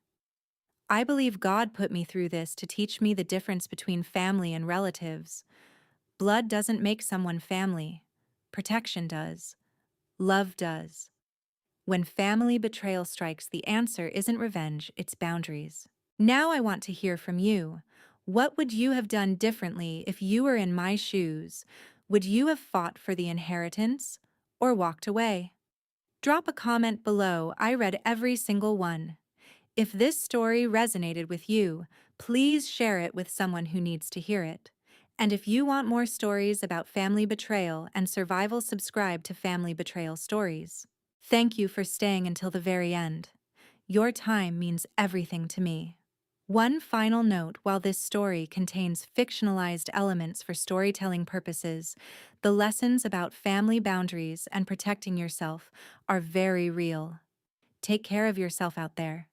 I believe God put me through this to teach me the difference between family and relatives. Blood doesn't make someone family. Protection does. Love does. When family betrayal strikes, the answer isn't revenge, it's boundaries. Now I want to hear from you. What would you have done differently if you were in my shoes? Would you have fought for the inheritance or walked away? Drop a comment below. I read every single one. If this story resonated with you, please share it with someone who needs to hear it. And if you want more stories about family betrayal and survival, subscribe to Family Betrayal Stories. Thank you for staying until the very end. Your time means everything to me. One final note: while this story contains fictionalized elements for storytelling purposes, the lessons about family boundaries and protecting yourself are very real. Take care of yourself out there.